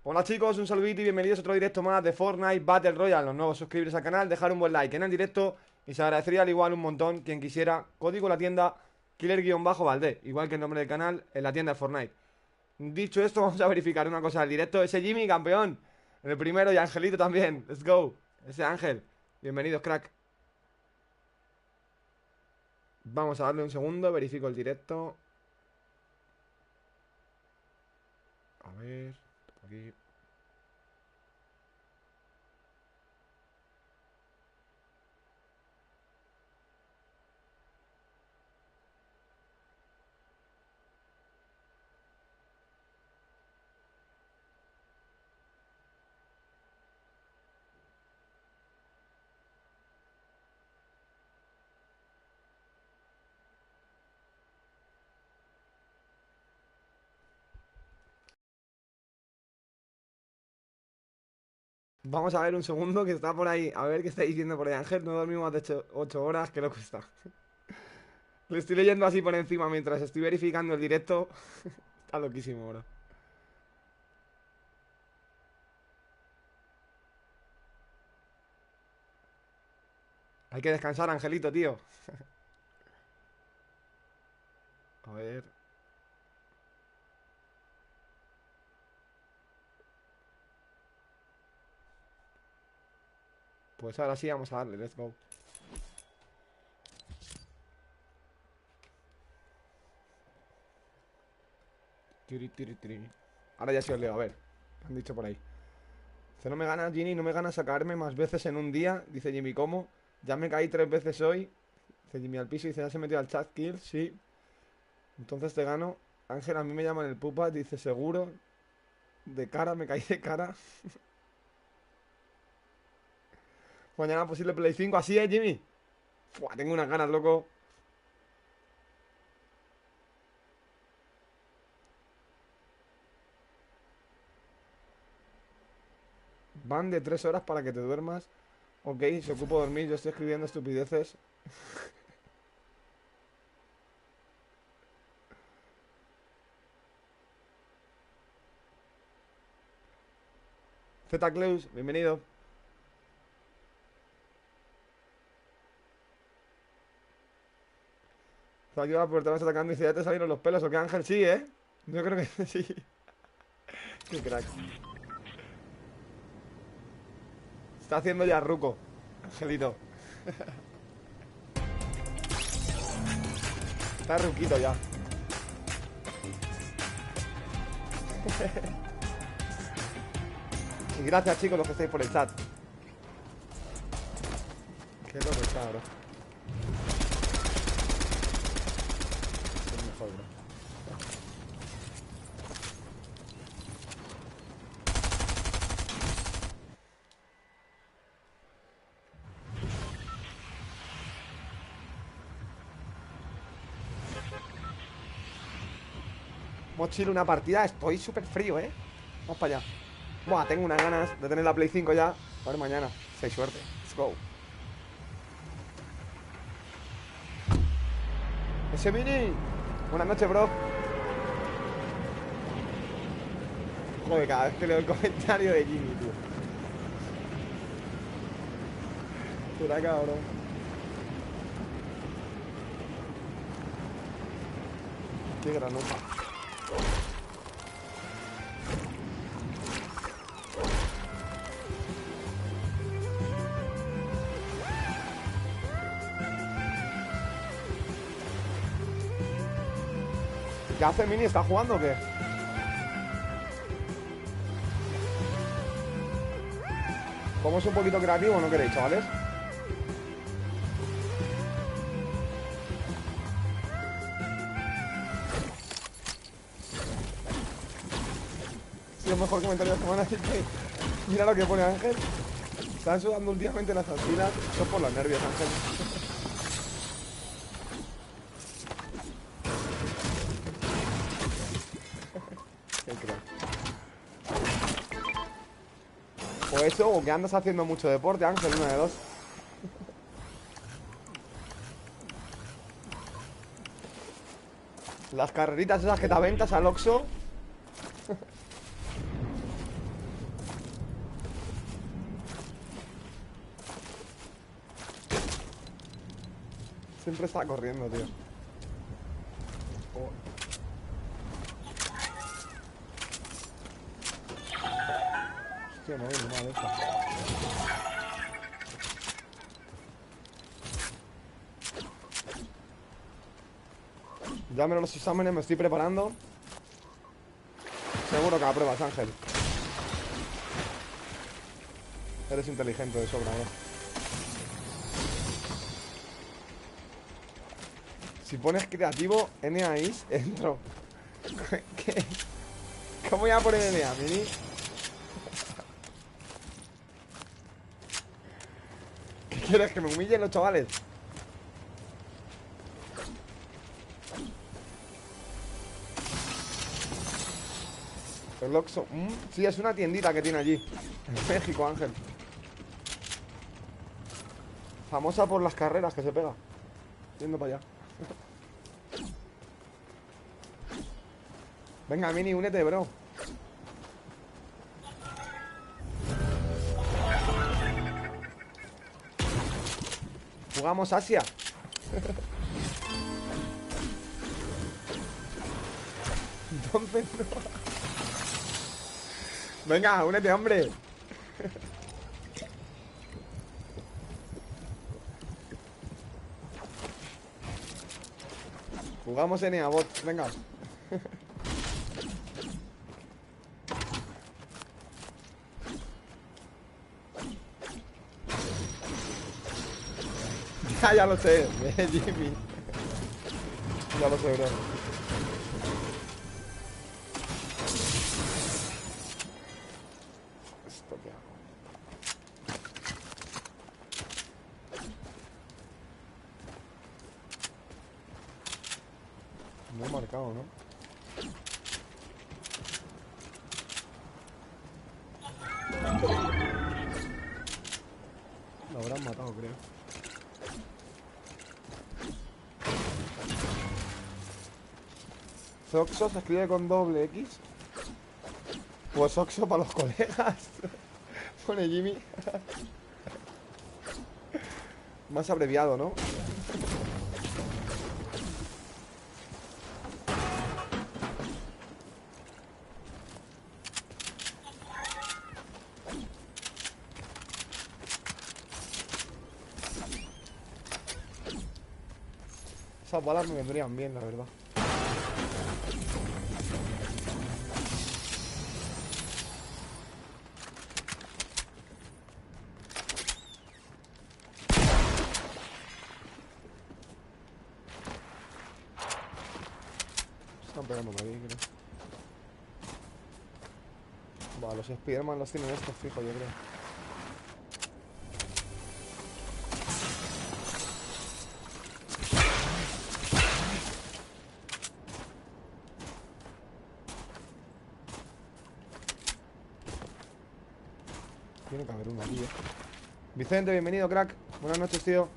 Hola chicos, un saludito y bienvenidos a otro directo más de Fortnite Battle Royale. Los nuevos, suscribiros al canal, dejar un buen like en el directo y se agradecería al igual un montón quien quisiera. Código la tienda, killer-valdé, igual que el nombre del canal en la tienda de Fortnite. Dicho esto, vamos a verificar una cosa del directo. Ese Jimmy, campeón, el primero, y Angelito también, let's go. Ese Ángel, bienvenidos crack. Vamos a darle un segundo, verifico el directo. A ver, aquí. Vamos a ver un segundo que está por ahí. A ver qué está diciendo por ahí Ángel. No dormimos más de 8 horas, que lo cuesta. Le estoy leyendo así por encima mientras estoy verificando el directo. Está loquísimo, bro. Hay que descansar, Angelito, tío. A ver. Pues ahora sí vamos a darle, let's go. Tiri, tiri, tiri. Ahora ya sí os leo, a ver. ¿Qué han dicho por ahí? Dice, no me gana, Ginny, no me gana sacarme más veces en un día. Dice Jimmy, ¿cómo? Ya me caí 3 veces hoy. Dice Jimmy al piso y dice, ya se metió al chat kill, sí. Entonces te gano. Ángel, a mí me llaman el pupa, dice, seguro. De cara, me caí de cara. Mañana posible Play 5, así es, Jimmy. Fua, tengo unas ganas, loco. Van de 3 horas para que te duermas. Ok, se ocupo dormir, yo estoy escribiendo estupideces. Z Cleus, bienvenido. Está aquí va por te vas atacando y dice, ¿ya te salieron los pelos o qué, Ángel? Sí, ¿eh? Yo creo que sí. Qué crack. Está haciendo ya ruco, Angelito. Está ruquito ya. Y gracias, chicos, los que estáis por el chat. Qué loco está, bro. Es mejor, bro. Mochila, una partida. Estoy súper frío, ¿eh? Vamos para allá. Buah, tengo unas ganas de tener la Play 5 ya. A ver mañana. Si hay suerte. Let's go. Ese mini. Buenas noches, bro. Joder, cada vez que leo el comentario de Jimmy, tío. Pura cabrón. Qué granuja. ¿Qué hace Mini? ¿Está jugando o qué? ¿Cómo es un poquito creativo? ¿No queréis, chavales? Sí, los mejores comentarios que van a decir que... Mira lo que pone Ángel. Están sudando últimamente las axilas. Eso es por los nervios, Ángel. Qué crack. O eso, o que andas haciendo mucho deporte, Ángel, una de dos. Las carreritas esas que te aventas al Oxxo. Siempre está corriendo, tío. Oh. Hostia, me voy mal esta. Ya menos los exámenes, me estoy preparando. Seguro que apruebas, Ángel. Eres inteligente de sobra, bro. Si pones creativo, NAIS, entro. ¿Qué? ¿Cómo voy a poner NA, Mini? ¿Qué quieres? ¿Que me humillen los chavales? El Oxxo. Sí, es una tiendita que tiene allí. En México, Ángel. Famosa por las carreras que se pega. Yendo para allá. Venga, Mini, únete, bro. Jugamos Asia. Entonces no. Venga, únete, hombre. Jugamos NA bot, venga. Ya lo sé, Jimmy. Ya lo sé, bro. ¿Esto qué hago? No he marcado, ¿no? Lo habrán matado, creo. Oxxo se escribe con doble X. Pues Oxxo para los colegas. Pone Jimmy. Más abreviado, ¿no? Esas balas me vendrían bien, la verdad. Están pegando por ahí, creo. Buah, los Spiderman los tienen estos fijos, yo creo. Tiene que haber uno aquí, Vicente, bienvenido, crack. Buenas noches, tío.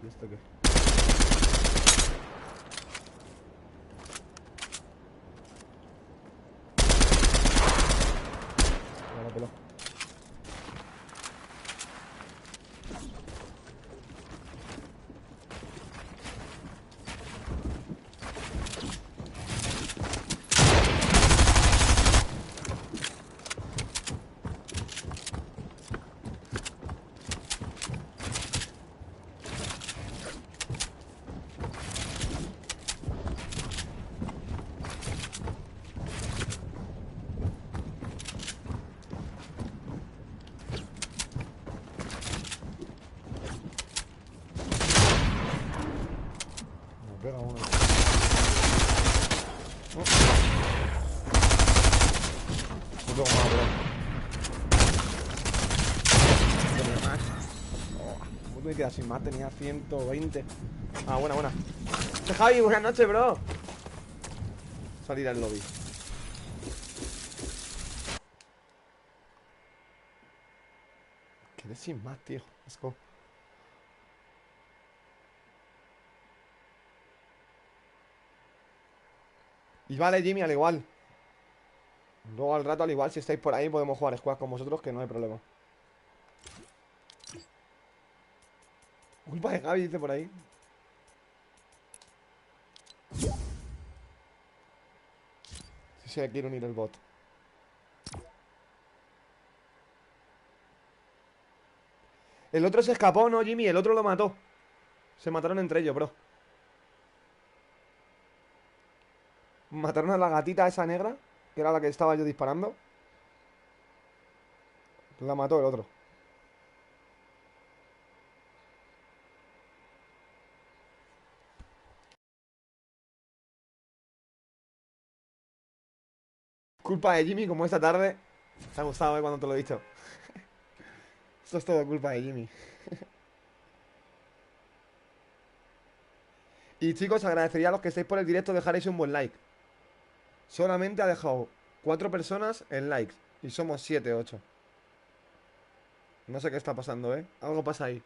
¿Y esto qué? Ya la peló. Pega uno. No tengo más, bro. No tengo más. ¿Cómo me queda sin más? Tenía 120. Ah, buena, buena. Javi, buenas noches, bro. Salir al lobby. Quedé sin más, tío. Let's go. Y vale, Jimmy, al igual. Luego al rato, al igual, si estáis por ahí, podemos jugar squad con vosotros, que no hay problema. Culpa de Javi, dice por ahí. Si se quiere unir el bot. El otro se escapó, ¿no, Jimmy? El otro lo mató. Se mataron entre ellos, bro. Mataron a la gatita esa negra, que era la que estaba yo disparando. La mató el otro. Culpa de Jimmy, como esta tarde. Te ha gustado, cuando te lo he dicho. Esto es todo culpa de Jimmy. Y chicos, agradecería a los que estéis por el directo dejaréis un buen like. Solamente ha dejado 4 personas en likes. Y somos 7, 8. No sé qué está pasando, ¿eh? Algo pasa ahí.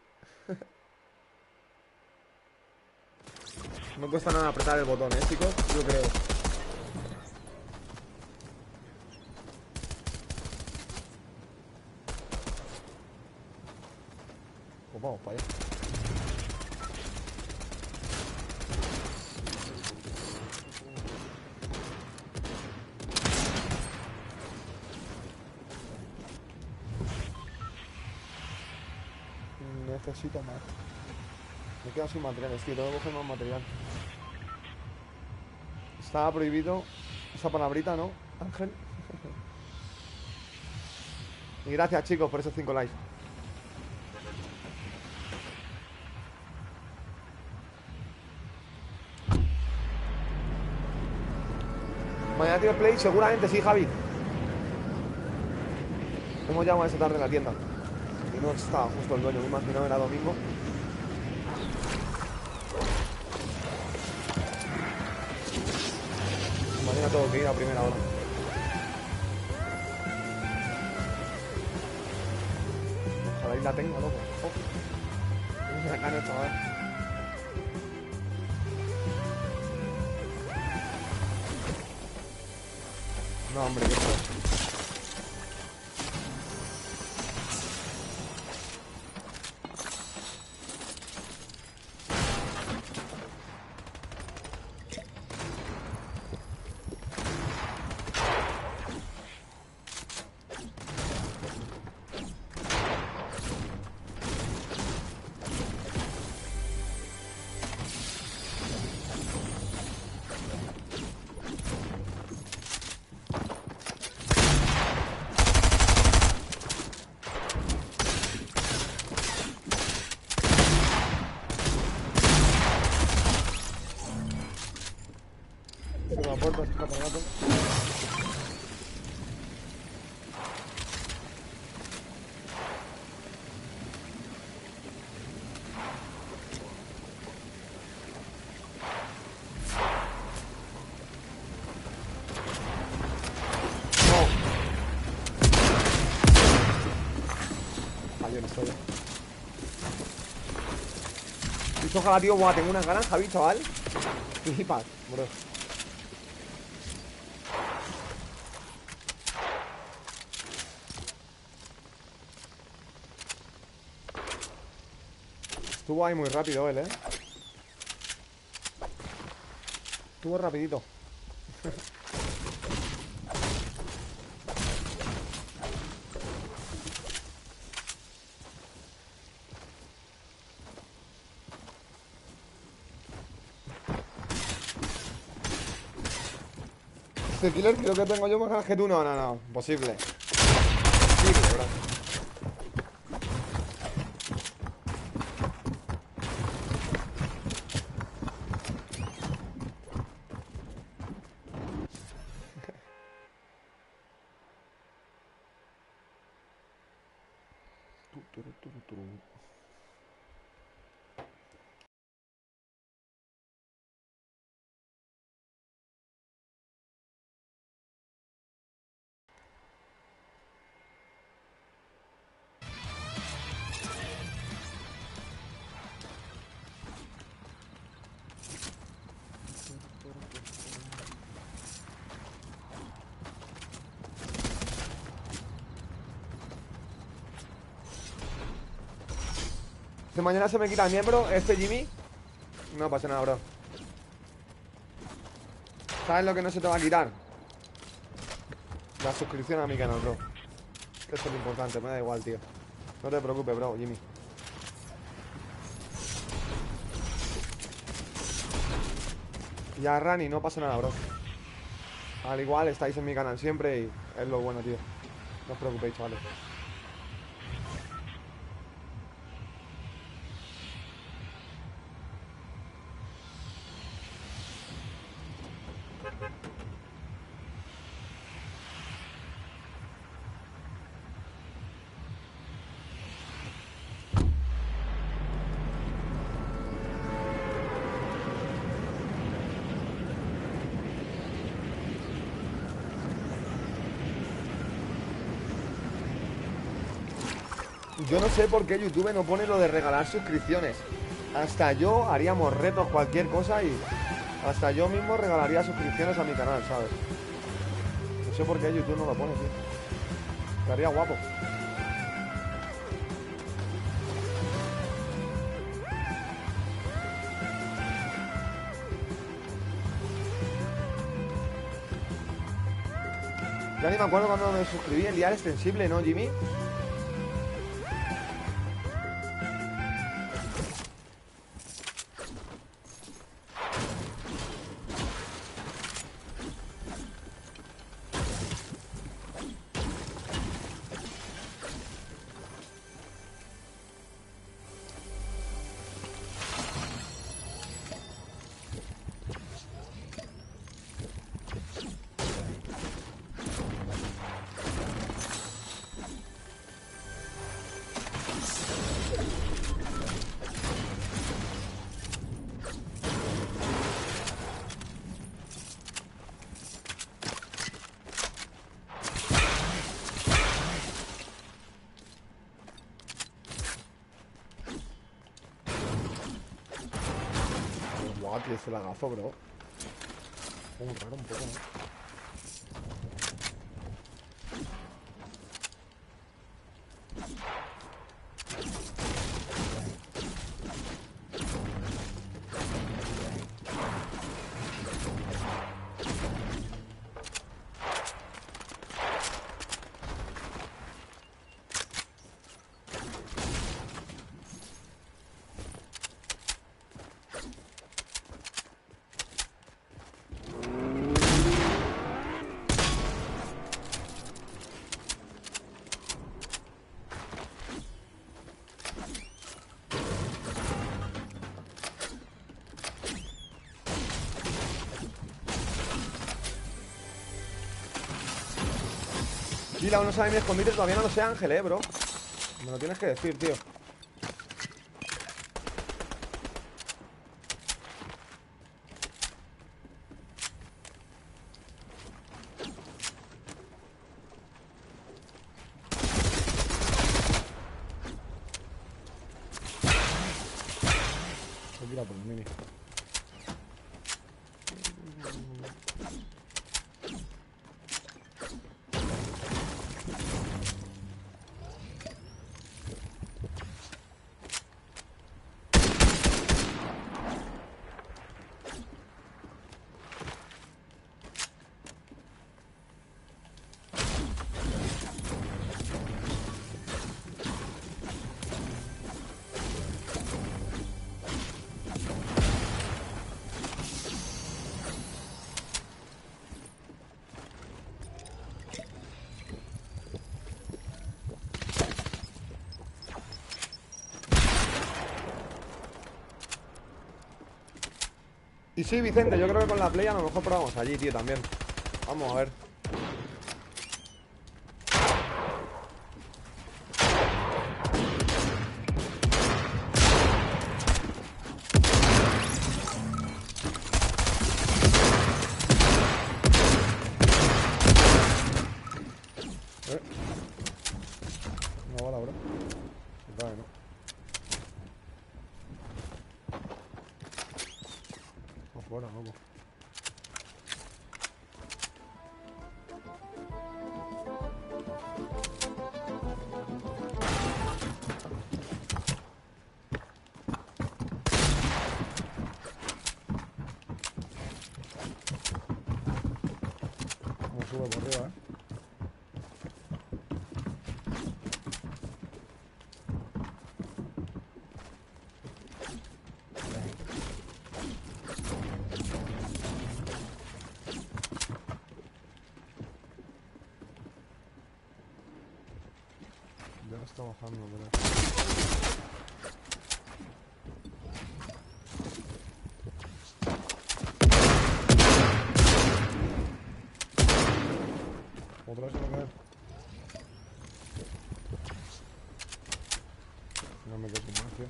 No cuesta nada apretar el botón, ¿eh, chicos? Yo creo. Pues vamos para allá. Necesito más. Me quedo sin materiales, tío. Tengo que coger más material. Estaba prohibido esa palabrita, ¿no, Ángel? Y gracias, chicos, por esos 5 likes. Mañana tiene play, seguramente sí, Javi. Hemos llamado esa tarde en la tienda. Y no estaba justo el dueño, me imaginaba era domingo. Mañana tengo que ir a primera hora. Ojalá y la tenga, loco. Oh. Me sacan esto, a ver. No, hombre, que esto. Ojalá, tío, buah, tengo unas ganas, Javi, chaval. Flipas, bro. Estuvo ahí muy rápido él, Estuvo rapidito. Este killer creo que tengo yo más ganas que tú. No, no, no, imposible. Imposible, bro. Si mañana se me quita el miembro, Jimmy, no pasa nada, bro. ¿Sabes lo que no se te va a quitar? La suscripción a mi canal, bro. Eso es lo importante, me da igual, tío. No te preocupes, bro, Jimmy. Ya, Rani, no pasa nada, bro. Al igual, estáis en mi canal siempre y es lo bueno, tío. No os preocupéis, chavales. Yo no sé por qué YouTube no pone lo de regalar suscripciones. Hasta yo haríamos retos, cualquier cosa y hasta yo mismo regalaría suscripciones a mi canal, ¿sabes? No sé por qué YouTube no lo pone, tío. Estaría guapo. Ya ni me acuerdo cuando me suscribí, el dial extensible, ¿no, Jimmy? Guau, tío, ese lagazo, bro. Como raro un poco, ¿no? Gila, aún no sabe mi escondite, todavía no lo sé, Ángel, bro. Me lo tienes que decir, tío. Mira por el mini. Y sí, Vicente, yo creo que con la Play a lo mejor probamos allí, tío, también. Vamos a ver. Una bala, bro. Vale, ¿no? Afuera, loco. sube por arriba, Ya lo está bajando, pero... Otra vez se va a caer. No me quedo sin más, tío.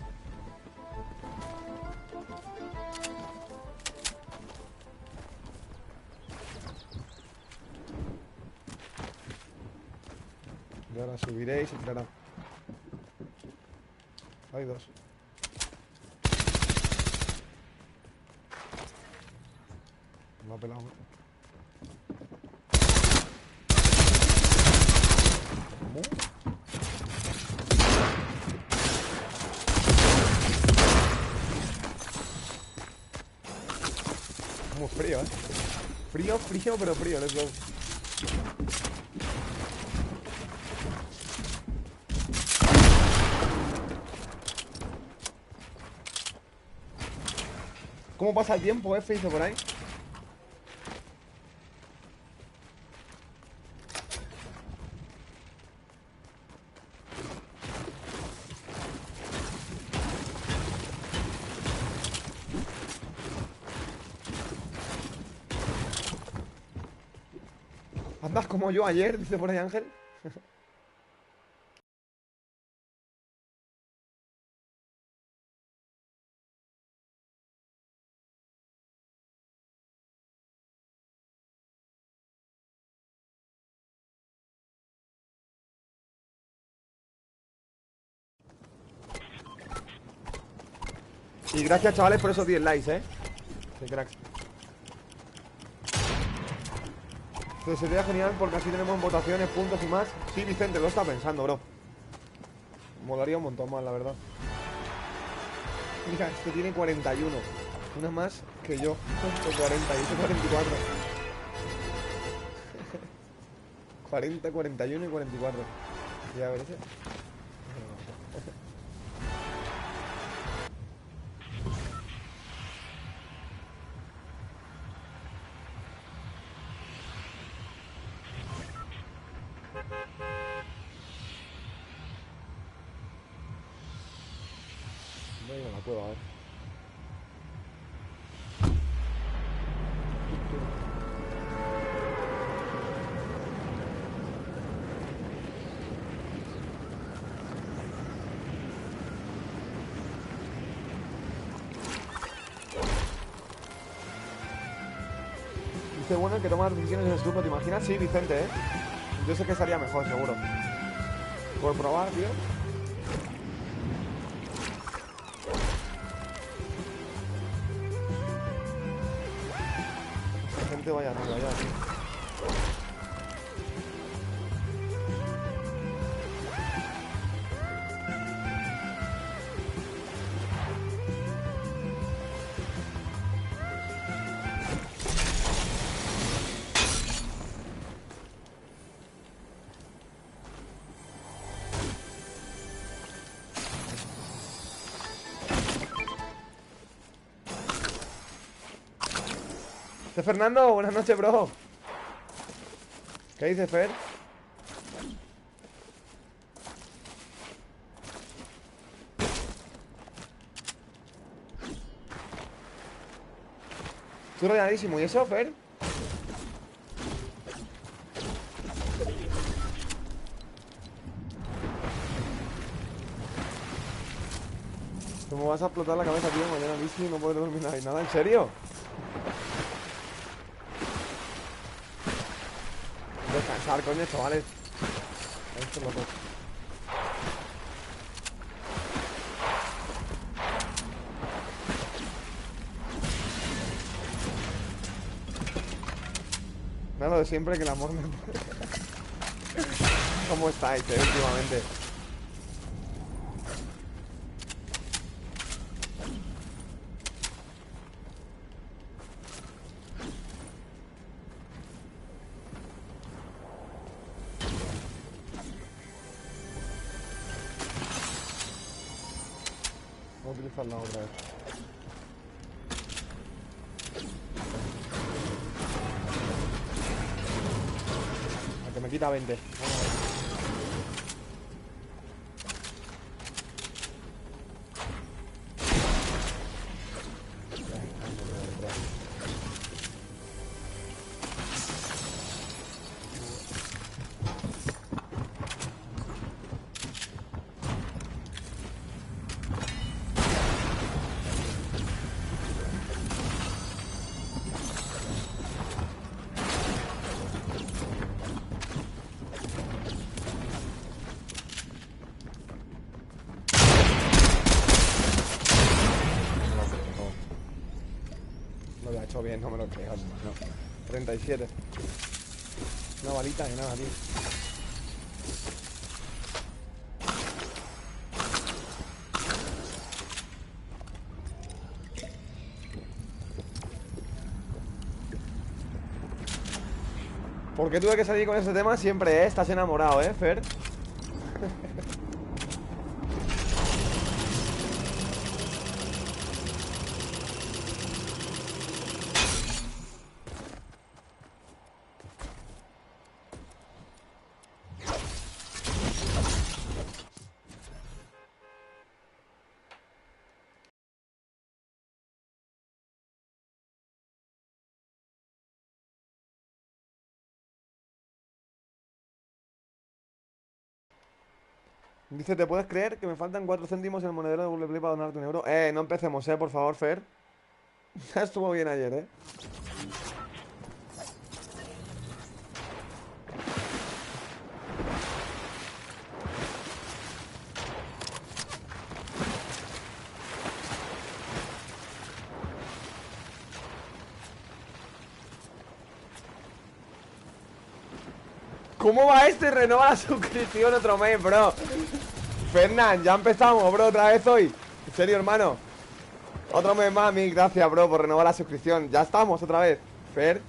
Y ahora subiré y se tirará. Hay dos. Me ha pelado, ¿no? ¿Cómo? Muy frío, ¿eh? Frío, frío, pero frío, let's go. ¿Cómo pasa el tiempo, F? Hizo por ahí. Andas como yo ayer, dice por ahí Ángel. Y gracias, chavales, por esos 10 likes, Qué cracks. Entonces sería genial porque así tenemos votaciones, puntos y más. Sí, Vicente, lo está pensando, bro. Molaría un montón más, la verdad. Mira, este tiene 41. Una más que yo. 40, y este 44. 40, 41 y 44. Y a ver ese. No hay una cueva, a ver. Dice, bueno, el que toma las decisiones en el grupo, ¿te imaginas? Sí, Vicente, Yo sé que estaría mejor, seguro. Por probar, tío. La gente vaya arriba ya, tío. Fernando, buenas noches, bro. ¿Qué dice Fer? Estoy rodeadísimo. ¿Y eso, Fer? ¿Cómo vas a explotar la cabeza, tío? Mañana bici no podré dormir nada. ¿En serio? Descansar, coño, chavales. Esto es loco. Nada, lo de siempre, que el amor me... ¿Cómo estáis, últimamente? utilizar la otra vez. A que me quita 20. Vamos a ver. Bien, no me lo creo, no. 37. Una balita de nada, tío. ¿Por qué tuve que salir con ese tema? Siempre, estás enamorado, Fer. Dice, ¿te puedes creer que me faltan 4 céntimos en el monedero de Google Play para donarte 1 euro? No empecemos, por favor, Fer. Ya estuvo bien ayer, ¿Cómo va este? Renova la suscripción otro mes, bro. Fernán, ya empezamos, bro, otra vez hoy. En serio, hermano. Otro mes más, mil gracias, bro, por renovar la suscripción. Ya estamos otra vez, Fer.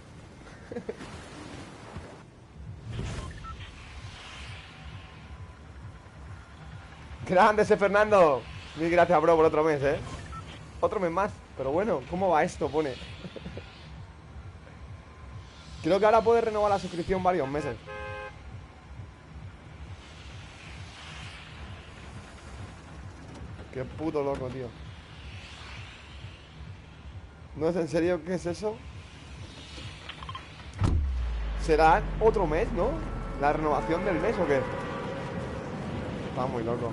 Grande ese Fernando. Mil gracias, bro, por otro mes, Otro mes más. Pero bueno, ¿cómo va esto? Pone. Creo que ahora puedes renovar la suscripción varios meses. Qué puto loco, tío. ¿No es en serio? ¿Qué es eso? ¿Será otro mes, no? ¿La renovación del mes o qué? Está muy loco.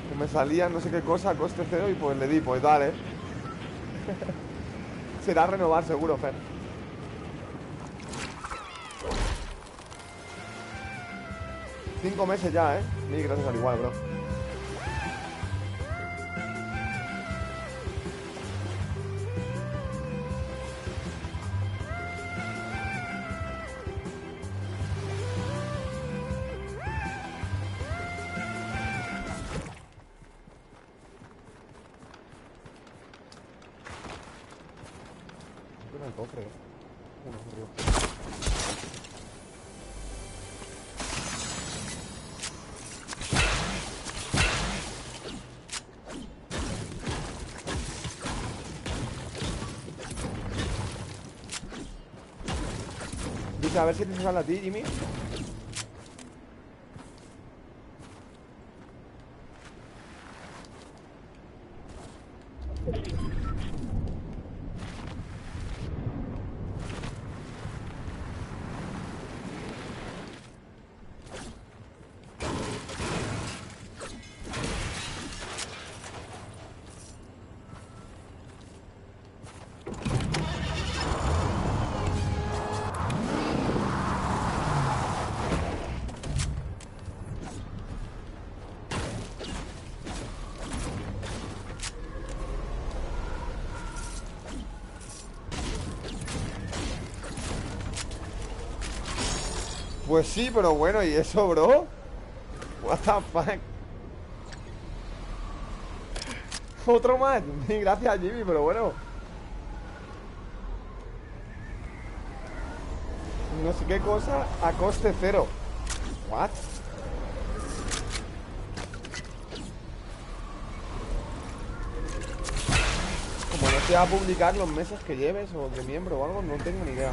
Que me salía no sé qué cosa, coste cero, y pues le di, pues dale. Será renovar seguro, Fer. Cinco meses ya, Mil gracias al igual, bro. El cofre, uno arriba. Dice, a ver si te sale a ti, Jimmy. Pues sí, pero bueno, ¿y eso, bro? What the fuck. Otro más. Gracias, Jimmy, pero bueno. No sé qué cosa a coste cero. What? te va a publicar los meses que lleves o de miembro o algo, no tengo ni idea.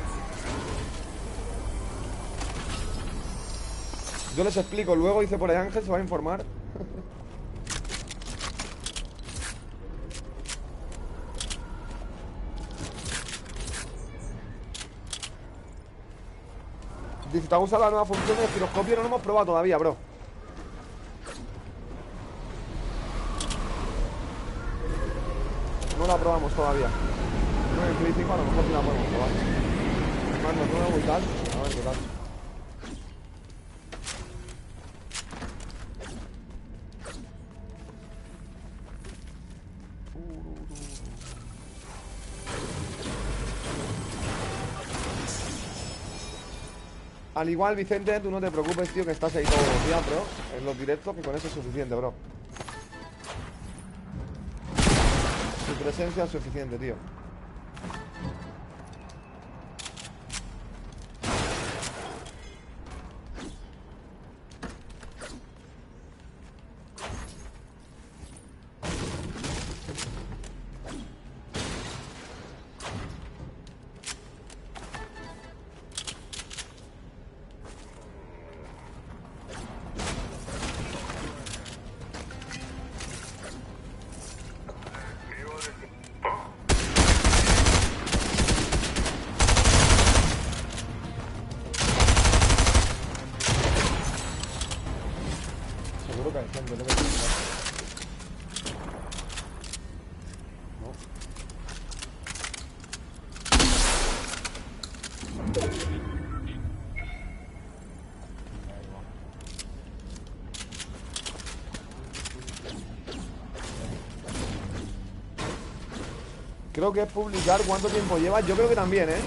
Yo les explico, luego dice por ahí Ángel, se va a informar. Dice, ¿te ha gustado la nueva función de giroscopio? No lo hemos probado todavía, bro. No la probamos todavía. No, en Play 5 a lo mejor sí la podemos probar. Mando nuevo y tal. A ver qué tal. Al igual, Vicente, tú no te preocupes, tío, que estás ahí todos los días, bro. En los directos, que con eso es suficiente, bro. Tu presencia es suficiente, tío. Creo que es publicar cuánto tiempo llevas. Yo creo que también, ¿eh?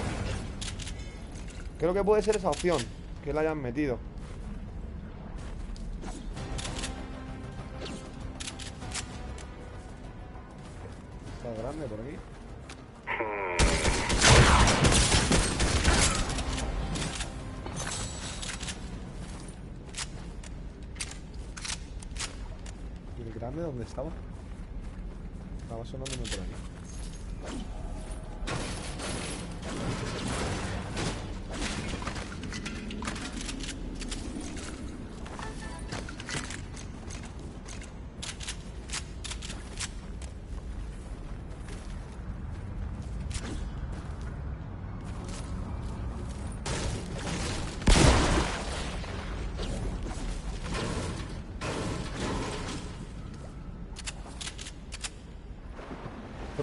Creo que puede ser esa opción, que la hayan metido. Está grande por aquí. ¿Y el grande dónde estaba? Estaba sonándome por aquí.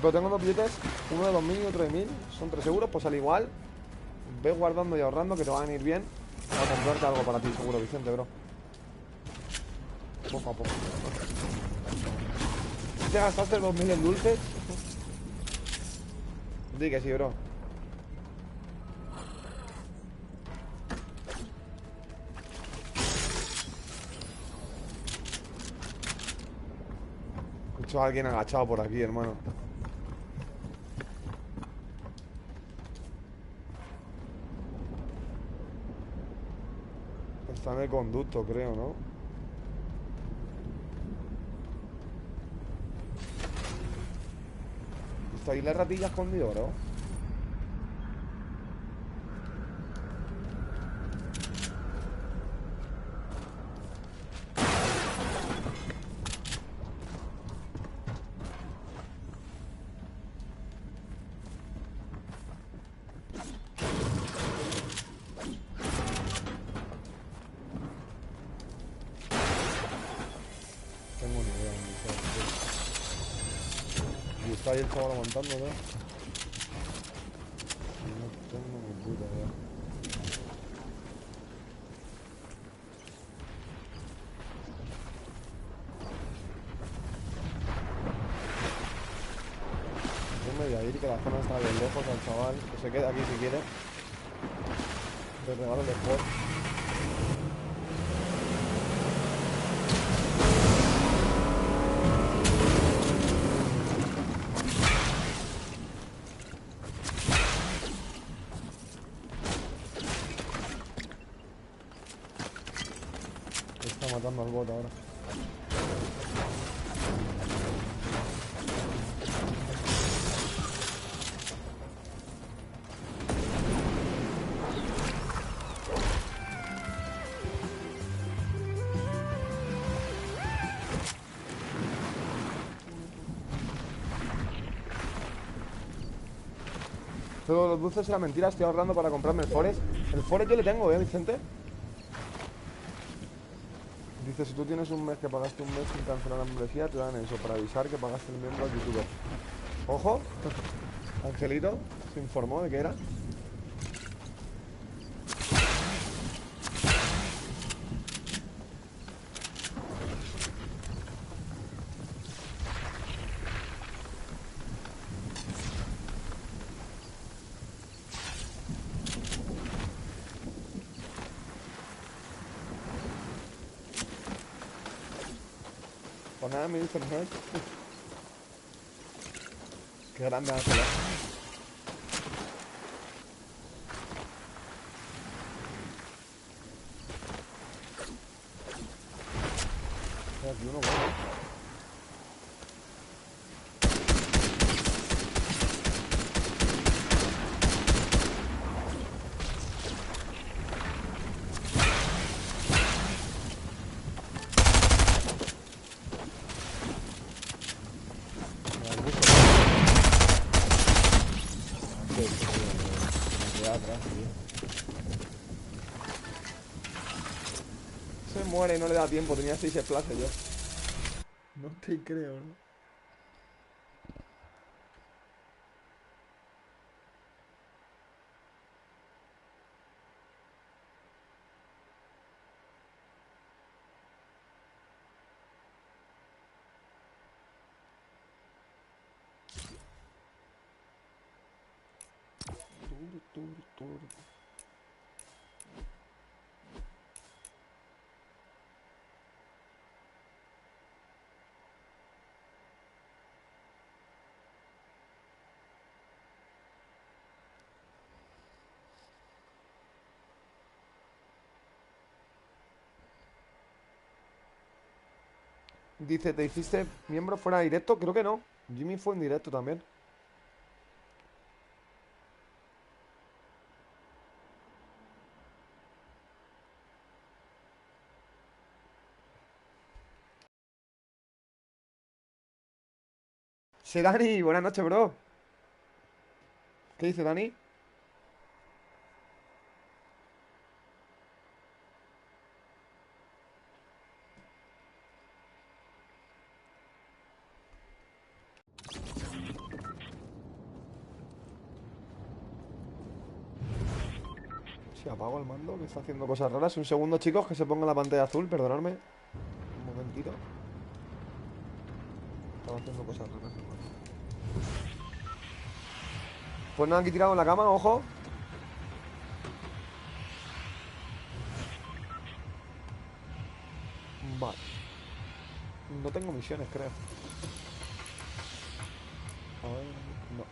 Pero tengo dos billetes, uno de 2000 y otro de 1000. Son 3 euros, pues al igual ve guardando y ahorrando, que te van a ir bien. Voy a comprarte algo para ti, seguro, Vicente, bro. Poco a poco. ¿Te gastaste 2000 en dulces? Di que sí, bro. Escucho a alguien agachado por aquí, hermano. Está en el conducto, creo, ¿no? ¿Está ahí la ratilla escondido, bro? Está ahí el chaval aguantando, ¿no? No tengo ni puta idea. Yo me voy a ir, que la zona está bien lejos al chaval. Que se quede aquí si quiere. Le regalo después. Matando al bot ahora. Todos los dulces era mentira. Estoy ahorrando para comprarme el Forest. El Forest yo le tengo, Vicente. Dice, si tú tienes un mes que pagaste un mes sin cancelar la membresía, te dan eso para avisar que pagaste el miembro al youtuber. Ojo. Angelito se informó de qué era. Pues nada, me dicen, ¿no? Qué grande Ángela. Aquí uno bueno. Se muere y no le da tiempo, tenía 6 splash yo. No te creo, ¿no? Dice, ¿te hiciste miembro fuera de directo? Creo que no. Jimmy fue en directo también. Sí, Dani, buenas noches, bro. ¿Qué dice Dani? Si apago el mando, que está haciendo cosas raras. Un segundo, chicos, que se ponga la pantalla azul, perdonadme. Un momentito. Estaba haciendo cosas raras, hermano. Pues nada, aquí tirado en la cama, ojo. Vale. No tengo misiones, creo. A ver, no.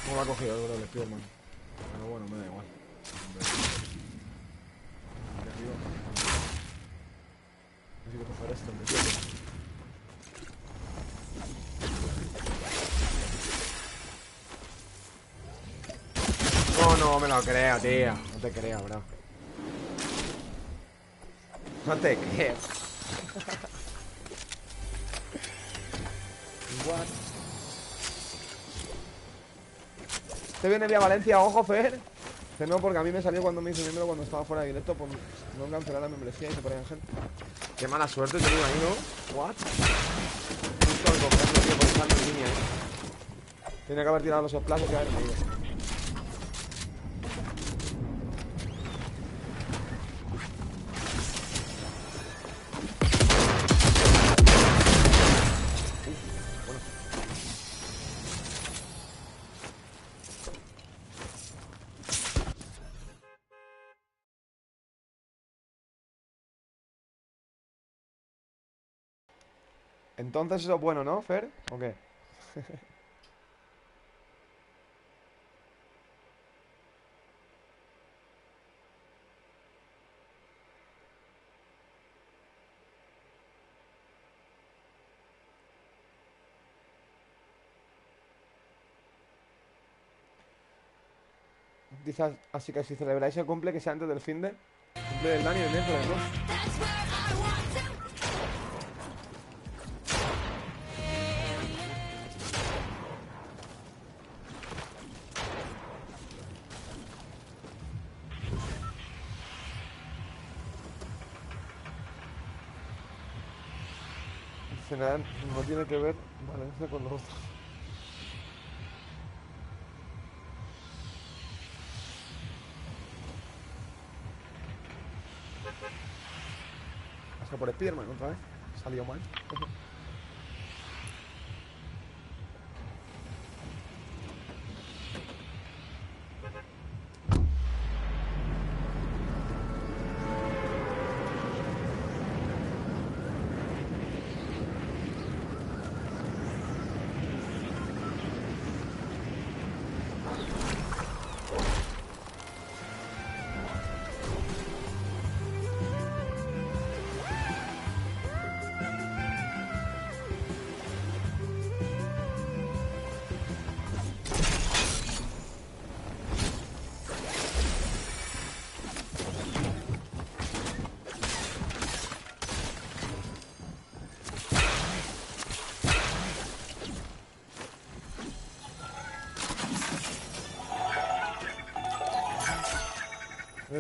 No lo ha cogido, bro, el Spiderman. Pero bueno, me da igual. Aquí arriba. Necesito coger esto, me entiendo. No me lo creo, tío. No te creo, bro. No te creo. What? ¿Te viene vía Valencia? Ojo, Fer. Que no, porque a mí me salió cuando me hice miembro cuando estaba fuera de directo por no cancelar la membresía y se ponía Ángel. Qué mala suerte te digo ahí, ¿no? What? Justo al cogerlo, tío, por estar en línea, Tenía que haber tirado los splashos y haber ido. Entonces eso es bueno, ¿no, Fer? ¿O qué? Dice así que si celebráis el cumple que sea antes del finde. Cumple del Dani el miércoles, ¿no? Cenar no tiene que ver Valencia con los otros. Pasa por Spiderman otra vez. Salió mal.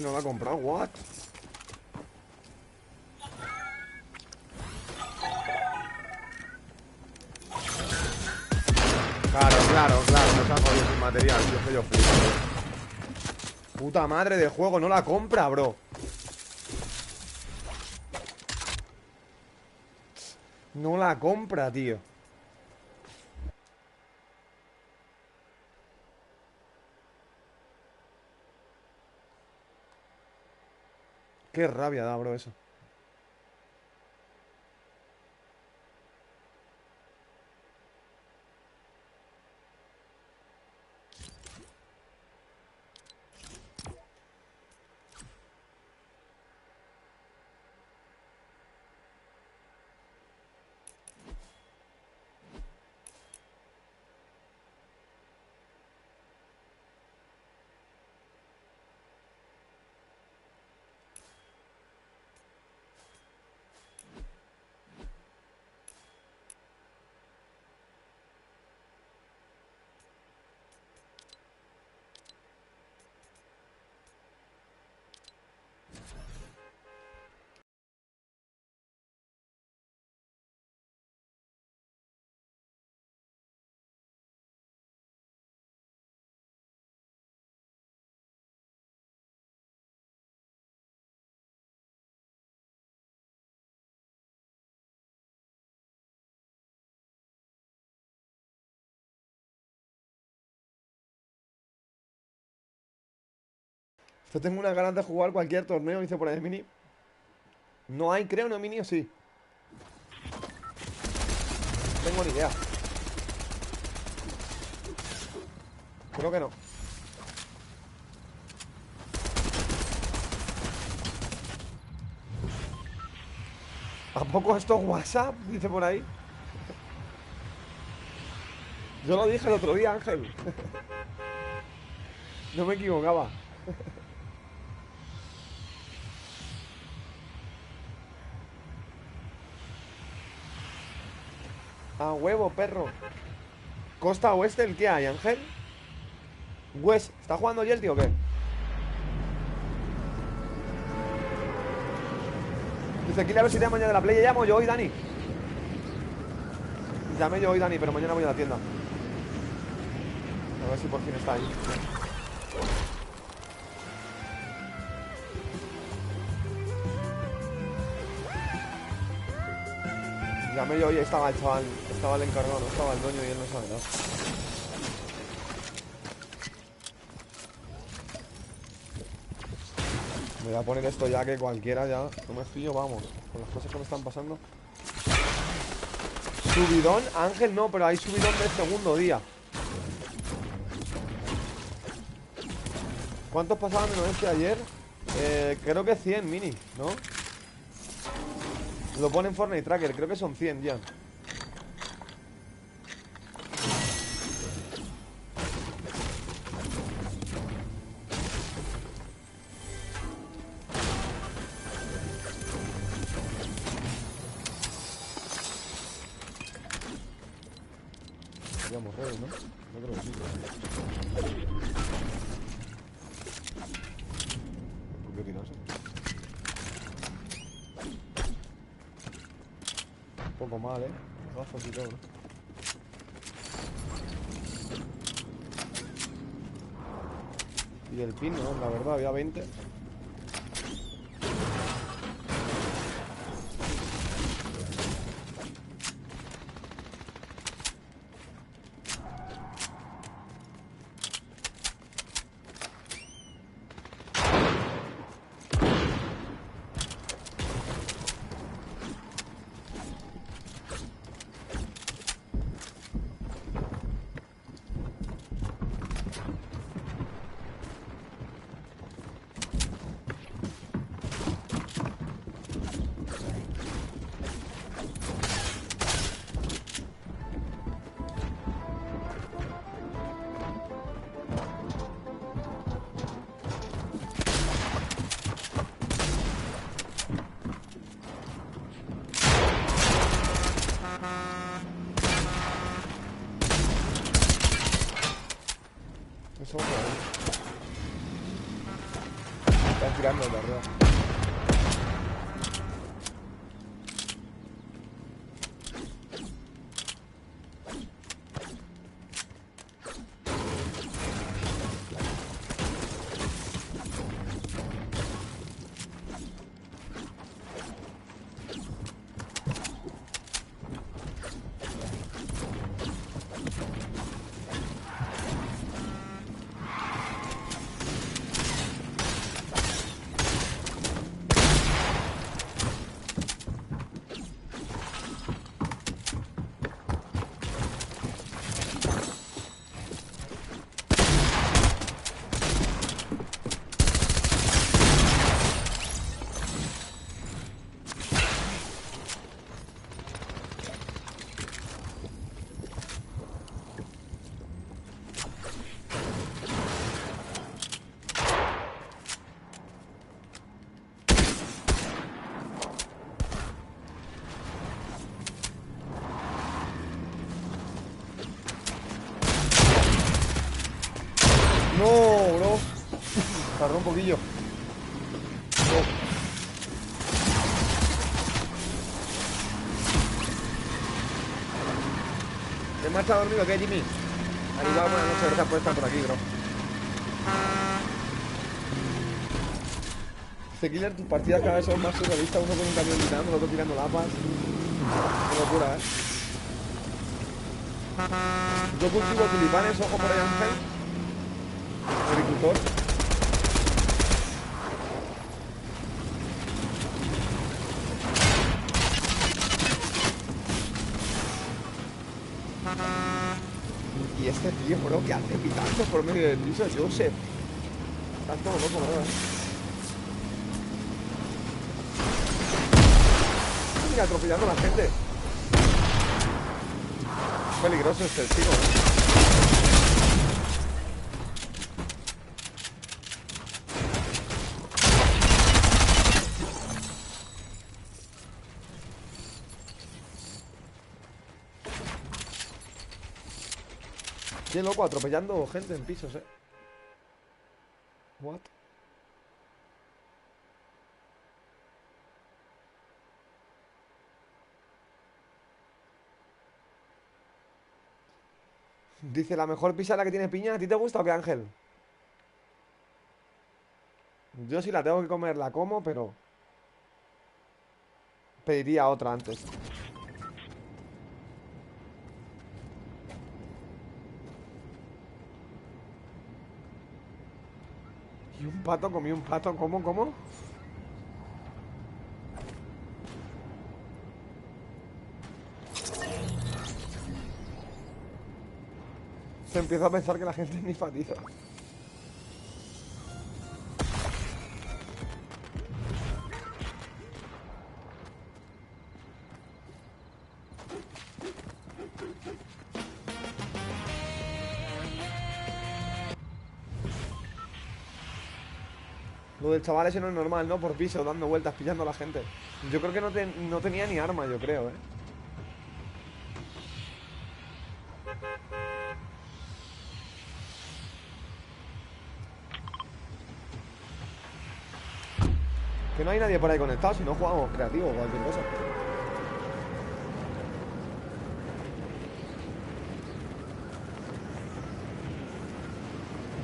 No la ha comprado, what? Claro, nos ha jodido sin material, tío, que yo flipo, tío. Puta madre de juego, no la compra, bro. No la compra, tío. Qué rabia da, bro, eso. Yo tengo unas ganas de jugar cualquier torneo, dice por ahí Mini. No hay, creo, no Mini o sí. No tengo ni idea. Creo que no. ¿A poco esto es WhatsApp? Dice por ahí. Yo lo dije el otro día, Ángel. No me equivocaba. A huevo, perro. Costa oeste, ¿el qué hay, Ángel? West, ¿está jugando YELI o qué? Dice, aquí a ver si te mañana de la playa. Llamo yo hoy, Dani. Llamé yo hoy, Dani, pero mañana voy a la tienda. A ver si por fin está ahí. Llamé yo hoy, estaba el chaval. Estaba el encargado, no estaba el dueño y él no sabe nada. Me voy a poner esto ya, que cualquiera ya. No me fío, vamos. Con las cosas que me están pasando. Subidón, Ángel no, pero hay subidón del segundo día. ¿Cuántos pasaban menos este ayer? Creo que 100 mini, ¿no? Lo pone en Fortnite Tracker, creo que son 100 ya. Digamos redes, ¿no? Yo creo que sí. ¿Por qué tirarse? Un poco mal, ¿eh? Gafas y todo, ¿no? Y el pin, ¿no? La verdad, había 20. Eso va por ahí. Están tirando de arriba. No, bro. Tardó un poquillo. No. ¿Te marcha dormido qué, Jimmy? Al igual, buenas noches, gracias por estar por aquí, bro. Killer, tus partidas cada vez son más surrealistas. Uno con un camión gritando, el otro tirando lapas. Qué locura, ¿eh? Yo cultivo tulipanes, ojo por ahí, Ángel. Agricultor. Y este tío, bro, que hace pitando por medio del piso de Joseph. Están todos locos, bro. Mira, atropellando a la gente. Peligroso este chico, ¿eh? Qué loco, atropellando gente en pisos, What? Dice, la mejor pizza es la que tiene piña. ¿A ti te gusta o qué, Ángel? Yo si la tengo que comer, la como, pero pediría otra antes. Y un pato, comí un pato. ¿Cómo? ¿Cómo? Se empieza a pensar que la gente es ni fatiza. Lo del chaval ese no es normal, ¿no? Por piso, dando vueltas, pillando a la gente. Yo creo que no tenía ni arma, yo creo, ¿eh? Que no hay nadie por ahí conectado, si no jugamos creativo o cualquier cosa.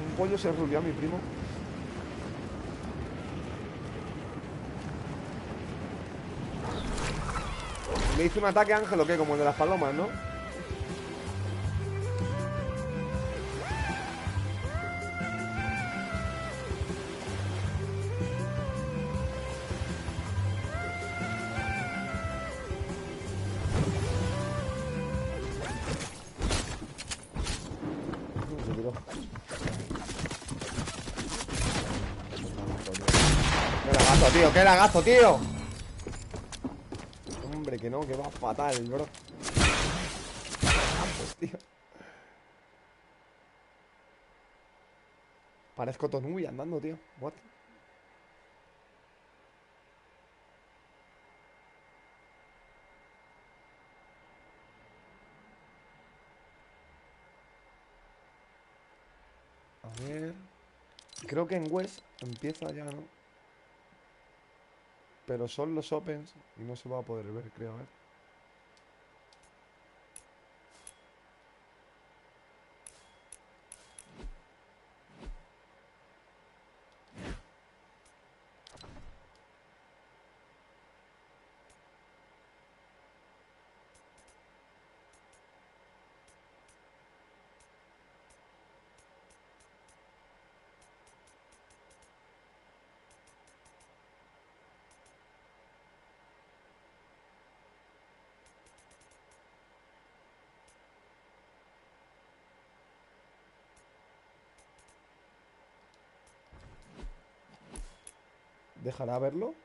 Un pollo se rubió a mi primo. Le hice un ataque a Ángel, ¿o qué? Como el de las palomas, ¿no? Tío, qué lagazo, tío. Hombre, que no, que va fatal, bro. Campos, tío. Parezco Tonubi andando, tío. What? A ver. Creo que en West empieza ya, ¿no? Pero son los opens y no se va a poder ver, creo, a ver. ¿Dejará verlo?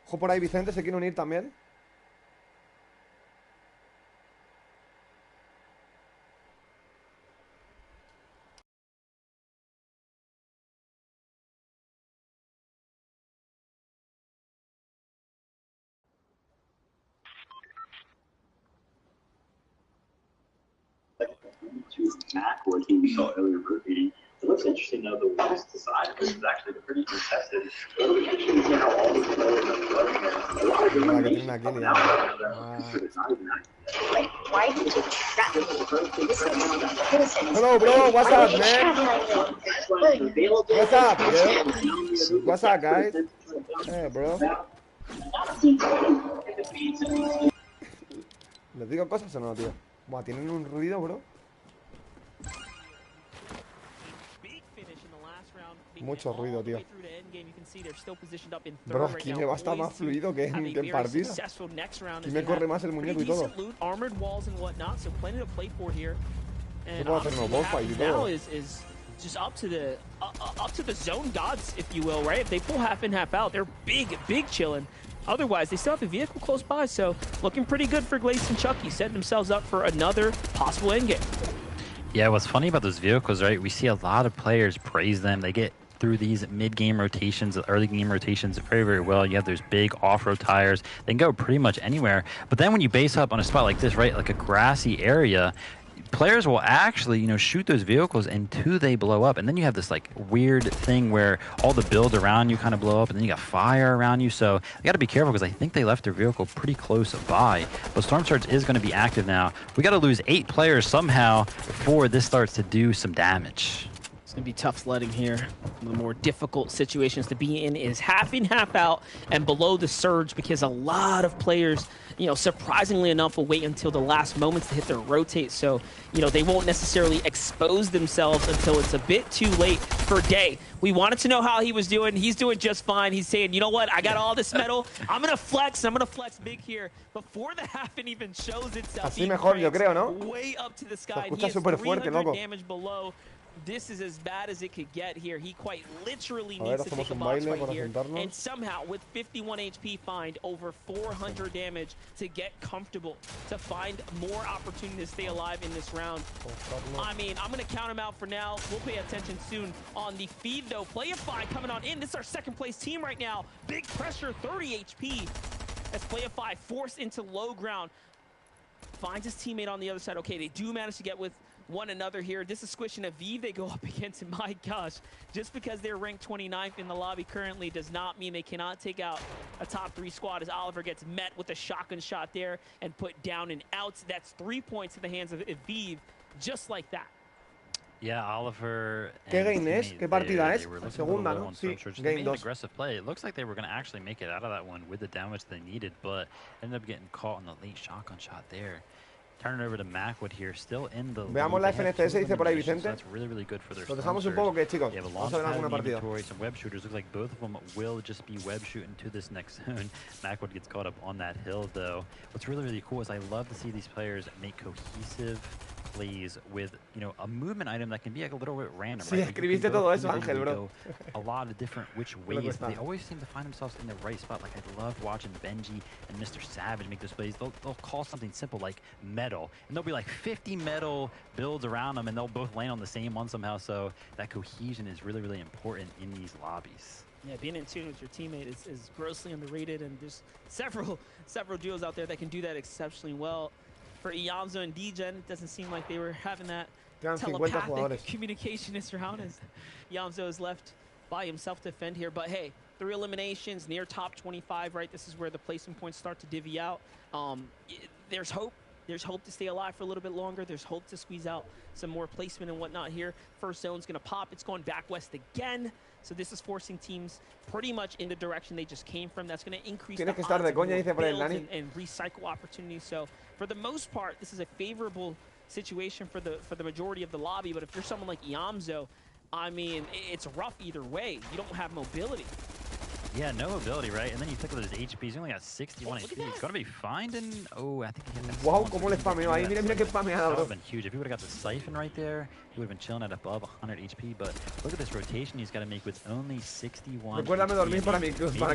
Ojo por ahí, Vicente, ¿se quiere unir también? Mac working we saw earlier rotating. It looks interesting though, the west side of this is actually pretty contested. What are we actually seeing how all these players are running there? A lot of different nations coming out of that. Why did you trap me? This is Hello, bro. What's up, man? What's up, bro? What's up, guys? Hey, bro. ¿Les digo cosas o no, tío? Buah, tienen un ruido, bro. Mucho ruido, tío. Bro, aquí me va a estar más fluido que en partida. Aquí me corre más el muñeco y todo. Yo puedo hacer unos boss fight y todo. Just up to the zone gods, if you will, right? If they pull half in, half out, they're big chilling. Otherwise, they still have a vehicle close by, so looking pretty good for Glace and Chucky, setting themselves up for another possible endgame. Yeah, what's funny about those vehicles, right? We see a lot of players praise them. They get through these mid-game rotations, early game rotations very, very well. You have those big off-road tires. They can go pretty much anywhere. But then when you base up on a spot like this, right, like a grassy area, players will actually, you know, shoot those vehicles until they blow up. And then you have this like weird thing where all the build around you kind of blow up, and then you got fire around you. So you got to be careful, because I think they left their vehicle pretty close by. But Storm Surge is going to be active now. We got to lose 8 players somehow before this starts to do some damage. It's gonna be tough sledding here. One of the more difficult situations to be in is half in, half out, and below the surge, because a lot of players, you know, surprisingly enough, will wait until the last moments to hit their rotate. So, you know, they won't necessarily expose themselves until it's a bit too late for Day. We wanted to know how he was doing. He's doing just fine. He's saying, you know what, I got all this metal. I'm gonna flex big here. Before the half even shows itself, así mejor, yo creo, ¿no? way up to the sky. Se escucha súper fuerte, loco. Damage below. This is as bad as it could get here. He quite literally A ver, needs to take a hacemos un box baile right para here. sentarnos. And somehow, with 51 HP, find over 400 damage to get comfortable, to find more opportunity to stay alive in this round. I mean, I'm going to count him out for now. We'll pay attention soon on the feed, though. Playify coming on in. This is our second place team right now. Big pressure, 30 HP. As Playify forced into low ground. Finds his teammate on the other side. Okay, they do manage to get with one another here. This is Squish and Aviv they go up against, and my gosh, just because they're ranked 29th in the lobby currently does not mean they cannot take out a top 3 squad, as Oliver gets met with a shotgun shot there and put down and out. That's 3 points in the hands of Aviv, just like that. Yeah, Oliver. ¿Qué game es? ¿Qué partida es? La segunda, ¿no? Sí, game 2. Aggressive play. It looks like they were going to actually make it out of that one with the damage they needed, but ended up getting caught on the late shotgun shot there. Turn it over to Macwood here, still in the Veamos la FNTS, dice por ahí Vicente. That's really, really good for their Lo dejamos un poco, que chicos, they have a vamos a ver alguna partida. Some web shooters. Look like both of them will just be web shooting to this next zone. Macwood gets caught up on that hill, though. What's really, really cool is I love to see these players make cohesive plays with, you know, a movement item that can be like a little bit random. Sí, right? escribiste todo eso, Ángel, bro. A lot of different which ways. They always seem to find themselves in the right spot. Like, I love watching Benji and Mr. Savage make those plays. They'll call something simple like metal, and they'll be like 50 metal builds around them, and they'll both land on the same one somehow. So that cohesion is really, really important in these lobbies. Yeah, being in tune with your teammate is grossly underrated, and there's several duos out there that can do that exceptionally well. For Iamzo and Degen, it doesn't seem like they were having that telepathic communication. Mr. Haunes. Iamzo is left by himself to defend here, but hey, 3 eliminations, near top 25, right? This is where the placement points start to divvy out. There's hope. There's hope to stay alive for a little bit longer. There's hope to squeeze out some more placement and whatnot here. First zone's going to pop. It's going back west again. So this is forcing teams pretty much in the direction they just came from. That's going to increase the odds of more builds and recycle opportunities. So for the most part, this is a favorable situation for the majority of the lobby. But if you're someone like Iamzo, I mean, it's rough either way. You don't have mobility. Yeah, no mobility, right? And then you look at his HP. He's only got 61 HP. He's got to be fine. And oh, I think he hit that. Wow, cómo le spameó ahí. Mira, mira qué spameada, bro. That would have been huge. If he would have got the siphon right there, he would have been chilling at above 100 HP. But look at this rotation he's got to make with only 61. Recuérdame dormir para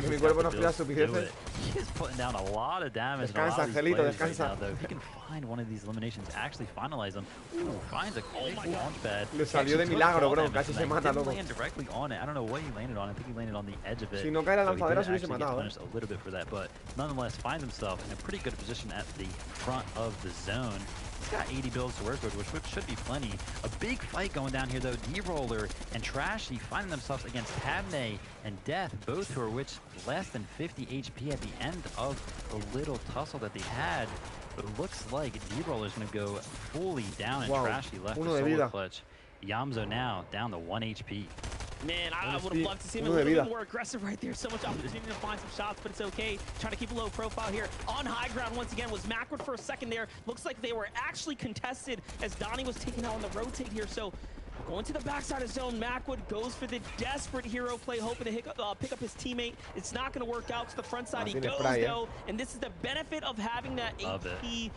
que mi cuerpo no pida suficiente. He's putting down a lot of damage. Descansa, Angelito, descansa. Right now, if he can find one of these eliminations, actually finalize them. Ooh, finds a great launch pad. Le salió de milagro, bro. Casi se mata, loco. Land directly on it. I don't know what he landed on. I think he landed on the edge of it. Si no cae la lanzadera, se hubiese matado. matado. A little bit for that, but nonetheless finds himself in a pretty good position at the front of the zone. He's got 80 builds to work with, which should be plenty. A big fight going down here, though. D-Roller and Trashy finding themselves against Tabney and Death, both who are less than 50 HP at the end of the little tussle that they had. But it looks like D-Roller's going to go fully down, and Trashy left the solo clutch. Iamzo now down to 1 HP. Man, I would have loved to see him a little bit more aggressive right there. So much opportunity to find some shots, but it's okay. Trying to keep a low profile here. On high ground once again was Macwood for a second there. Looks like they were actually contested as Donnie was taken out on the rotate here. So going to the backside of zone, Macwood goes for the desperate hero play, hoping to pick up his teammate. It's not going to work out. To the front side he goes, though. And this is the benefit of having that HP,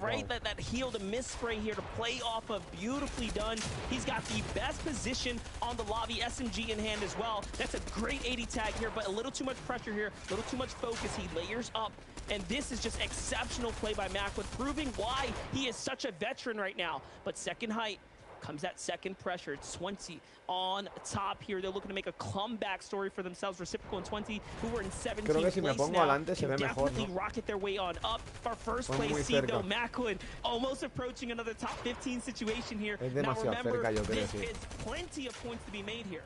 right? That heal, the miss spray here to play off of. Beautifully done. He's got the best position on the lobby, SMG in hand as well. That's a great 80 tag here, but a little too much pressure here, a little too much focus. He layers up, and this is just exceptional play by Macwood, proving why he is such a veteran right now. But second height, comes that second pressure. It's 20 on top here. They're looking to make a comeback story for themselves. Reciprocal and 20, who were in 17th place now, can definitely rocket their way on up. Our first place seed, though, Macwood almost approaching another top 15 situation here. Now remember, this is plenty of points to be made here.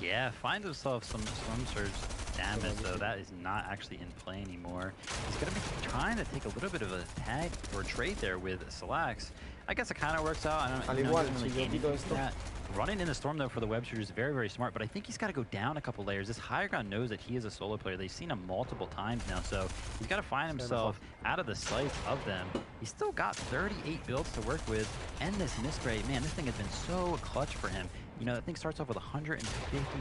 Yeah, finds himself some surge damage, though. That is not actually in play anymore. He's going to be trying to take a little bit of a tag or trade there with Salax. I guess it kind of works out. I don't know. Running in the storm, though, for the web shooter is very, very smart, but I think he's got to go down a couple layers. This higher ground knows that he is a solo player. They've seen him multiple times now, so he's got to find himself out of the sights of them. He's still got 38 builds to work with, and this misspray, man, this thing has been so clutch for him. You know, that thing starts off with 150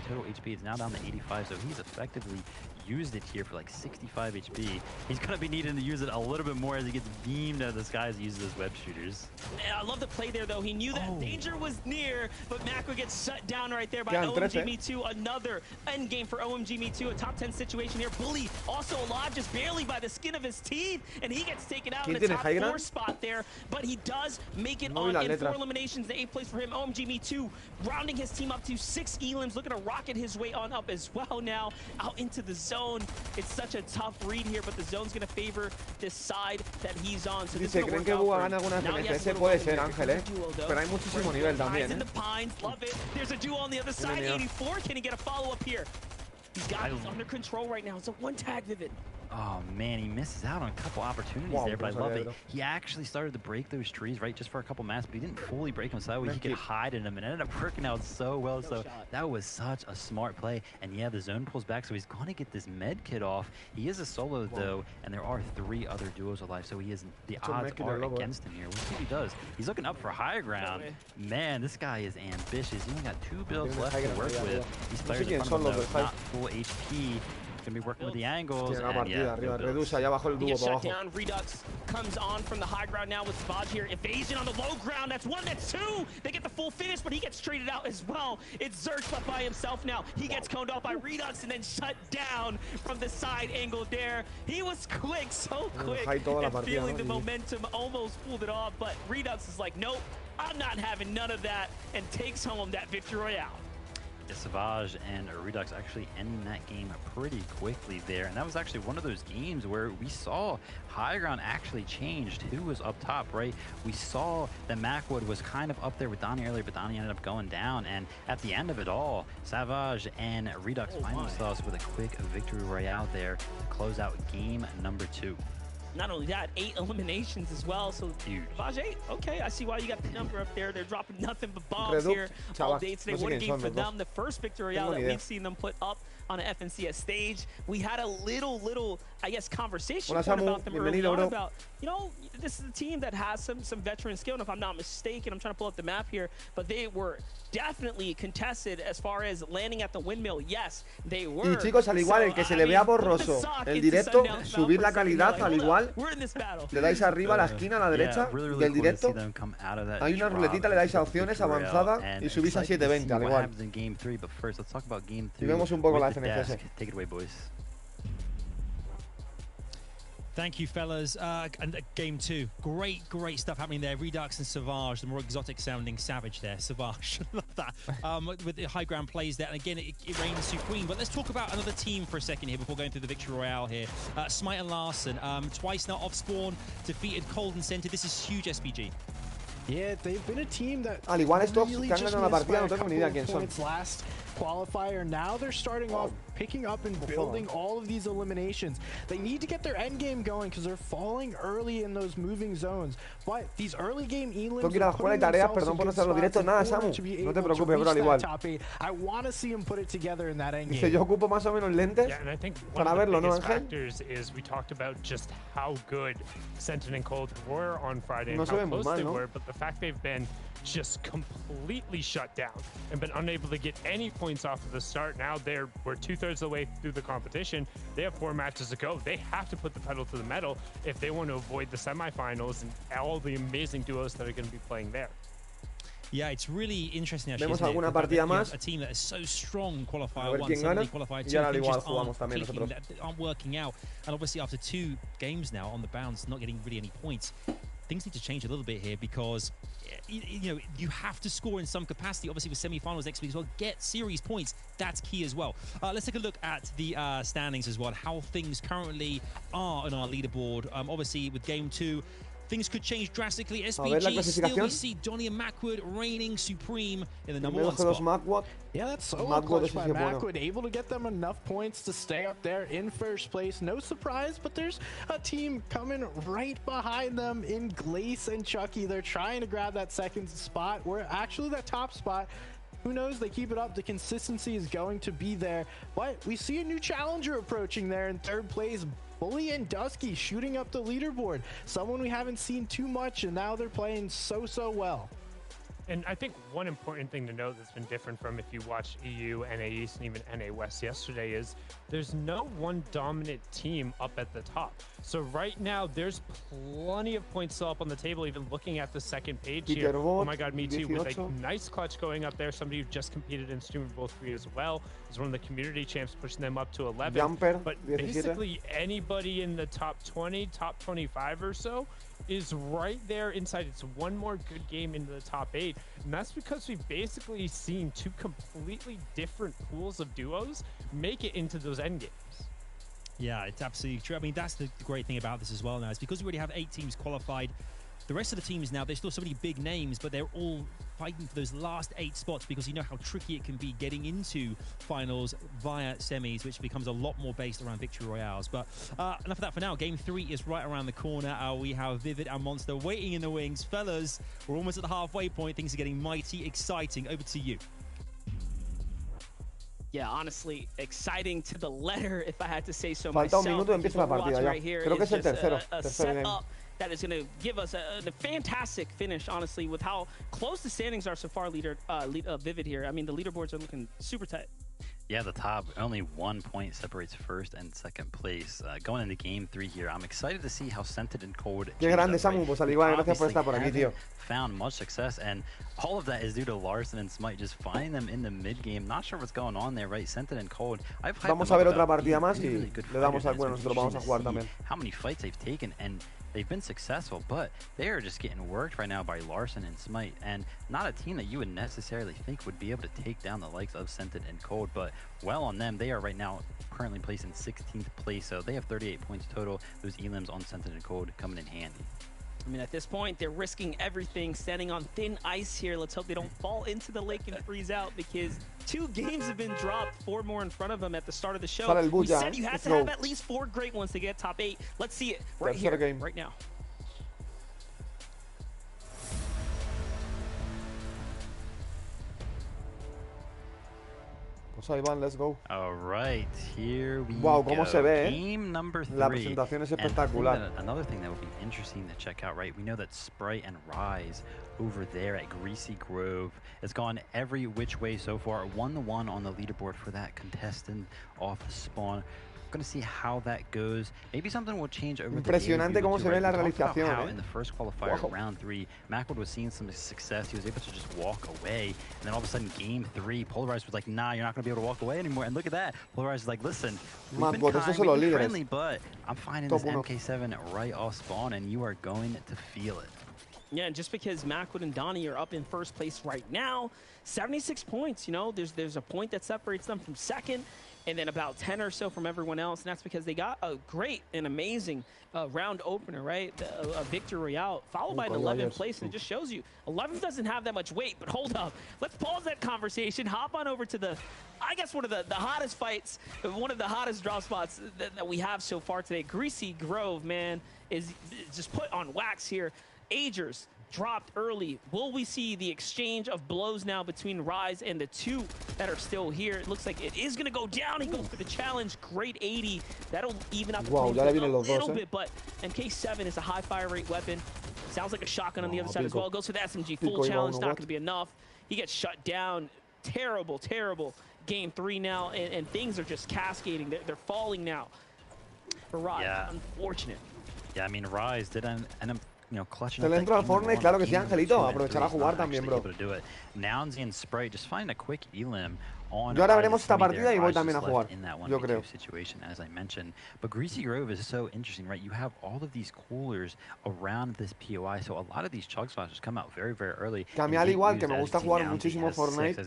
total HP. It's now down to 85, so he's effectively used it here for like 65 HP. He's going to be needing to use it a little bit more as he gets beamed out of the sky as he uses his web shooters. And I love the play there, though. He knew that danger was near, but Macro gets shut down right there by OMG Me Too. Another end game for OMG Me Too. A top 10 situation here. Bully also alive just barely by the skin of his teeth, and he gets taken out in the top 4 spot there, but he does make it on in 4 eliminations. The 8th place for him. OMG Me Too rounding his team up to 6 elims, looking to rocket his way on up as well now out into the zone. It's such a tough read here, but the zone's going to favor this side that he's on. So Dice, ¿creen que Buga gana alguna FNCS? Puede ser, Ángel, pero hay muchísimo nivel también, in the pines, love it. There's a duo on the other side, 84. Can he get a follow-up here? He's got this under control right now. It's a 1-tag, Vivid. Oh man, he misses out on a couple opportunities there, but I love it. He actually started to break those trees, right, just for a couple mats, but he didn't fully break them, so that way he could hide in them, and it ended up working out so well. So that was such a smart play. And yeah, the zone pulls back, so he's going to get this med kit off. He is a solo though, and there are 3 other duos alive, so he is the odds are against him here. We'll see what he does. He's looking up for higher ground. Man, this guy is ambitious. He's only got 2 builds left to work with. These players in front of him, though, not full HP. Gonna be working with the angles. Reduce allá abajo el dúo para abajo. Down. Redux comes on from the high ground now with Savage here. Evasion on the low ground. That's 1, that's 2. They get the full finish, but he gets traded out as well. It's Zerch left by himself now. He gets coned off by Redux and then shut down from the side angle there. He was quick, so quick, and feeling the momentum, almost pulled it off, but Redux is like, nope, I'm not having none of that, and takes home that victory royale. Savage and Redux actually ending that game pretty quickly there, and that was actually one of those games where we saw high ground actually changed who was up top, right? We saw that Macwood was kind of up there with Donnie earlier, but Donnie ended up going down, and at the end of it all, Savage and Redux find themselves with a quick victory royale there to close out game number 2. Not only that, 8 eliminations as well, so huge. Savage 8, okay, I see why you got the number up there. They're dropping nothing but bombs here all day today. What a game for them. The first victory royale that we've seen them put up on an FNCS stage. We had a little, I guess, conversation about them early on about, you know, this is a team that has some veteran skill, and if I'm not mistaken, I'm trying to pull up the map here, but they were definitely contested as far as landing at the windmill. Yes, they were. Y chicos, al igual, el que se le vea borroso el directo, subir la calidad, al igual, le dais arriba a la esquina, a la derecha del directo, hay una ruletita, le dais a opciones, avanzada, y subís a 720, al igual. Y vemos un poco la FNCS. Take it away, boys. Thank you, fellas. And game 2, great stuff happening there. Redux and Savage, the more exotic sounding Savage there. Savage, love that. With the high ground plays there, and again, it reigns supreme. But let's talk about another team for a second here before going through the victory royale here. Smite and Larson, twice now off spawn, defeated Cold and Center. This is huge, SPG. Yeah, they've been a team that al igual estos que han ganado la partida, no tengo ni idea quién son. Last qualifier, now they're starting off picking up and building all of these eliminations. They need to get their end game going because they're falling early in those moving zones. But these early game elims tengo que ir a la escuela y tareas, perdón por no hacerlo directo. Nada, Samu, no te preocupes, bro, al igual. I want to see him put it together in that end game. Dice, yo ocupo más o menos lentes para verlo, ¿no, Ángel? Is we talked about just how good Sentinel and Cold were on Friday no and how close they were, but the fact they've been just completely shut down and been unable to get any points off of the start. Now we're 2/3 of the way through the competition. They have 4 matches to go. They have to put the pedal to the metal if they want to avoid the semifinals and all the amazing duos that are going to be playing there. Yeah, it's really interesting actually. Vemos alguna partida más. A team that is so strong, qualifier 1, suddenly qualifier 2, y ahora igual jugamos también nosotros. That aren't working out, and obviously after 2 games now on the bounce, not getting really any points. Things need to change a little bit here because you know you have to score in some capacity. Obviously, with semi-finals next week as well, get series points. That's key as well. Let's take a look at the standings as well. How things currently are on our leaderboard. Obviously, with game 2. Things could change drastically. SPG still, we see Donnie and Macwood reigning supreme in the number 1 spot. Yeah, that's so clutch by Macwood, able to get them enough points to stay up there in first place. No surprise, but there's a team coming right behind them in Glace and Chucky. They're trying to grab that second spot, where actually that top spot Who knows? They keep it up. The consistency is going to be there. But we see a new challenger approaching there in third place. Bully and Dusky shooting up the leaderboard. Someone we haven't seen too much, and now they're playing so well. And I think one important thing to note that's been different from if you watch EU, NA East, and even NA West yesterday is there's no one dominant team up at the top. So right now, there's plenty of points still up on the table, even looking at the second page here. Oh my God, me too. With a nice clutch going up there. Somebody who just competed in Streamer Bowl 3 as well is one of the community champs, pushing them up to 11. Jumper, but basically, anybody in the top 20, top 25 or so is right there inside. It's one more good game into the top 8, and that's because we've basically seen two completely different pools of duos make it into those end games. Yeah, it's absolutely true. I mean, that's the great thing about this as well now, is because we already have 8 teams qualified. The rest of the teams now, there's still so many big names, but they're all fighting for those last 8 spots because you know how tricky it can be getting into finals via semis, which becomes a lot more based around victory royales. But enough of that for now. Game 3 is right around the corner. We have Vivid and Monster waiting in the wings. Fellas, we're almost at the halfway point. Things are getting mighty exciting. Over to you. Yeah, honestly, exciting to the letter, if I had to say so Falta myself. un minuto y empieza la partida ya. Creo que es el tercero. Tercer game. That is going to give us a fantastic finish, honestly, with how close the standings are so far, Vivid here. I mean, the leaderboards are looking super tight. Yeah, the top, only 1 point separates first and second place. Going into game 3 here, I'm excited to see how Scented and Cold. Qué grande, Samu, pues al igual, gracias por estar por aquí, tío. Found much success, and all of that is due to Larson and Smite just finding them in the mid game. Not sure what's going on there, right? Scented and Cold. Vamos a ver otra partida más y le damos al bueno, nosotros vamos a jugar también. How many fights they've taken, and they've been successful, but they are just getting worked right now by Larson and Smite, and not a team that you would necessarily think would be able to take down the likes of Scented and Cold, but well on them. They are right now currently placed in 16th place, so they have 38 points total. Those elims on Scented and Cold coming in handy. I mean, at this point, they're risking everything, standing on thin ice here. Let's hope they don't fall into the lake and freeze out, because 2 games have been dropped, 4 more in front of them at the start of the show. We said you had to have at least 4 great ones to get top 8. Let's see it right here, right now. Pues ahí van, let's go. All right, here we wow, go. Cómo se ve, Game number 3. La presentación es espectacular. Another thing that would be interesting to check out, right? We know that Sprite and Rise over there at Greasy Grove has gone every which way so far. 1-1 on the leaderboard for that contestant off the spawn. Going to see how that goes. Maybe something will change over Impresionante cómo se ve la realización. In the first qualifier, round 3, Macwood was seeing some success. He was able to just walk away, and then all of a sudden, game 3, Polarized was like, "Nah, you're not going to be able to walk away anymore." And look at that, Polarized is like, "Listen, we've been kind, we've been friendly, but I'm finding this MK7 right off spawn, and you are going to feel it." Yeah, and just because Macwood and Donnie are up in first place right now, 76 points, you know, there's a point that separates them from second, and then about 10 or so from everyone else, and that's because they got a great and amazing round opener, right? A victory royale, followed by an 11th place, and it just shows you 11th doesn't have that much weight. But hold up, let's pause that conversation, hop on over to the, I guess, one of the hottest fights, one of the hottest draw spots that we have so far today. Greasy Grove, man, is just put on wax here. Agers dropped early. Will we see the exchange of blows now between Rise and the 2 that are still here? It looks like it is going to go down. He goes for the challenge. Great 80. That'll even out the a little bit, but MK7 is a high fire rate weapon. Sounds like a shotgun on the other side as well. Goes for the SMG. Full challenge, not going to be enough. He gets shut down. Terrible, terrible game 3 now, and things are just cascading. They're falling now for Rise. Yeah. Unfortunate. Yeah, I mean, Rise did end up, you know, clutching. Se le entró al Fortnite, claro que sí, Angelito. Aprovechar a jugar también, bro. Nounsy and Sprite just find a quick elim on. Yo ahora veremos esta partida y voy también a jugar. Yo creo. Situation, as I mentioned. But Greasy Grove is so interesting, right? You have all of these coolers around this POI, so a lot of these chug splashes come out very, very early. Que a mí, al igual que me gusta jugar muchísimo Fortnite,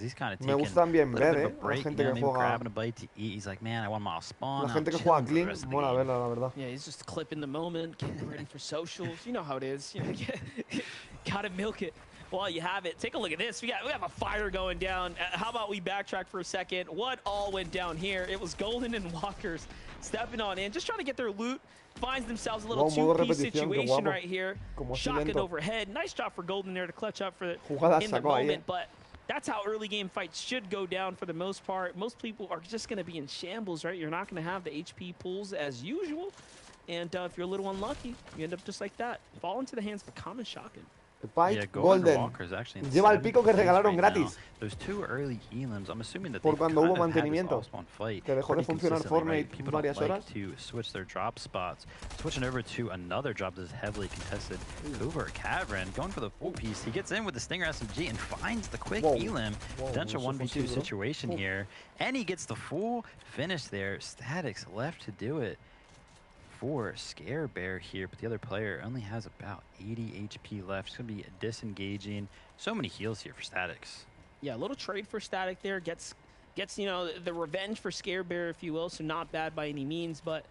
me gusta también ver, la gente que juega. He's like, man, I want my spawn. La gente que juega clean, mola verla, la verdad. Yeah, he's just clipping the moment, getting ready for socials. You know how it is. You know, gotta milk it while you have it. Take a look at this. We have a fire going down. How about we backtrack for a second? What all went down here? It was Golden and Walkers stepping on in, just trying to get their loot. Finds themselves a little two-piece situation right here. Shotgun overhead. Nice job for Golden there to clutch up for in the moment, but that's how early game fights should go down for the most part. Most people are just going to be in shambles, right? You're not going to have the HP pools as usual. And if you're a little unlucky, you end up just like that. Fall into the hands of a common shotgun. Spike Golden. Lleva el pico que regalaron gratis. Those two early elims, I'm assuming that por cuando hubo mantenimiento. Que dejó de funcionar Fortnite varias horas. To switch their drop spots. Switching over to another drop that is heavily contested. Covert Cavern going for the full piece. He gets in with the Stinger SMG and finds the quick elim. Potential 1v2 situation here. And he gets the full finish there. Statics left to do it for Scare Bear here, but the other player only has about 80 HP left. It's going to be disengaging. So many heals here for Statics. Yeah, a little trade for Static there. Gets you know, the revenge for Scare Bear, if you will, so not bad by any means, but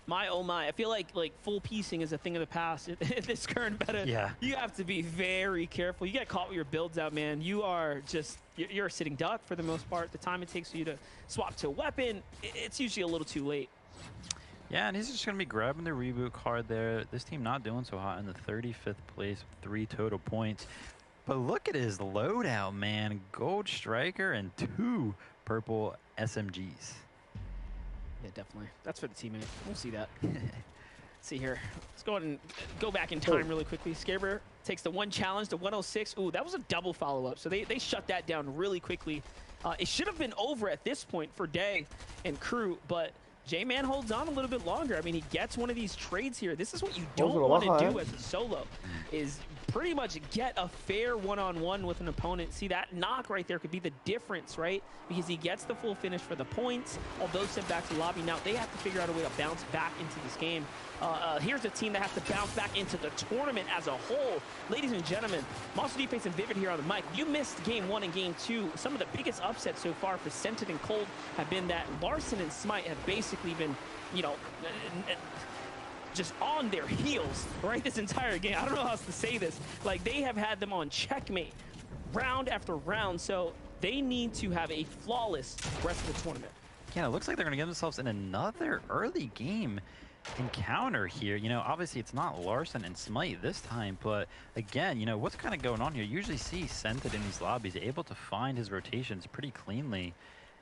my oh my, I feel like full piecing is a thing of the past in this current meta. Yeah. You have to be very careful. You get caught with your builds out, man. You are just, you're a sitting duck for the most part. The time it takes for you to swap to a weapon, it's usually a little too late. Yeah, and he's just going to be grabbing the reboot card there. This team not doing so hot in the 35th place with 3 total points. But look at his loadout, man. Gold Striker and 2 purple SMGs. Yeah, definitely. That's for the teammate. We'll see that. Let's see here. Let's go ahead and go back in time really quickly. Scarebear takes the 1 challenge to 106. Ooh, that was a double follow-up. So they shut that down really quickly. It should have been over at this point for Day and crew, but J-Man holds on a little bit longer. I mean, he gets one of these trades here. This is what you don't want to do as a solo, is pretty much get a fair one-on-one with an opponent. See, that knock right there could be the difference, right? Because he gets the full finish for the points. Although sent back to lobby, now they have to figure out a way to bounce back into this game. Here's a team that has to bounce back into the tournament as a whole. Ladies and gentlemen, Monster Defense and Vivid here on the mic. You missed game 1 and game 2. Some of the biggest upsets so far for Scented and Cold have been that Larson and Smite have basically been, you know, just on their heels, right, this entire game. I don't know how else to say this. Like, they have had them on checkmate round after round, so they need to have a flawless rest of the tournament. Yeah, it looks like they're going to get themselves in another early game encounter here. You know, obviously it's not Larson and Smite this time, but again, you know, what's kind of going on here? You usually see Scented in these lobbies able to find his rotations pretty cleanly.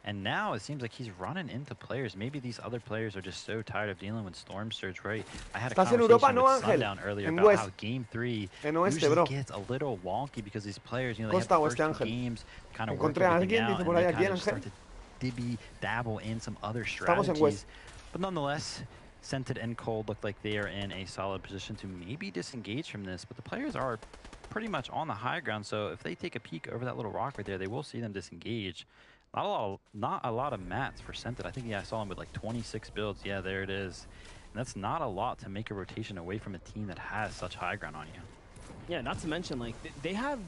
And now it seems like he's running into players. Maybe these other players are just so tired of dealing with Storm Surge, right? I had a conversation with Sundown earlier about how Game 3 usually gets a little wonky because these players, you know, they have the first games, kind of work everything out, and they kind of start to dabble in some other strategies. But nonetheless, Scented and Cold look like they are in a solid position to maybe disengage from this, but the players are pretty much on the high ground, so if they take a peek over that little rock right there, they will see them disengage. Not a lot of mats for Scented. I think I saw him with like 26 builds. Yeah, there it is. And that's not a lot to make a rotation away from a team that has such high ground on you. Yeah, not to mention, like, they have,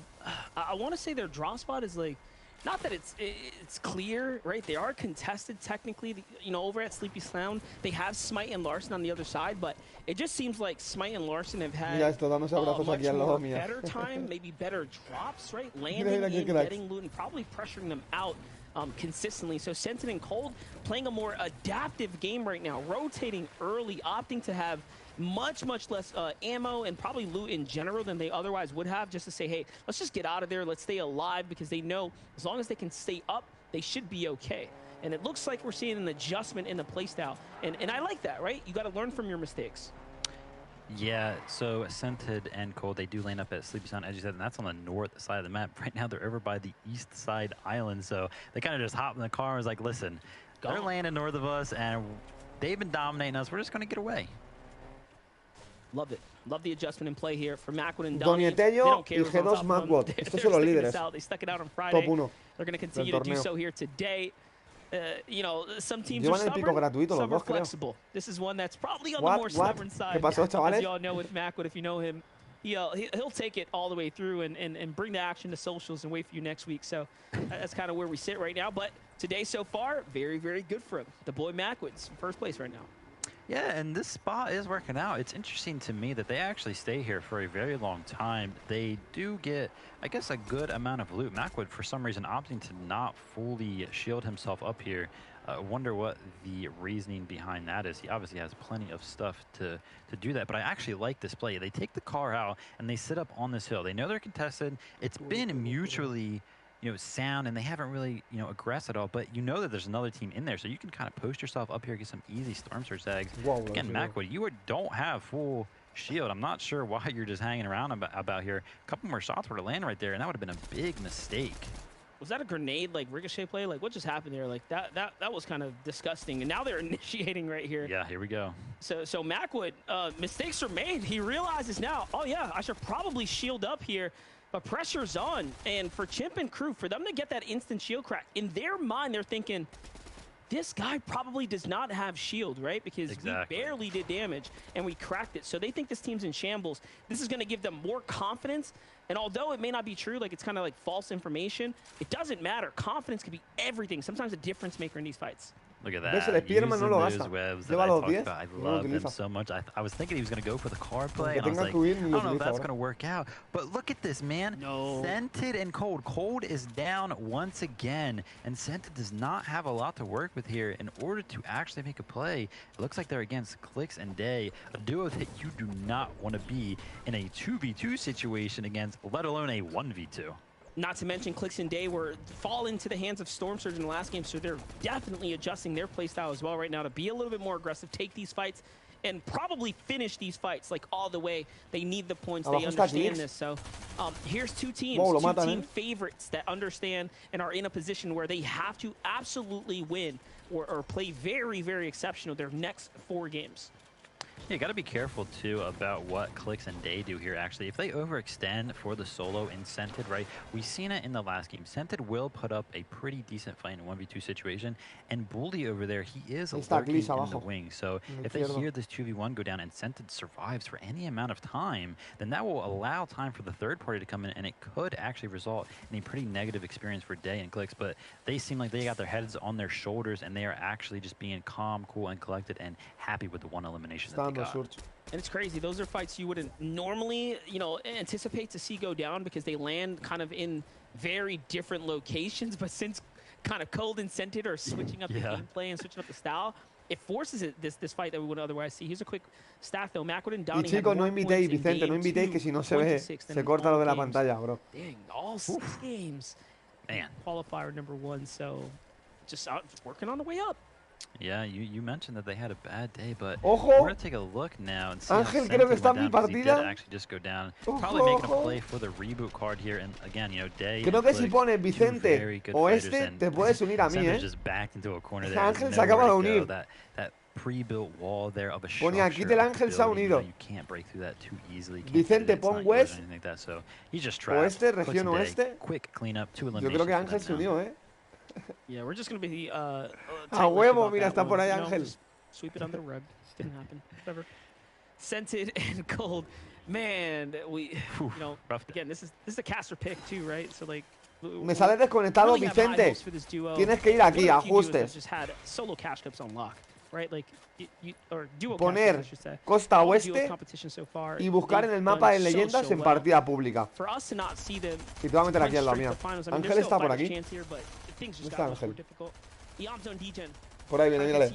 I want to say their draw spot is like, not that it's clear, right? They are contested technically, you know, over at Sleepy Sound. They have Smite and Larson on the other side, but it just seems like Smite and Larson have had much more better time, maybe better drops, right? Landing in, getting loot, and probably pressuring them out consistently. So Scented and Cold playing a more adaptive game right now, rotating early, opting to have much less ammo and probably loot in general than they otherwise would have, just to say, hey, let's just get out of there, let's stay alive, because they know as long as they can stay up, they should be okay. And it looks like we're seeing an adjustment in the playstyle, and I like that, right? You got to learn from your mistakes. Yeah, so Scented and Cold, they do land up at Sleepy Sound, as you said, and that's on the north side of the map. Right now, they're over by the east side island, so they kind of just hop in the car and was like, listen, they're landing north of us, and they've been dominating us. We're just going to get away. Love it. Love the adjustment in play here for Macwood and Donnie. Y G2 Macwood. Estos son los líderes. They stuck it out on Friday. Top 1. They're going to continue to do so here today. You know, some teams are stubborn, some are flexible. This is one that's probably on the more stubborn side. As you all know with Macwood, if you know him, he'll take it all the way through and bring the action to socials and wait for you next week. So that's kind of where we sit right now. But today so far, very, very good for him. The boy Macwood's in first place right now. Yeah, and this spot is working out. It's interesting to me that they actually stay here for a very long time. They do get, I guess, a good amount of loot. Macwood, for some reason, opting to not fully shield himself up here. I wonder what the reasoning behind that is. He obviously has plenty of stuff to do that, but I actually like this play. They take the car out, and they sit up on this hill. They know they're contested. It's been mutually sound, and they haven't really, aggressed at all. But you know that there's another team in there, so you can kind of post yourself up here, get some easy Storm Surge tags. Wow, Again, Macwood, you don't have full shield. I'm not sure why you're just hanging around about here. A couple more shots were to land right there, and that would have been a big mistake. Was that a grenade, like, ricochet play? Like, what just happened there? Like, that was kind of disgusting. And now they're initiating right here. Yeah, here we go. So Macwood, mistakes are made. He realizes now, oh, yeah, I should probably shield up here. But pressure's on. And for Chimp and crew, for them to get that instant shield crack, in their mind, they're thinking, this guy probably does not have shield, right? Because we barely did damage, and we cracked it. So they think this team's in shambles. This is going to give them more confidence. And although it may not be true, like it's kind of like false information, it doesn't matter. Confidence can be everything. Sometimes a difference maker in these fights. Look at that. Using those webs that I talked about. I love them so much. I was thinking he was going to go for the card play, and I was like, I don't know if that's going to work out. But look at this, man. No. Scented and Cold. Cold is down once again, and Scented does not have a lot to work with here in order to actually make a play. It looks like they're against Clicks and Day, a duo that you do not want to be in a 2v2 situation against, let alone a 1v2. Not to mention, Clicks and Day were fall into the hands of Storm Surge in the last game, so they're definitely adjusting their playstyle as well right now to be a little bit more aggressive, take these fights, and probably finish these fights like all the way. They need the points. They understand this. So here's two teams, two team favorites that understand and are in a position where they have to absolutely win or play very, very exceptional their next 4 games. Yeah, you got to be careful, too, about what Clicks and Day do here, actually. If they overextend for the solo in Scented, right, we've seen it in the last game. Scented will put up a pretty decent fight in a 1v2 situation, and Bully over there, he is lurking in the wing. So if they hear this 2v1 go down and Scented survives for any amount of time, then that will allow time for the third party to come in, and it could actually result in a pretty negative experience for Day and Clicks. But they seem like they got their heads on their shoulders, and they are actually just being calm, cool, and collected, and happy with the one elimination that they got. And it's crazy. Those are fights you wouldn't normally, anticipate to see go down because they land kind of in very different locations. But since kind of Cold and Scented are switching up the gameplay and switching up the style, it forces this fight that we would otherwise see. Here's a quick stat, though. Macwood and Donnie. Y chicos, no invitéis, Vicente, no invitéis, que si no se ve, se corta lo de la pantalla, bro. Dang, all 6 games. Man. Qualifier number 1, so just out working on the way up. Yeah, you mentioned that they had a bad day, but Ojo. we're going to take a look now and see Ángel, creo que está en mi partida. Actually just go down. Probably making a play for the reboot card here, and again, Day creo que si pones Vicente o este, te puedes unir a mí, just backed into a corner there. Ángel se acaba de unir. That pre-built wall there of a Pone aquí del Ángel se ha unido. You can't break through that too easily. Vicente, pon West. Like that, so he's just o este, región oeste. Quick cleanup, 2 eliminations. Yo creo que Ángel se unió, Yeah, we're just going to be a huevo, mira, está por ahí Ángel. Sweep it under the rug. Didn't happen. Whatever. Scented and Cold. Man, again, this is a caster pick too, right? So like me sale desconectado, Vicente. Tienes que ir aquí, ajustes. Just had solo cash clips on lock, right? Like or duo poner costa oeste y buscar en el mapa de leyendas en partida pública. Y te voy a meter aquí al lado mío. Ángel está por aquí. ¿Dónde está Ángel? Por ahí viene, mírale.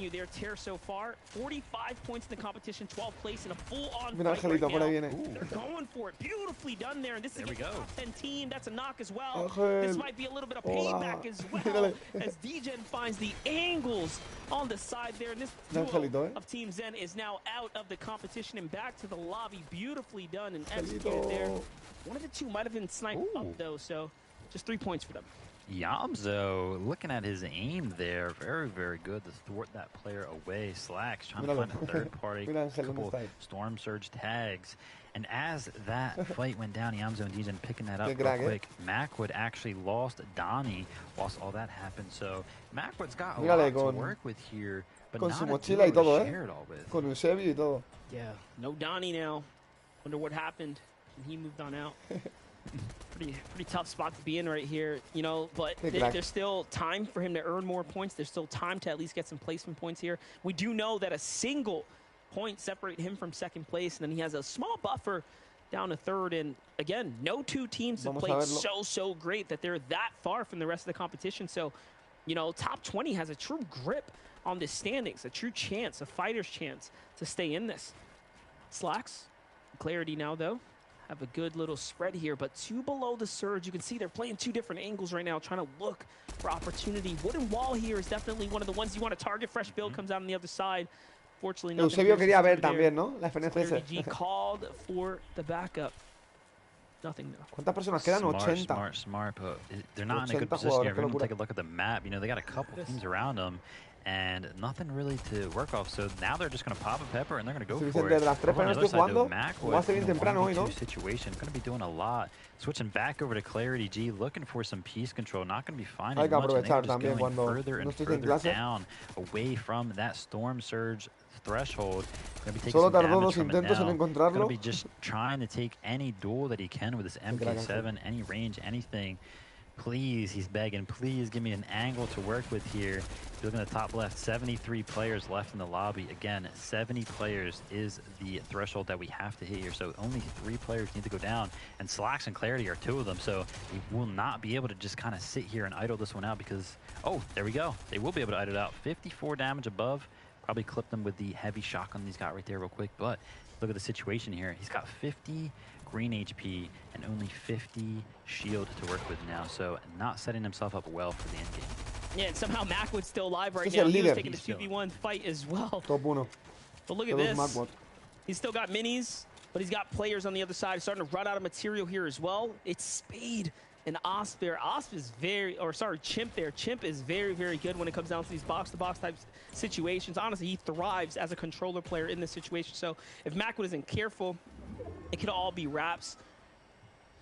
Mira, Angelito, por ahí viene. This might be a little bit of payback as well, as DGen finds the angles on the side there. And this duo of Team Zen is now out of the competition and back to the lobby. Beautifully done and executed there. One of the two might have been sniped up, though, so just 3 points for them. Yamzo, looking at his aim there, very, very good to thwart that player away. Slacks trying to find a third party, couple Storm Surge tags. And as that fight went down, Yamzo and DGen picking that up real quick. Macwood actually lost Donnie whilst all that happened. So Macwood's got a lot to work with here, but not a duo to share it all with. Con Eusebio y todo. Yeah, no Donnie now. Wonder what happened when he moved on out. Pretty tough spot to be in right here, but there's still time for him to earn more points. There's still time to at least get some placement points here. We do know that a single point separate him from second place, and then he has a small buffer down to third. And again, no two teams have played so great that they're that far from the rest of the competition. So, top 20 has a true grip on the standings, a true chance, a fighter's chance to stay in this. Slacks, clarity now though. have a good little spread here, but 2 below the surge. You can see they're playing 2 different angles right now, trying to look for opportunity. Wooden wall here is definitely one of the ones you want to target. Fresh build comes out on the other side. Fortunately, nothing. Eusebio quería ver también, ¿no? La FNCS. G called for the backup. Nothing though. ¿Cuántas personas quedan? 80. Smart, but they're not in a good position here. We're going to take a look at the map. You know, they got a couple teams around them, and nothing really to work off. So now they're just going to pop a pepper, and they're going to go for it. De las 3 apenas estoy jugando. Jugaste bien temprano hoy, ¿no? Situation. Going to be doing a lot. Switching back over to Clarity G, looking for some piece control. Not going to be finding Hay que much. aprovechar And también cuando further and further down, away from that storm surge threshold. Solo tardó 2 intentos en encontrarlo. Going to be just trying to take any duel that he can with this MK7, any range, anything. Please, he's begging, please give me an angle to work with here. If you look at the top left, 73 players left in the lobby. Again, 70 players is the threshold that we have to hit here. So only 3 players need to go down. And Slacks and Clarity are 2 of them. So he will not be able to just kind of sit here and idle this one out because, oh, there we go. They will be able to idle it out. 54 damage above. Probably clipped them with the heavy shotgun he's got right there real quick. But look at the situation here. He's got 50 green HP and only 50 shield to work with now. So not setting himself up well for the end game. Yeah, and somehow Macwood's still alive right now. He was taking the 2v1 fight as well. Top 1. But look at this. He's still got minis, but he's got players on the other side starting to run out of material here as well. It's Spade and Osp there. Osp is Chimp there. Chimp is very, very good when it comes down to these box-to-box type situations. Honestly, he thrives as a controller player in this situation. So if Macwood isn't careful, it could all be wraps.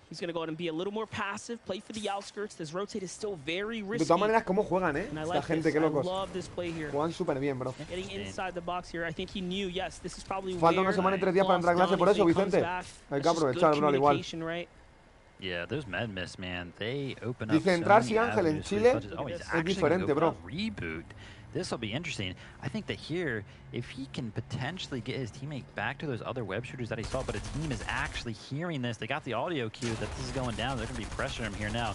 He's going to go ahead and be a little more passive, play for the outskirts. This rotate is still very risky. De todas maneras, cómo juegan, And I Esta like gente, this. qué I locos. love this play here. Juegan súper bien, bro. Getting inside the box here. I think he knew, yes, this is probably Falta una semana y 3 días para entrar a clase por eso, Vicente. Hay que aprovechar, bro, al igual. Right? Yeah, those med miss, man. They open up. Dice entrar si Ángel en Chile es diferente, bro. Reboot. This will be interesting. I think that here, if he can potentially get his teammate back to those other web shooters that he saw, but a team is actually hearing this. They got the audio cue that this is going down. They're going to be pressuring him here now.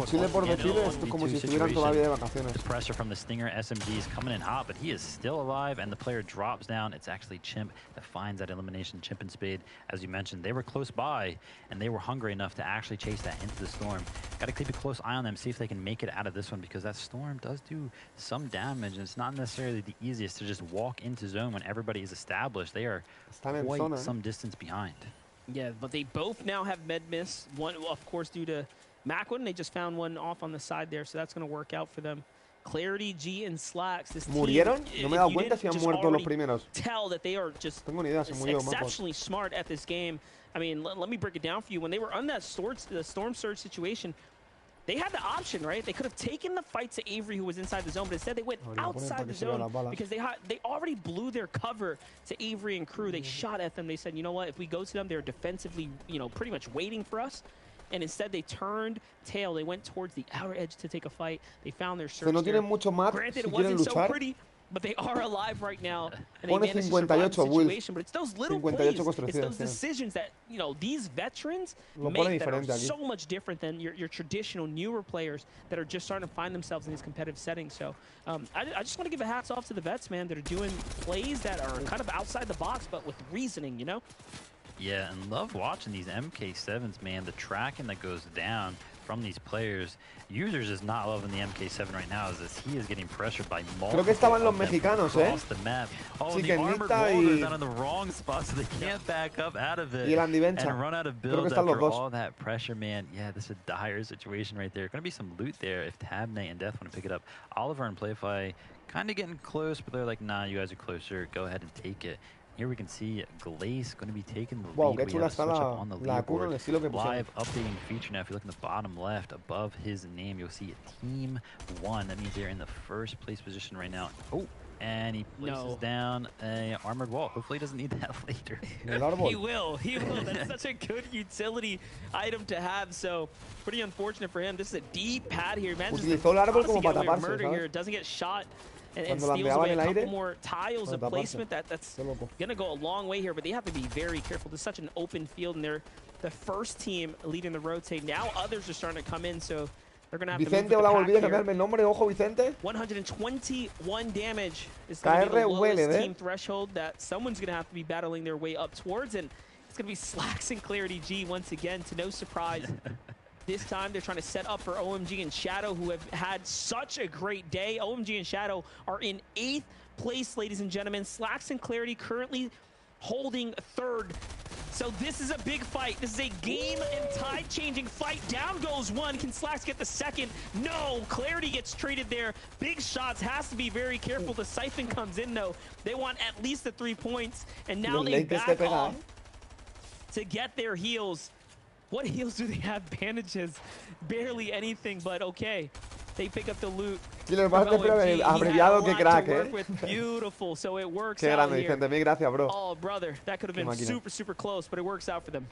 Chile por de Chile es como si estuvieran todavía de vacaciones. The pressure from the Stinger SMG is coming in hot, but he is still alive, and the player drops down. It's actually Chimp that finds that elimination. Chimp and Spade, as you mentioned, they were close by, and they were hungry enough to actually chase that into the storm. Got to keep a close eye on them, see if they can make it out of this one, because that storm does do some damage. It's not necessarily the easiest to just walk into zone when everybody is established. They are quite some distance behind. Yeah, but they both now have med miss. One, of course, due to Macwood, and they just found one off on the side there, so that's going to work out for them. Clarity, G, and Slacks. This ¿Murieron? Team, no me he dado cuenta si han muerto los primeros. Tell that they are just exceptionally smart at this game. I mean, let me break it down for you. When they were on that the storm surge situation, they had the option, right? They could have taken the fight to Avery, who was inside the zone, but instead they went outside the zone because they already blew their cover to Avery and crew. They shot at them. They said, you know what? If we go to them, they're defensively, pretty much waiting for us. And instead they turned tail. They went towards the outer edge to take a fight. They found their search. Granted, it wasn't so pretty, but they are alive right now. And they managed to survive the situation. But it's those little plays, it's those decisions that, these veterans make that are so much different than your traditional newer players that are just starting to find themselves in these competitive settings. So I just want to give a hats off to the vets, man, that are doing plays that are kind of outside the box, but with reasoning, Yeah, and love watching these MK7s, man. The tracking that goes down from these players. Users is not loving the MK7 right now, as he is getting pressured by multiple. Creo que estaban los mexicanos, across the map. Oh, the armored wallers down in the wrong spot, so they can't back up out of it and run out of builds after all that pressure, man. Yeah, this is a dire situation right there. Going to be some loot there if Tabnate and Death want to pick it up. Oliver and Playfly kind of getting close, but they're like, nah, you guys are closer. Go ahead and take it. Here we can see Glaze going to be taking the lead. We have a switch up on the leaderboard. Live updating feature now. If you look in the bottom left above his name, you'll see Team 1. That means they're in the first place position right now. Oh, and he places down a armored wall. Hopefully he doesn't need that later. He will. That's such a good utility item to have. So pretty unfortunate for him. This is a deep pad here. Man, just murder here. Doesn't get shot. And steals away a couple more tiles of placement. That's going to go a long way here, but they have to be very careful. This is such an open field, and they're the first team leading the rotate. Now others are starting to come in, so they're going to have Vicente, hola, olvidé cambiarme el nombre. Ojo, Vicente. 121 damage is going to be the lowest team threshold that someone's going to have to be battling their way up towards. And It's going to be Slacks and Clarity G once again, to no surprise. This time they're trying to set up for OMG and Shadow, who have had such a great day. OMG and Shadow are in 8th place, ladies and gentlemen. Slacks and Clarity currently holding 3rd. So this is a big fight. This is a game and tide-changing fight. Down goes one. Can Slacks get the second? No. Clarity gets traded there. Big shots. Has to be very careful. The Siphon comes in, though. They want at least the 3 points. And now they back off to get their heals. What heals do they have? Bandages. Barely anything, but okay. They pick up the loot. Killer, más abreviado que crack, Beautiful, so it works Qué out grande, here. Vicente, mil gracias, bro. Oh, brother, that could have been super close, but it works out for them.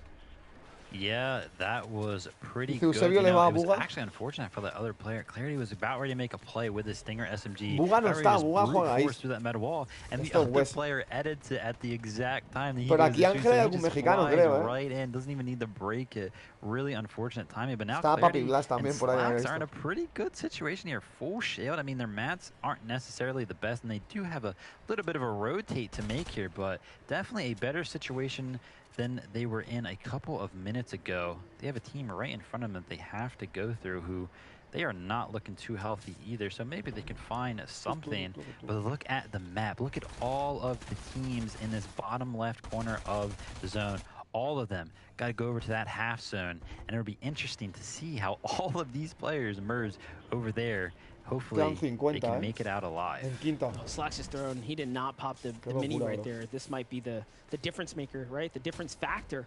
Yeah, that was pretty good. You know, it was actually unfortunate for the other player. Clarity was about ready to make a play with the Stinger SMG. Buga no está, Buga juega ahí. Through that metal wall, and the other player edited it at the exact time that he Pero aquí Ángel es algún mexicano, creo, right in, doesn't even need to break it. Really unfortunate timing, but now Está Clarity Papi Blas también por ahí, Slacks are in a pretty good situation here. Full shield. I mean, their mats aren't necessarily the best, and they do have a little bit of a rotate to make here, but definitely a better situation than they were in a couple of minutes ago. They have a team right in front of them that they have to go through, who they are not looking too healthy either, so maybe they can find something. But look at the map. Look at all of the teams in this bottom left corner of the zone. All of them got to go over to that half zone, and it'll be interesting to see how all of these players merge over there. Hopefully, they can make it out alive. Oh, Slacks is thrown. He did not pop the mini right there. This might be the difference maker, right? The difference factor.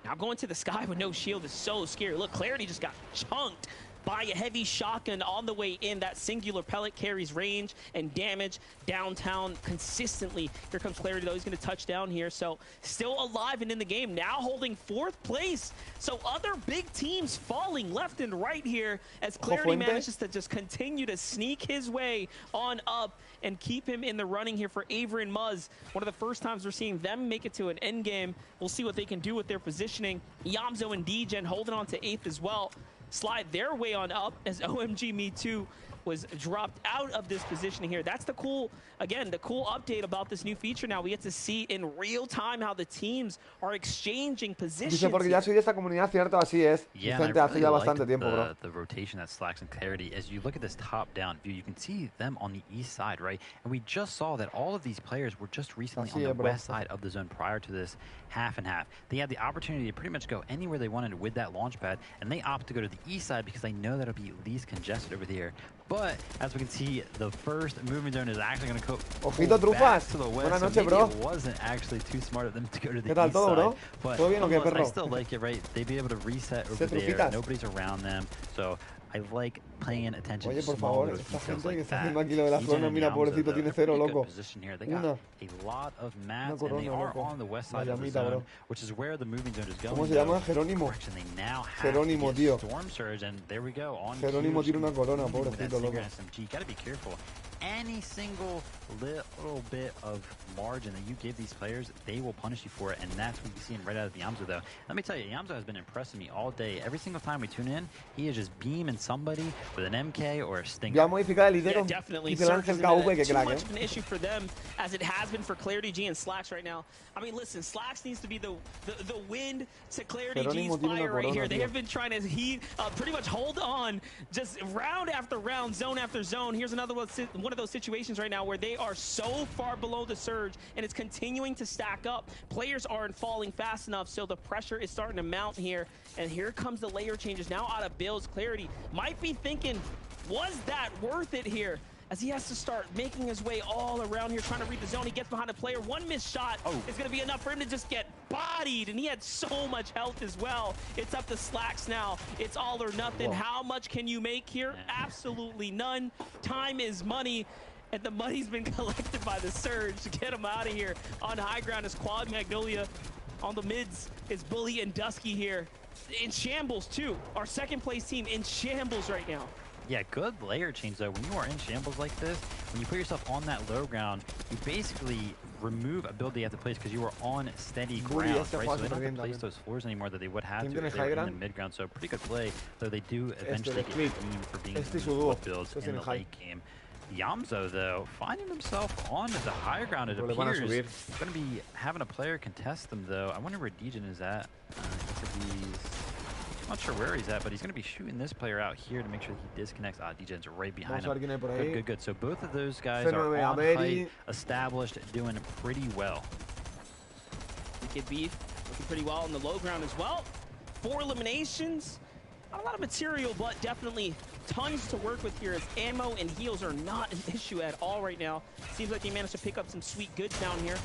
Now going to the sky with no shield is so scary. Look, Clarity just got chunked by a heavy shotgun on the way in. That singular pellet carries range and damage downtown consistently. Here comes Clarity, though. He's going to touch down here. So still alive and in the game, now holding 4th place. So other big teams falling left and right here as Clarity manages to just continue to sneak his way on up and keep him in the running here for Aver and Muzz. One of the first times we're seeing them make it to an end game. We'll see what they can do with their positioning. Yamzo and D-Gen holding on to 8th as well. Slide their way on up as OMG Me Too was dropped out of this positioning here. That's the cool, again, the cool update about this new feature now. We get to see in real time how the teams are exchanging positions. Dice, porque ya soy de esta comunidad, cierto, así es. Yeah, Vicente, hace ya bastante tiempo, bro. The rotation that Slacks and Clarity, as you look at this top-down view, you can see them on the east side, right? And we just saw that all of these players were just recently on the west side of the zone prior to this half and half. They had the opportunity to pretty much go anywhere they wanted with that launch pad, and they opt to go to the east side because they know that'll be least congested over here. But as we can see, the first movement zone is actually going to go back to the west. Buenas noches, so bro. It wasn't actually too smart of them to go to the east todo, side. bro? But ¿Todo bien o qué, perro? I still like it, right? They'd be able to reset over there. Nobody's around them. So I like paying attention to small little details like that. Mira, pobrecito, tiene 0, loco. Position here. They got a lot of mats, and they are on the west side of the zone, which is where the moving zone is going. ¿Cómo se llama? Jerónimo. They now have Jerónimo, tío. Storm Surge, and there we go. On Jerónimo tiene una corona, pobrecito, loco. SMG. Gotta be careful. Any single little bit of margin that you give these players, they will punish you for it, and that's what you're seeing right out of Yamzo, though. Let me tell you, Yamzo has been impressing me all day. Every single time we tune in, he is just beaming somebody with an MK or a Stinger. Ya modificar el líder. Definitely. Surge isn't too much of an issue for them as it has been for Clarity G and Slacks right now. I mean, listen, Slacks needs to be the wind to Clarity G's fire right here. They have been trying to pretty much hold on just round after round, zone after zone. Here's another one of those situations right now where they are so far below the surge and it's continuing to stack up. Players aren't falling fast enough, so the pressure is starting to mount here. And here comes the layer changes now out of Bill's. Clarity might be thinking, was that worth it here? As he has to start making his way all around here, trying to read the zone. He gets behind a player. One missed shot is going to be enough for him to just get bodied, and he had so much health as well. It's up to Slacks now. It's all or nothing. How much can you make here? Absolutely none. Time is money, and the money's been collected by the Surge to get him out of here. On high ground is Quad Magnolia. On the mids is Bully and Dusky here. In shambles, too. Our second place team in shambles right now. Yeah, good layer change, though. When you are in shambles like this, when you put yourself on that low ground, you basically remove a build that you have to place because you are on steady ground, right? So they don't have to place those floors anymore that they would have to if they were in the mid ground. So pretty good play, though they do eventually get beamed for being builds in the late game. Yamzo, though, finding himself on the higher ground, it appears. Going to be having a player contest them, though. I wonder where Degen is at. I'm not sure where he's at, but he's going to be shooting this player out here to make sure he disconnects. Degen's right behind him. Good. So both of those guys are on height, established, doing pretty well. Wicked Beef looking pretty well on the low ground as well. 4 eliminations. Not a lot of material, but definitely tons to work with here as ammo and heals are not an issue at all right now. Seems like they managed to pick up some sweet goods down here.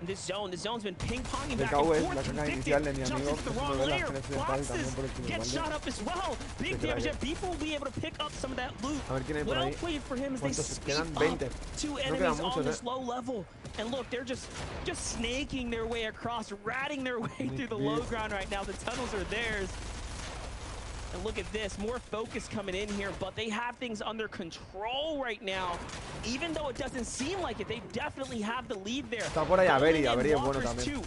In this zone, the zone's been ping-ponging back and forth. Convicted, jumps into the wrong layer, boxes, gets shot up as well. Big damage there. Beef will be able to pick up some of that loot. Well played for him as they sweep up 2 enemies on this low level. And look, they're just snaking their way across, ratting their way through the low ground right now. The tunnels are theirs. And look at this, more focus coming in here, but they have things under control right now. Even though it doesn't seem like it, they definitely have the lead there. Está por ahí Averi es bueno también.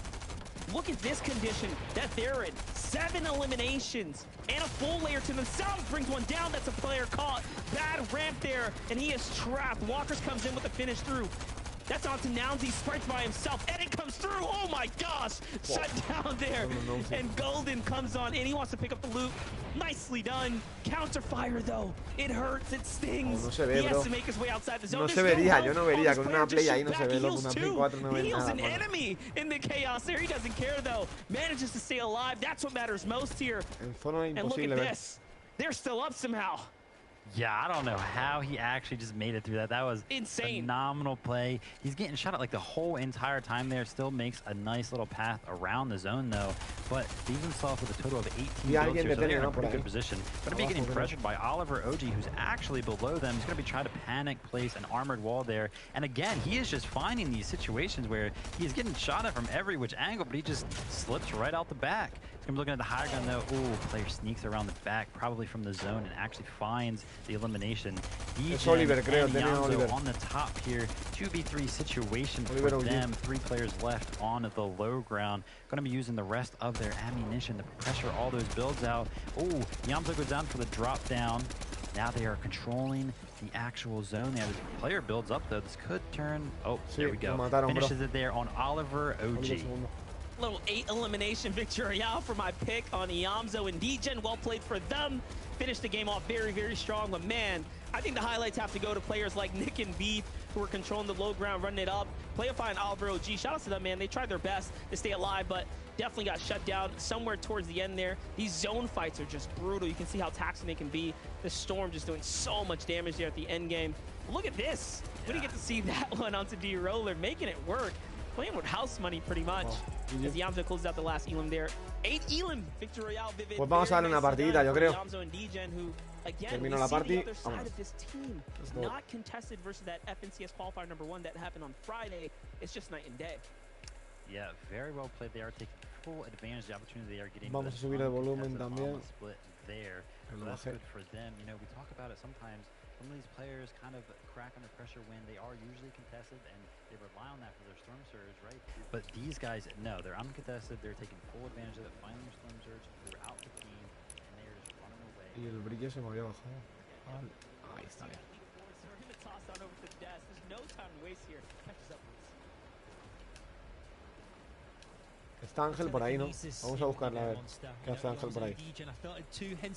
Look at this condition that they're in. 7 eliminations and a full layer to themselves. Brings one down, that's a player caught. Bad ramp there, and he is trapped. Walkers comes in with the finish through. That's on to Nounsy, spreads by himself, and it comes through. Oh my gosh! Shut down there. And Golden comes on in. He wants to pick up the loot. Nicely done. Counter fire though. It hurts, it stings. He has to make his way outside the zone. No se vería, yo no vería. Con una play ahí no se ve, loco. Una play 4 no ve Heals nada. an enemy in the chaos there. He doesn't care though. Manages to stay alive. That's what matters most here. And look at this. They're still up somehow. Yeah, I don't know how he actually just made it through that. That was insane. Phenomenal play. He's getting shot at like the whole entire time there. Still makes a nice little path around the zone though, but leaves himself with a total of 18 kills here, so they're in a pretty good position. Going to be getting pressured by Oliver OG, who's actually below them. He's going to be trying to panic place an armored wall there. And again, he is just finding these situations where he's getting shot at from every which angle, but he just slips right out the back. He's going to be looking at the higher gun though. Ooh, player sneaks around the back, probably from the zone, and actually finds the elimination. Oliver, creo, Yamzo on the top here. 2v3 situation for them. 3 players left on the low ground. Going to be using the rest of their ammunition to pressure all those builds out. Oh, Yamzo goes down for the drop down. Now they are controlling the actual zone there. This player builds up though. This could turn. Oh, there we go. Finishes it there on Oliver OG. Little 8 elimination victory out for my pick on Yamzo and Degen. Well played for them. Finished the game off very, very strong. But man, I think the highlights have to go to players like Nick and Beef, who are controlling the low ground, running it up. Playify and Oliver OG. Shout out to them, man. They tried their best to stay alive, but definitely got shut down somewhere towards the end there. These zone fights are just brutal. You can see how taxing they can be. The Storm just doing so much damage there at the end game. Look at this. We didn't get to see that one onto D-Roller, making it work. Playing with house money pretty much. As Yamzo closes out the last Elim there. 8 Elim victory out. Vivid. Pues vamos a darle una partidita, yo creo. Yamzo and Degen, who again, Termino we la see party. the other side of this team. Not contested versus that FNCS qualifier #1 that happened on Friday. It's just night and day. Yeah, very well played. They are taking full advantage of the opportunity they are getting. Vamos a subir el volumen también. Split there. So that's good for them. You know, we talk about it sometimes. Some of these players kind of crack under pressure when they are usually contested, and they rely on that for their storm surge, right? But these guys, no, they're uncontested. They're taking full advantage of it, finding their storm surge throughout the team, and they're just running away. Y el brillo se me había bajado. Ahí está bien. Está Ángel por ahí, ¿no? Vamos a buscarla a ver qué hace Ángel por ahí.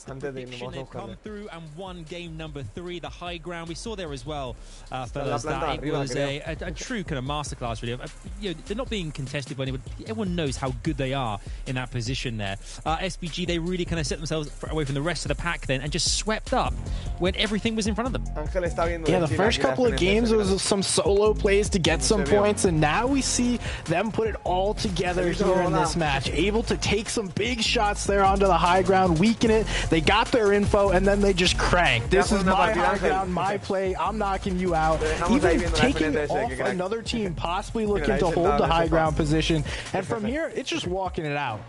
Antes de irnos, vamos a buscarla. Through and won game number 3, the high ground. We saw there as well, fellas, that it was a true kind of masterclass, really. You know, they're not being contested by anybody. Everyone knows how good they are in that position there. SBG, they really kind of set themselves away from the rest of the pack then and just swept up when everything was in front of them. Ángel está viendo. Yeah, the first couple of games was some solo plays to get some points, and now we see them put it all together here in this match. Able to take some big shots there onto the high ground, weaken it. They got their info, and then they just cranked. This is my high ground, my play. I'm knocking you out. Even taking off another team, possibly looking to hold the high ground position. And from here, it's just walking it out.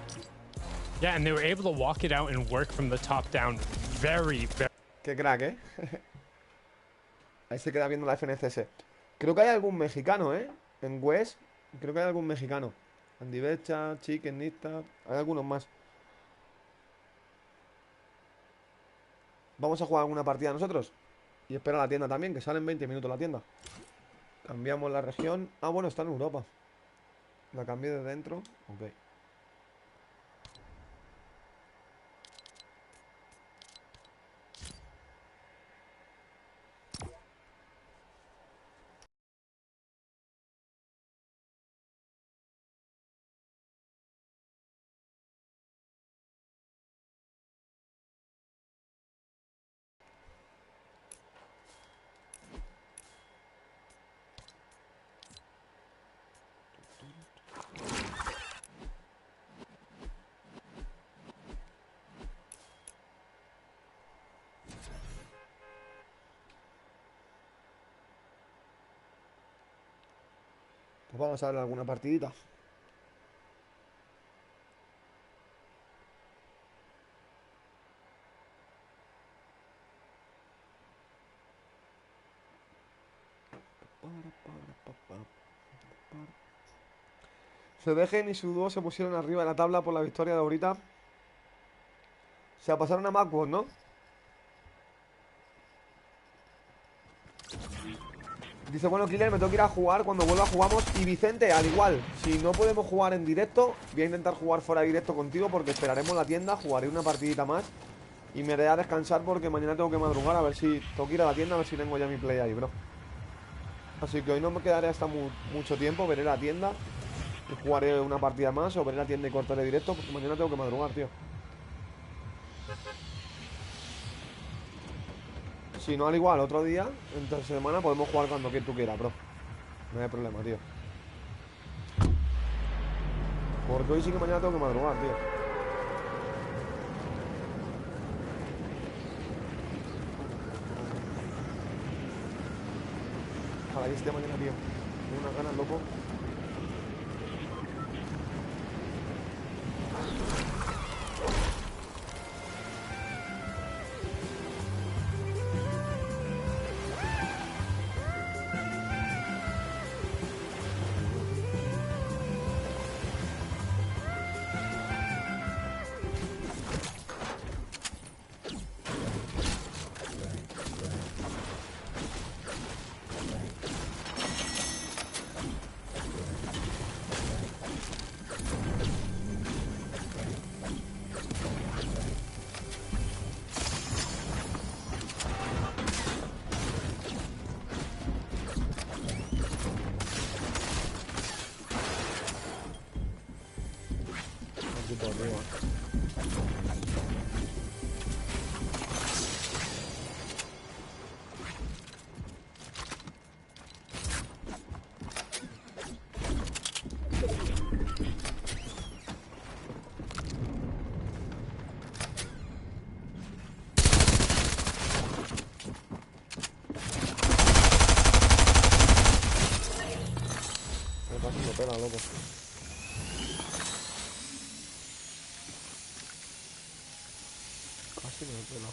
Yeah, and they were able to walk it out and work from the top down very, very... Qué crack, ¿eh? Ahí se queda viendo la FNCS. Creo que hay algún mexicano, ¿eh? En West, creo que hay algún mexicano. Andy Becha, Chicken, Nista, hay algunos más. ¿Vamos a jugar alguna partida nosotros? Y espera la tienda también, que sale en 20 minutos la tienda. Cambiamos la región. Ah, bueno, está en Europa. La cambié de dentro. Ok. Pues vamos a ver alguna partidita. Se dejen y su dúo se pusieron arriba de la tabla por la victoria de ahorita. Se pasaron a Macworld, ¿no? Dice, bueno, Killer, me tengo que ir a jugar. Cuando vuelva jugamos. Y Vicente, al igual, si no podemos jugar en directo, voy a intentar jugar fuera de directo contigo, porque esperaremos la tienda, jugaré una partidita más y me iré a descansar porque mañana tengo que madrugar. A ver si tengo que ir a la tienda, a ver si tengo ya mi play ahí, bro. Así que hoy no me quedaré hasta mucho tiempo. Veré la tienda y jugaré una partida más, o veré la tienda y cortaré directo, porque mañana tengo que madrugar, tío. Si no, al igual, otro día, entre semana, podemos jugar cuando tú quieras, bro. No hay problema, tío. Porque hoy sí que mañana tengo que madrugar, tío. Ojalá que esté mañana, tío. Tengo unas ganas, loco. Pena, loco. Casi me pela.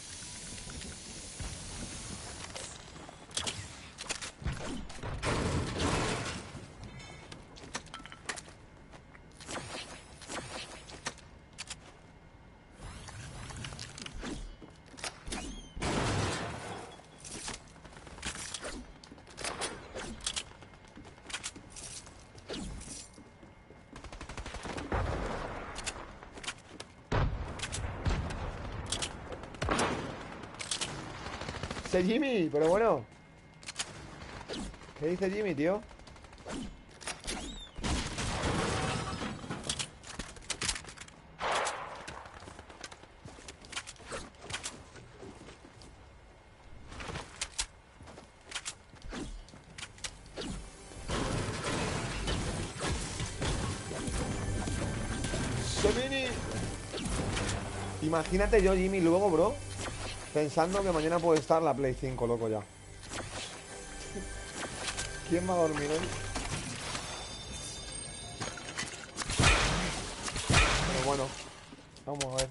Dice Jimmy, pero bueno. ¿Qué dice Jimmy, tío? Semini. Imagínate yo, Jimmy, luego, bro, pensando que mañana puede estar la Play 5, loco, ya. ¿Quién va a dormir hoy? Pero bueno, vamos a ver.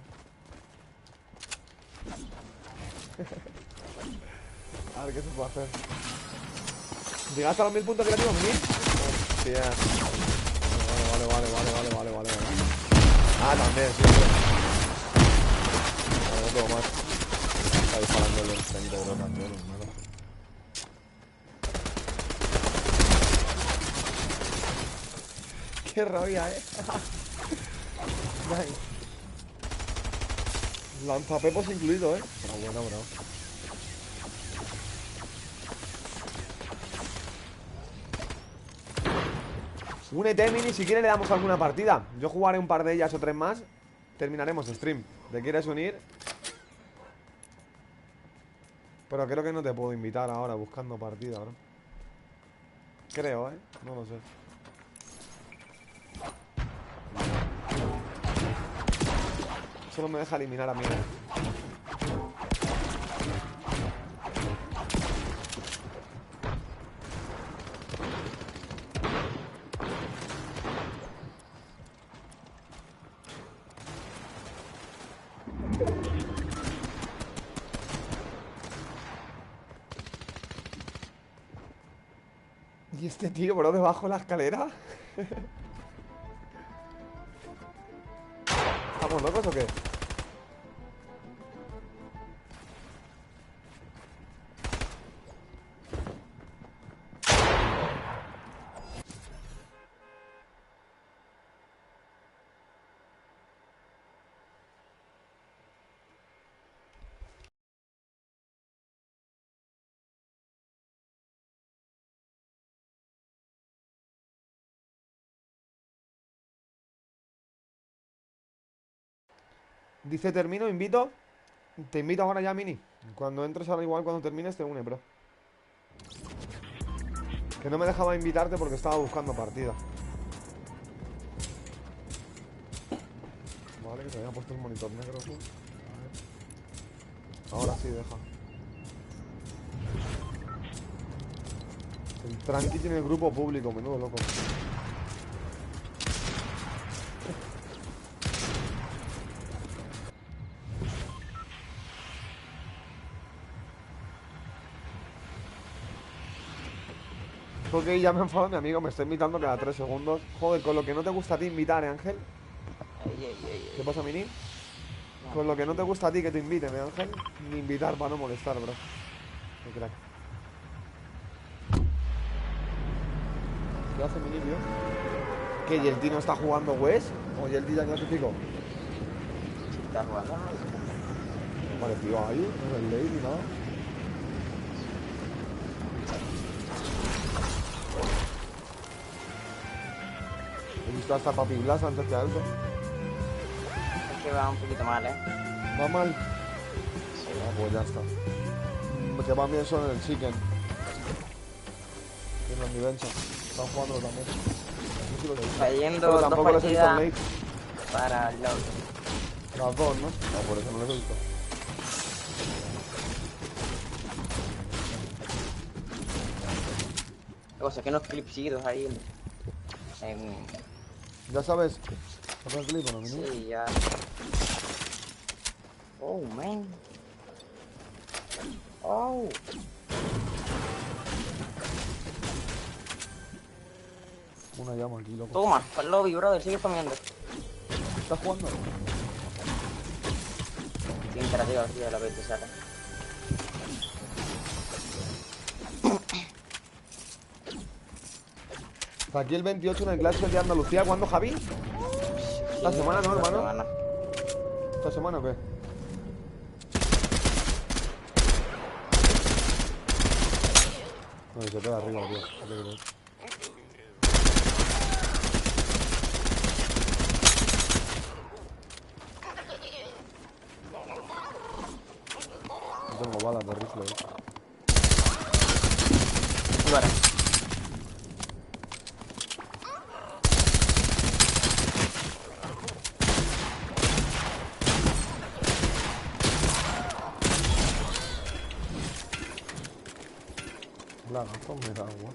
A ver qué se puede hacer. ¿Llegaste a los 1000 puntos creativos, Mini? Hostia. Vale. Ah, también, sí. Vale, no tengo más. Está disparando el ensanito de los campeones, ¿no? Qué rabia, Lanzapepos incluido, Pero bueno, bro. Únete, Mini, si quieres le damos alguna partida. Yo jugaré un par de ellas o 3 más. Terminaremos stream. ¿Te quieres unir? Pero creo que no te puedo invitar ahora buscando partida, bro. Creo, no lo sé. Solo me deja eliminar a mí. ¿Y este tío, bro, debajo de la escalera? ¿Estamos locos o qué? Dice termino, invito. Te invito ahora ya, Mini. Cuando entres ahora igual, cuando termines te une, bro. Que no me dejaba invitarte porque estaba buscando partida. Vale, que se había puesto el monitor negro tú. Ahora sí, deja. El tranqui tiene el grupo público, menudo loco. Porque ya me enfado mi amigo, me está invitando cada 3 segundos. Joder, con lo que no te gusta a ti invitar, Ángel. ¿Qué pasa, Mini? Con lo que no te gusta a ti que te inviten, Ángel. Ni invitar para no molestar, bro. Qué crack. ¿Qué hace Mini, tío? ¿Qué? ¿Y el tío no está jugando West? ¿O y el tío ya clasificó? Está jugando. Vale, tío, ahí, no es el ley ni nada. He visto hasta Papi Blas antes que alto. Es que va un poquito mal, ¿Va mal? Sí. Ah, pues ya está. Que van bien son el chicken. Y los Nivencha. Están jugando también. Cayendo pero dos tampoco les he visto en partidas late. para los... Las dos, ¿no? No, por eso no les he visto. O sea, que unos clipsitos ahí en... Ya sabes. ¿Otro clip o no, Mini? Sí, ya. Oh, man. Oh. Una llama aquí, loco. Toma, para el lobby, brother, sigue spameando. ¿Estás jugando? Qué interactiva, tío, la vez que sale. Está aquí el 28 en el Clash de Andalucía. ¿Cuándo, Javi? ¿Esta semana, no, hermano? ¿Esta semana o qué? No, se queda arriba, tío. No tengo balas de rifle, Bueno. La gafa me da agua.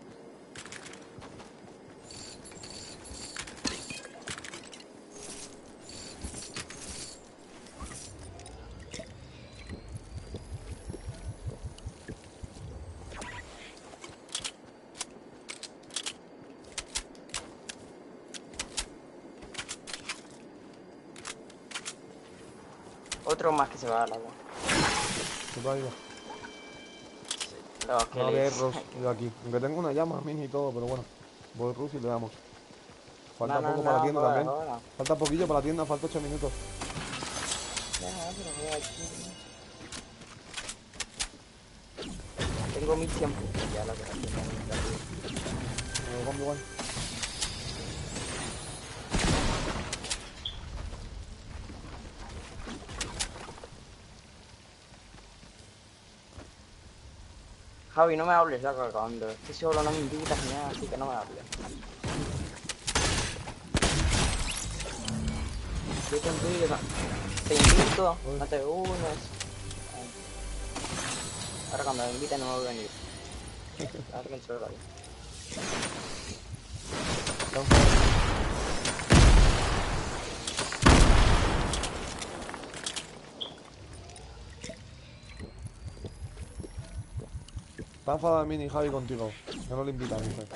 Otro más que se va al agua. ¿Qué te ha ido? No, A ver, Ross, yo aquí. Aunque tengo una llama, Mini y todo, pero bueno. Voy Rus y le damos. Falta No, poco no, para la no, tienda joder, también. joder. Falta poquillo para la tienda, falta 8 minutos. Deja, pero voy aquí. Tengo 1100 puntos ya, la que tengo Igual. Javi, no me hables ya cagando. Estoy solo, no me invitas ni nada, así que no me hables. Yo te invito, no te unes. Ahora cuando me inviten no me voy a venir. A ver quién se va. Está enfadado Mini Javi contigo. Que no le invitan, dice.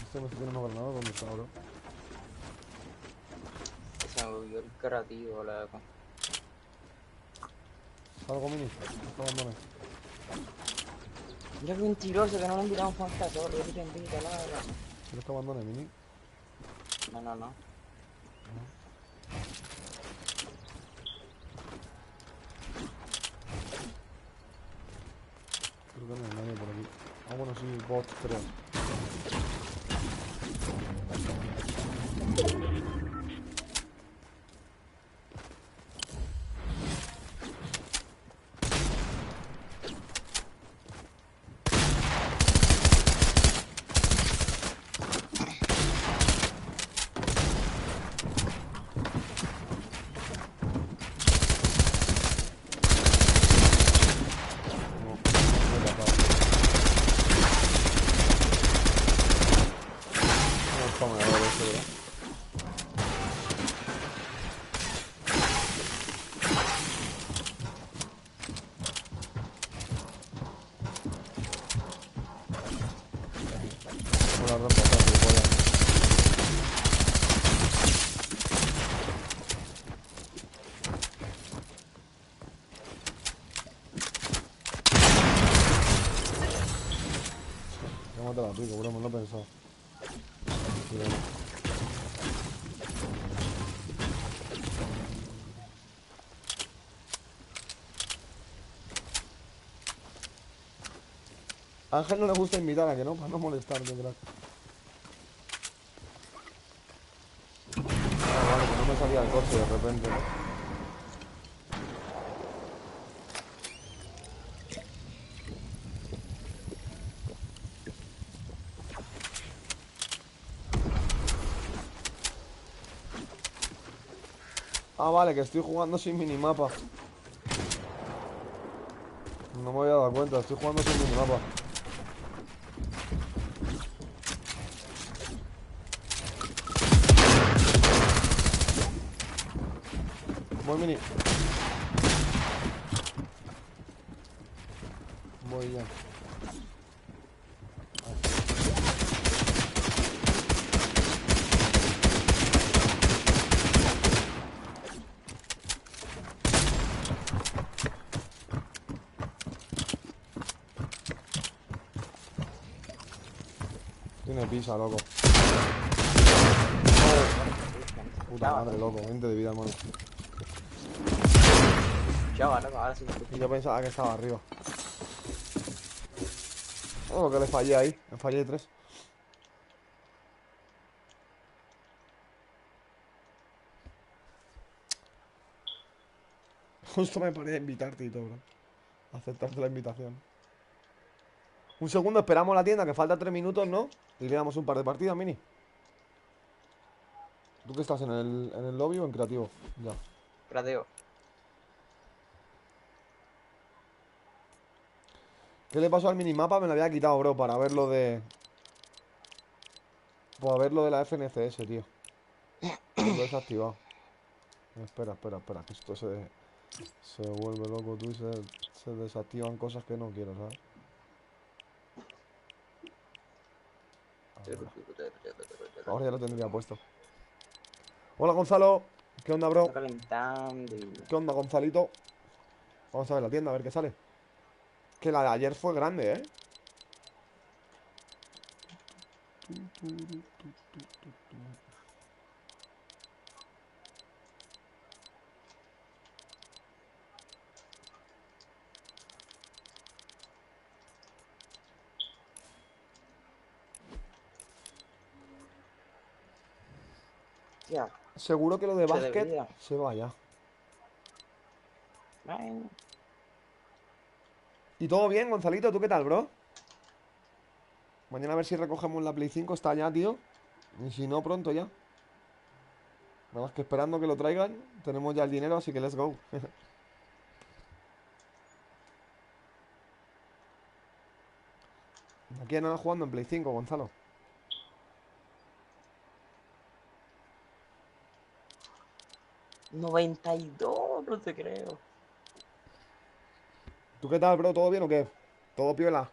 Este no tiene uno granado, ¿dónde está, bro? Se me volvió el creativo, loco. ¿Algo Mini? No abandones. Mira qué mentiroso que no le invitamos con esta solo, yo te invito, nada. ¿Quieres que abandone Mini? No. Creo que no hay nadie por aquí. Ah, bueno, sí, bot, creo. ¿Cómo te la aplico, bro? Me lo he pensado. A Ángel no le gusta invitar, ¿a que no? Para no molestar, yo creo. Ah, vale, que no me salía el coche de repente, ¿no? Ah, vale, que estoy jugando sin minimapa. No me había dado cuenta, estoy jugando sin minimapa. Voy mini. Voy ya. Tiene pizza, loco. Puta madre, loco. 20 de vida, hermano. Ya va, loco, ahora sí. Y yo pensaba que estaba arriba. Oh, que le fallé ahí. Me fallé 3. Justo me paré a invitarte y todo, bro. Aceptarte la invitación. Un segundo, esperamos la tienda, que falta 3 minutos, ¿no? Y le damos un par de partidas, Mini. ¿Tú qué estás en el lobby o en creativo? Ya. Creativo. ¿Qué le pasó al minimapa? Me lo había quitado, bro, para ver lo de... Para ver lo de la FNCS, tío. Lo he desactivado. Espera, que esto se vuelve loco, tú, y se desactivan cosas que no quiero, ¿sabes? Ahora ya lo tendría puesto. Hola, Gonzalo. ¿Qué onda, bro? ¿Qué onda, Gonzalito? Vamos a ver la tienda, a ver qué sale. Que la de ayer fue grande, ¿eh? Ya. Seguro que lo de Se básquet debería. se va ya. Bueno. ¿Y todo bien, Gonzalito? ¿Tú qué tal, bro? Mañana a ver si recogemos la Play 5. Está ya, tío. Y si no, pronto ya. Nada más que esperando que lo traigan. Tenemos ya el dinero, así que let's go. Aquí hay nada jugando en Play 5, Gonzalo. $92, no te creo. ¿Tú qué tal, bro? ¿Todo bien o qué? ¿Todo piola?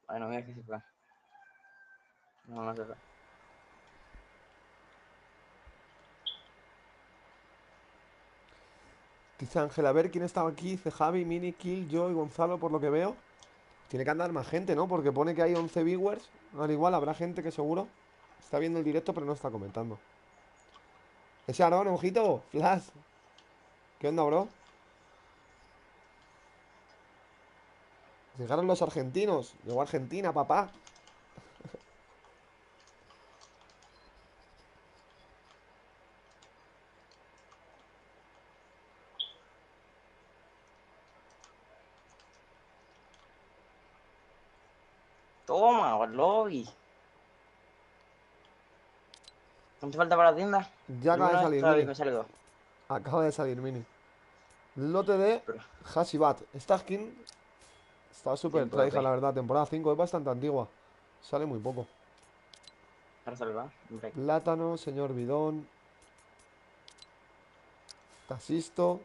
Bueno, mira que se fue. No, no se fue. Dice Ángel, a ver quién estaba aquí. Dice Javi, Mini, Kill, yo y Gonzalo, por lo que veo. Tiene que andar más gente, ¿no? Porque pone que hay 11 viewers. Al igual habrá gente que seguro está viendo el directo, pero no está comentando. Ese Aarón, ojito, Flash. ¿Qué onda, bro? Llegaron los argentinos. Llegó Argentina, papá. Toma, lobby. ¿Cuánto falta para la tienda? Ya El acaba de uno salir, extra y Mini. me sale 2. Acaba de salir, Mini. Lote de Pero, Hashibat. Esta skin está súper tiempo de tryhard, P. la verdad. Temporada 5 es bastante antigua. Sale muy poco. Para salvar. Break. Plátano, señor bidón. Tasisto.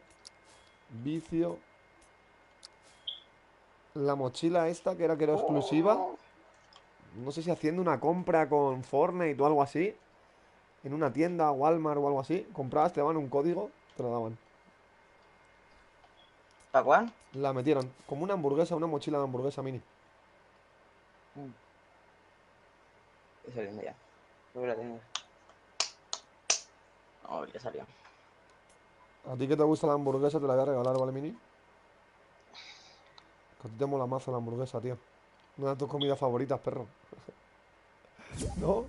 Vicio. La mochila esta que era exclusiva. Oh, No sé si haciendo una compra con Fortnite o algo así. En una tienda, Walmart o algo así. Comprabas, te daban un código, te lo daban. ¿para cuál? La metieron. Como una hamburguesa, una mochila de hamburguesa mini. Estoy saliendo ya. Creo que la tengo. No, ya salió. A ti que te gusta la hamburguesa te la voy a regalar, ¿vale, mini? Que a ti te mola mazo la hamburguesa, tío. Una de tus comidas favoritas, perro. ¿No?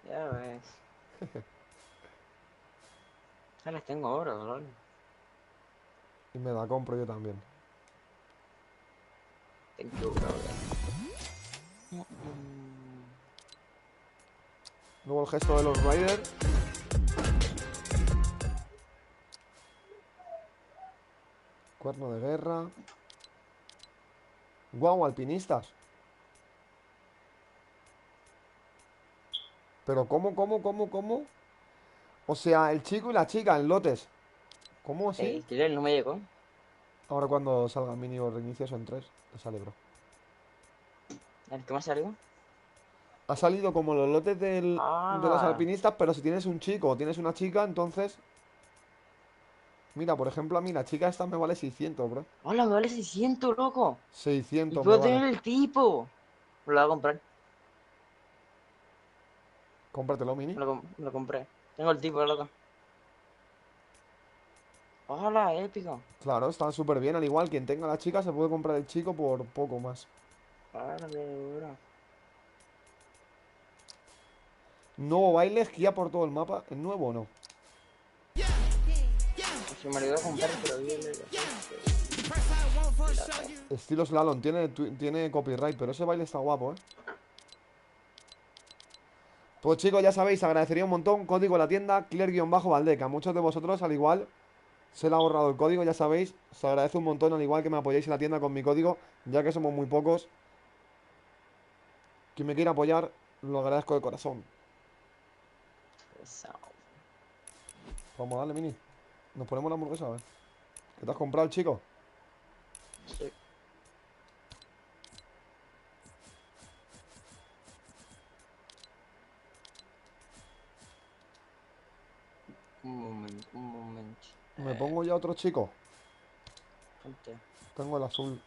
Ya ves. Ya las tengo ahora, ¿vale? Y me la compro yo también. Thank you, brother. Luego el gesto de los Riders. Cuerno de guerra. Guau, alpinistas. Pero ¿cómo? O sea, el chico y la chica en lotes. ¿Cómo así? El killer no me llegó. Ahora cuando salga mini o reinicio son 3. Te sale, bro. ¿El que me ha salido? Ha salido como los lotes de los Ah, alpinistas, pero si tienes un chico o tienes una chica, entonces... Mira, por ejemplo, a mí la chica esta me vale 600, bro. hola, me vale 600, loco. Y 600 me puedo vale. tener el tipo. Me lo voy a comprar. Cómpratelo, mini. Me lo compré. Tengo el tipo, loco. Hola, épico. Claro, está súper bien. Al igual, quien tenga la chica se puede comprar el chico por poco más. Hola, bro. Nuevo baile, esquía por todo el mapa. ¿Es nuevo o no? Se me olvidó comprar, pero vi el... Estilo slalom, tiene copyright, pero ese baile está guapo, ¿eh? Pues chicos, ya sabéis, agradecería un montón. Código a la tienda, killer-valdeca. Muchos de vosotros, al igual, se le ha borrado el código, ya sabéis. Os agradece un montón, al igual que me apoyéis en la tienda con mi código, ya que somos muy pocos. Quien me quiera apoyar, lo agradezco de corazón. Vamos a darle, mini. Nos ponemos la hamburguesa, a ver. ¿Qué te has comprado, chico? Sí. Me pongo ya otro chico. Ponte. Tengo el azul.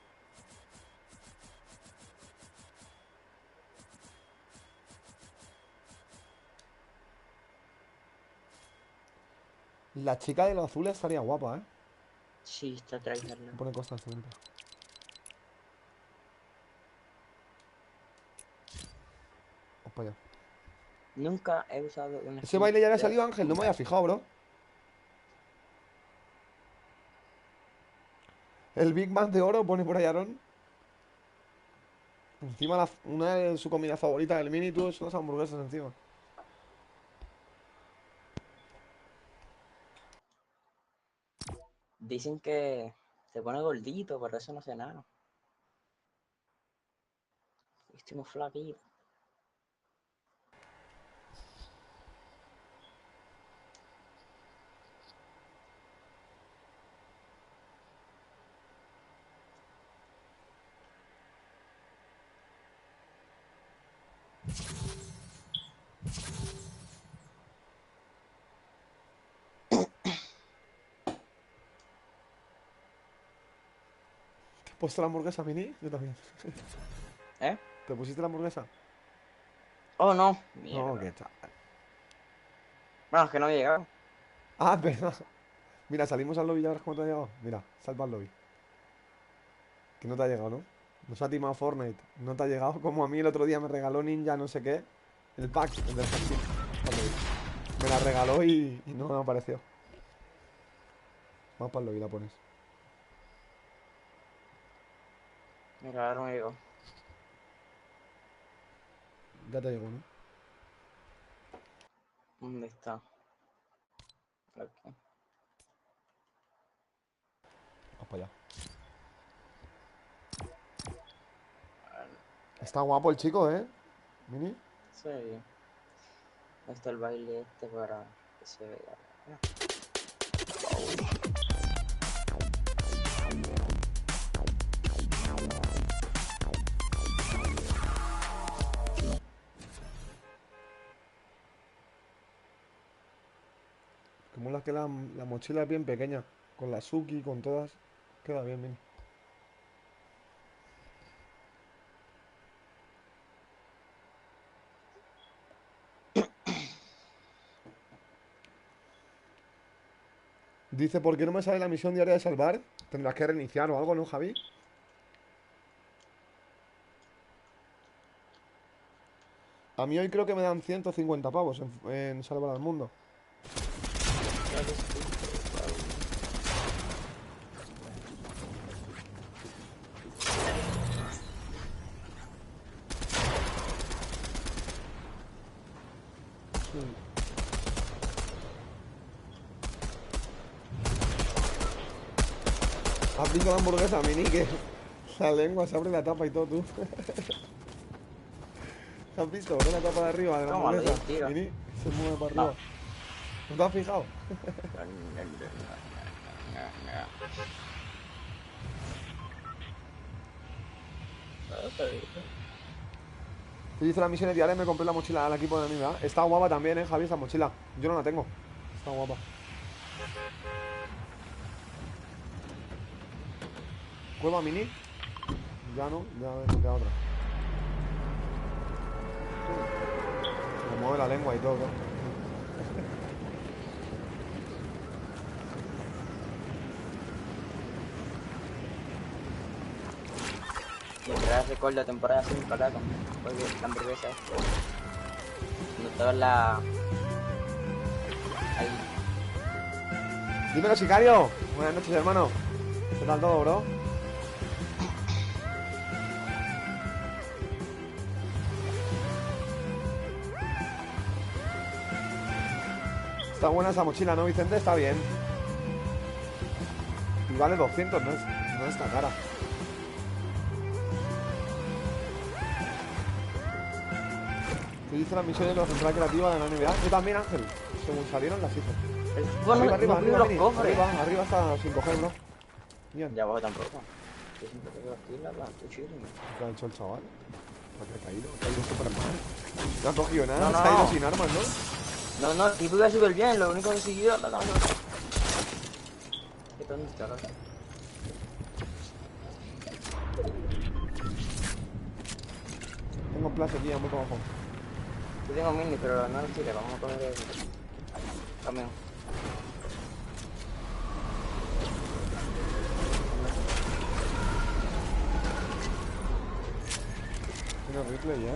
La chica de los azules estaría guapa, ¿eh? Sí, está tryhard. Me pone cosas siempre. Vamos para allá. Nunca he usado una Ese skin baile ya había de salido, Ángel. No me había fijado, bro. El Big Mac de oro pone por ahí Aaron. Encima una de su comida favorita del mini tú son las hamburguesas encima. Dicen que se pone gordito, por eso no hace nada. Estoy muy flaquito. ¿Te has puesto la hamburguesa, mini? Yo también. ¿Eh? ¿Te pusiste la hamburguesa? Oh, no. No, Mierda. qué tal. Bueno, es que no había llegado. Ah, verdad. Mira, salimos al lobby y ya verás cómo te ha llegado. Mira, salva al lobby. Que no te ha llegado, ¿no? Nos ha timado Fortnite. No te ha llegado. Como a mí el otro día me regaló Ninja no sé qué. El pack, el del Hexi. Me la regaló y no me apareció. Vamos para el lobby, la pones. Mira, ahora me llegó. Ya te llegó, ¿no? ¿Dónde está? Aquí. Vamos para allá. Está guapo el chico, ¿eh? Mini. Sí. ¿Dónde está el baile este para que se vea? Como la que la mochila es bien pequeña. Con la Suki, con todas. Queda bien, Mini. Dice, ¿por qué no me sale la misión diaria de salvar? Tendrás que reiniciar o algo, ¿no, Javi? A mí hoy creo que me dan 150 pavos en salvar al mundo. ¿Has visto la hamburguesa, Mini? Que la lengua se abre la tapa y todo, tú. ¿Has visto? Ve la tapa de arriba de la Tómalo, hamburguesa. tira. Mini, se mueve para arriba. ¿No te has fijado? Tú dices las misiones diarias, me compré la mochila al equipo de anime. Está guapa también, Javi, esa mochila. Yo no la tengo. Está guapa. ¿Cueva Mini? Ya no, ya me queda otra. Me mueve la lengua y todo, ¿no? Mientras recuerdo temporada 5 acá con la hamburguesa esta. Cuando estaba en la... Ahí. Dímelo, sicario. Buenas noches, hermano. ¿Qué tal todo, bro? Está buena esa mochila, ¿no, Vicente? Está bien. Y vale 200, no está cara. Tú dices las misiones de la central creativa de la NBA. Yo también, Ángel. Según salieron, las hice. Bueno, Arriba, no los Mini. cofres. Arriba está sin coger, bro. Bien. Ya abajo tampoco. Yo siempre tengo aquí la cuchilla. ¿Qué ha hecho el chaval? ¿Para qué ha caído? Ha caído súper mal. No ha cogido nada, No, se ha ido no. sin armas, ¿no? No, el tipo iba súper bien, lo único que siguió la cámara. ¿Dónde está la? Tengo plaza aquí, muy abajo. Yo tengo mini, pero no lo tire, vamos a coger el camión. Tiene replay ya.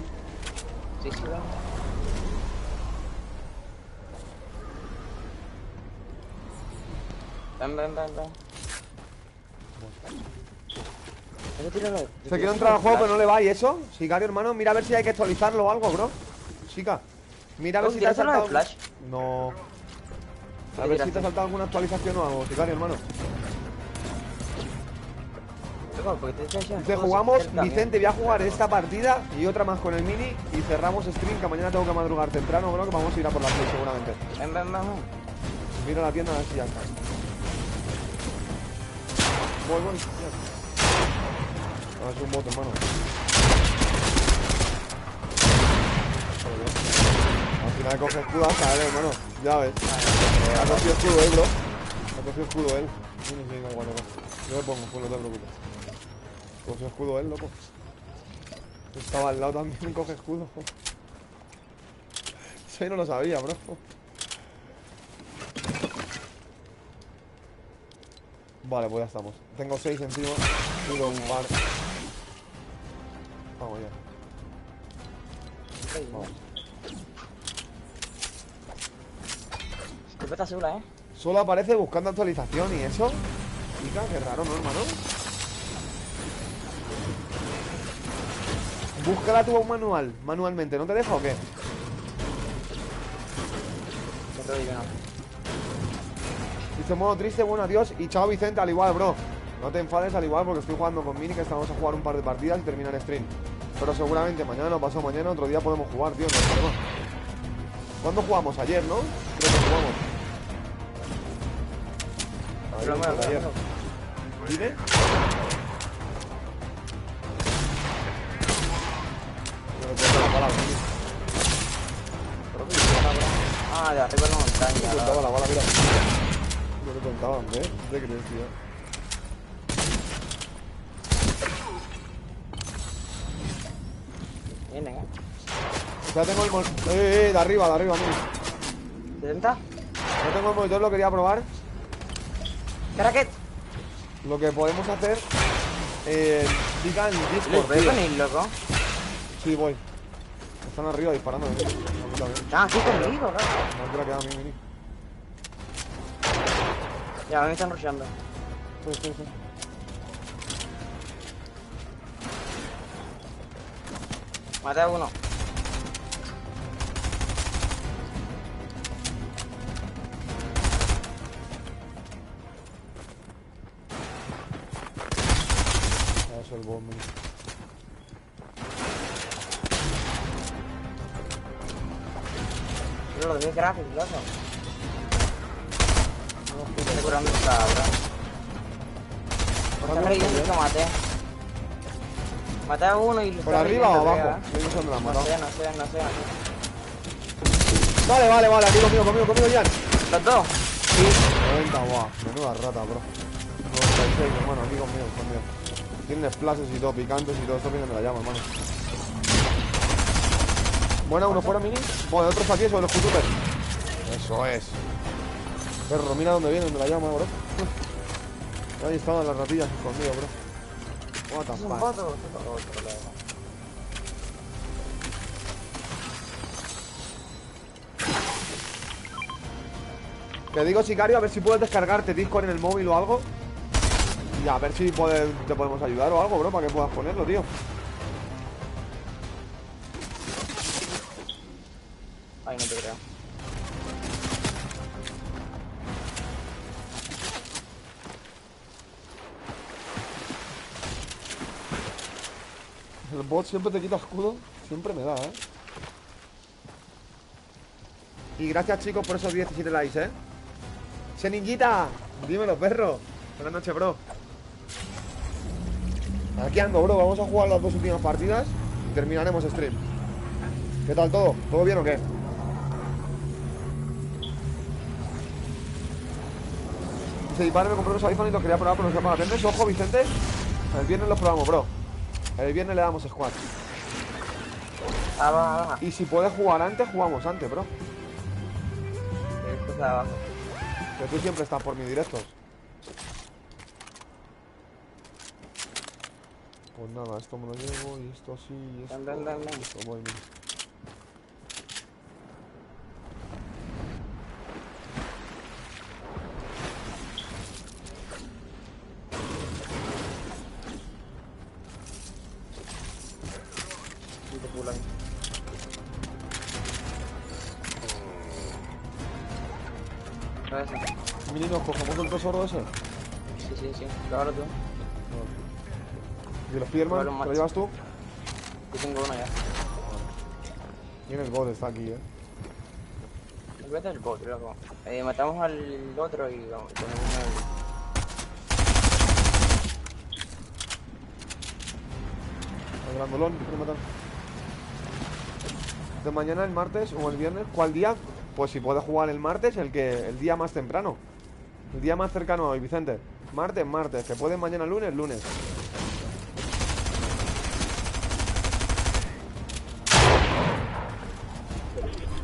Sí, sí, vamos. Ven. Se quiere entrar al juego, pero no le va. ¿Y eso? Sicario, hermano, mira a ver si hay que actualizarlo o algo, bro. Chica, mira a ver si te ha saltado. Flash? No. A ver si te ha saltado alguna actualización o algo, Sicario, hermano. Te jugamos, Vicente, voy a jugar esta partida y otra más con el mini y cerramos stream, que mañana tengo que madrugar temprano, bro, que vamos a ir a por las 6 seguramente. Ven. Mira la tienda a ver si ya está. Voy. No, es un bot, hermano. Al final coge escudo hasta él, hermano. Ya ves. Ha cogido escudo él, bro. Ha cogido escudo él. Sí, bueno, yo me pongo, pues no te preocupes. Cogió escudo él, loco. Estaba al lado también, coge escudo. Eso no lo sabía, bro. Vale, pues ya estamos. Tengo 6 encima. Tiro un par. Vamos ya. Vamos. Escopeta sola, Solo aparece buscando actualización y eso. Chica, qué raro, ¿no, hermano? Búscala tú manualmente, ¿no te deja o qué? Te digo no. Dice modo triste, bueno, adiós. Y chao Vicente, al igual, bro. No te enfades al igual porque estoy jugando con Mini, que estamos a jugar un par de partidas y termina el stream. Pero seguramente mañana o pasado mañana, otro día podemos jugar, tío, no hay problema. ¿Cuándo jugamos? Ayer, ¿no? Creo que jugamos. Ayer. ¿Dime? Ah, de arriba en la montaña. Me contaba la bala, mira. No me contaban, ¿ves? ¿De qué decía? Vienen, Ya tengo el de arriba, mira. ¿70? No tengo el monitor, lo quería probar. ¿Cracket? Lo que podemos hacer. Diga en Discord. ¿Puedes venir, loco? Sí, voy. Están arriba disparando. Ah, aquí conmigo, bro. No te la queda a mí, Mini. Ya, me están rusheando. Sí. Maté a uno. Eso es el bomb. Yo lo debí gráfico, loco. No, estoy curando esta, bro. Por esta región que maté. Maté a uno y lo ¿Por está arriba o reviviendo, abajo? creo, No sé dónde la han matado. No sé. Vale, aquí conmigo, Jan. ¿Los dos? Sí. 90, guau. Menuda rata, bro. 96, hermano, aquí conmigo. Tienen splashes y todo, picantes y todo. Esto viene de la llama, hermano. Buena, uno fuera, Mini. Bueno, otros aquí sobre los youtubers. Eso es. Perro, mira dónde vienen de la llama, bro. Ahí estaban las ratillas escondidas, bro. What the Es un fuck. voto. Te digo, Sicario, a ver si puedes descargarte Discord en el móvil o algo. Y a ver si te podemos ayudar o algo, bro, para que puedas ponerlo, tío. Ay, no te creo. El bot siempre te quita escudo. Siempre me da, Y gracias, chicos, por esos 17 likes, Seninguita, dímelo, perro. Buenas noches, bro. Aquí ando, bro. Vamos a jugar las 2 últimas partidas y terminaremos stream. ¿Qué tal todo? ¿Todo bien o qué? Dice, y padre me compró unos iPhone y los quería probar, pero no sé para patentes. Ojo, Vicente. El viernes los probamos, bro. El viernes le damos squad. Abajo. Y si puedes jugar antes, jugamos antes, bro. Esto está abajo. Que tú siempre estás por mis directos. Pues nada, esto me lo llevo y esto sí y esto. Ven. Esto voy, mira. Mini, nos cogemos el tesoro ese. Sí. Claro tú. ¿Y los Spiderman? ¿Te lo llevas tú? Yo tengo uno ya. Tiene el bot, está aquí, Vete al bot, loco. Matamos al otro y vamos, tenemos el grandolón, quiero matar. De mañana, el martes o el viernes. ¿Cuál día? Pues si puedes jugar el martes, el día más temprano. El día más cercano a hoy, Vicente. Martes. Que puedes mañana lunes.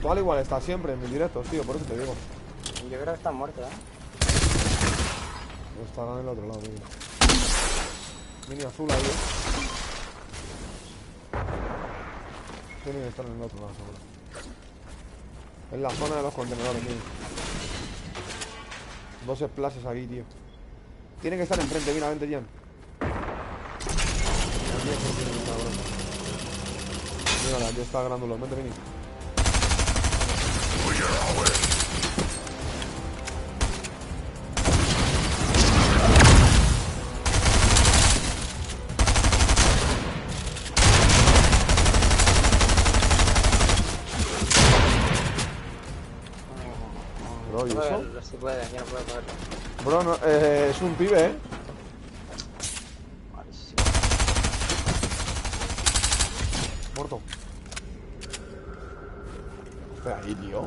Tú al igual estás siempre en mis directos, tío, por eso te digo. Yo creo que está muerto, Estará en el otro lado, tío. Mini azul ahí, Tiene que estar en el otro lado, seguro. En la zona de los contenedores, tío. Dos splashes aquí, tío. Tiene que estar enfrente, mira, vente, Jan. Mira, aquí está el grandulo, vente, Mini. Bro, ¿y eso? Si puede, aquí no puede cogerlo. Bro, no, es un pibe, Vale, sí. Muerto. Espera ahí, tío.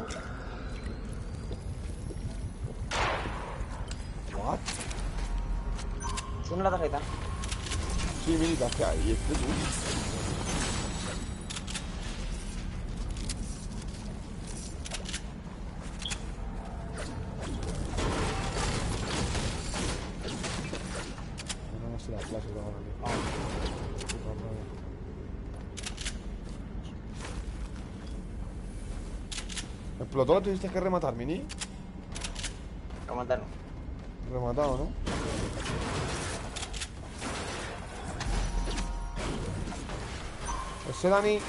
What? Tiene la tarjeta. Sí, Mini, ¿qué hace ahí? Este tú. Las clases de ahora, tío. ¿Explotó? ¿Lo tuviste que rematar, Mini? Rematarlo. Rematado, ¿no? Ese Dani.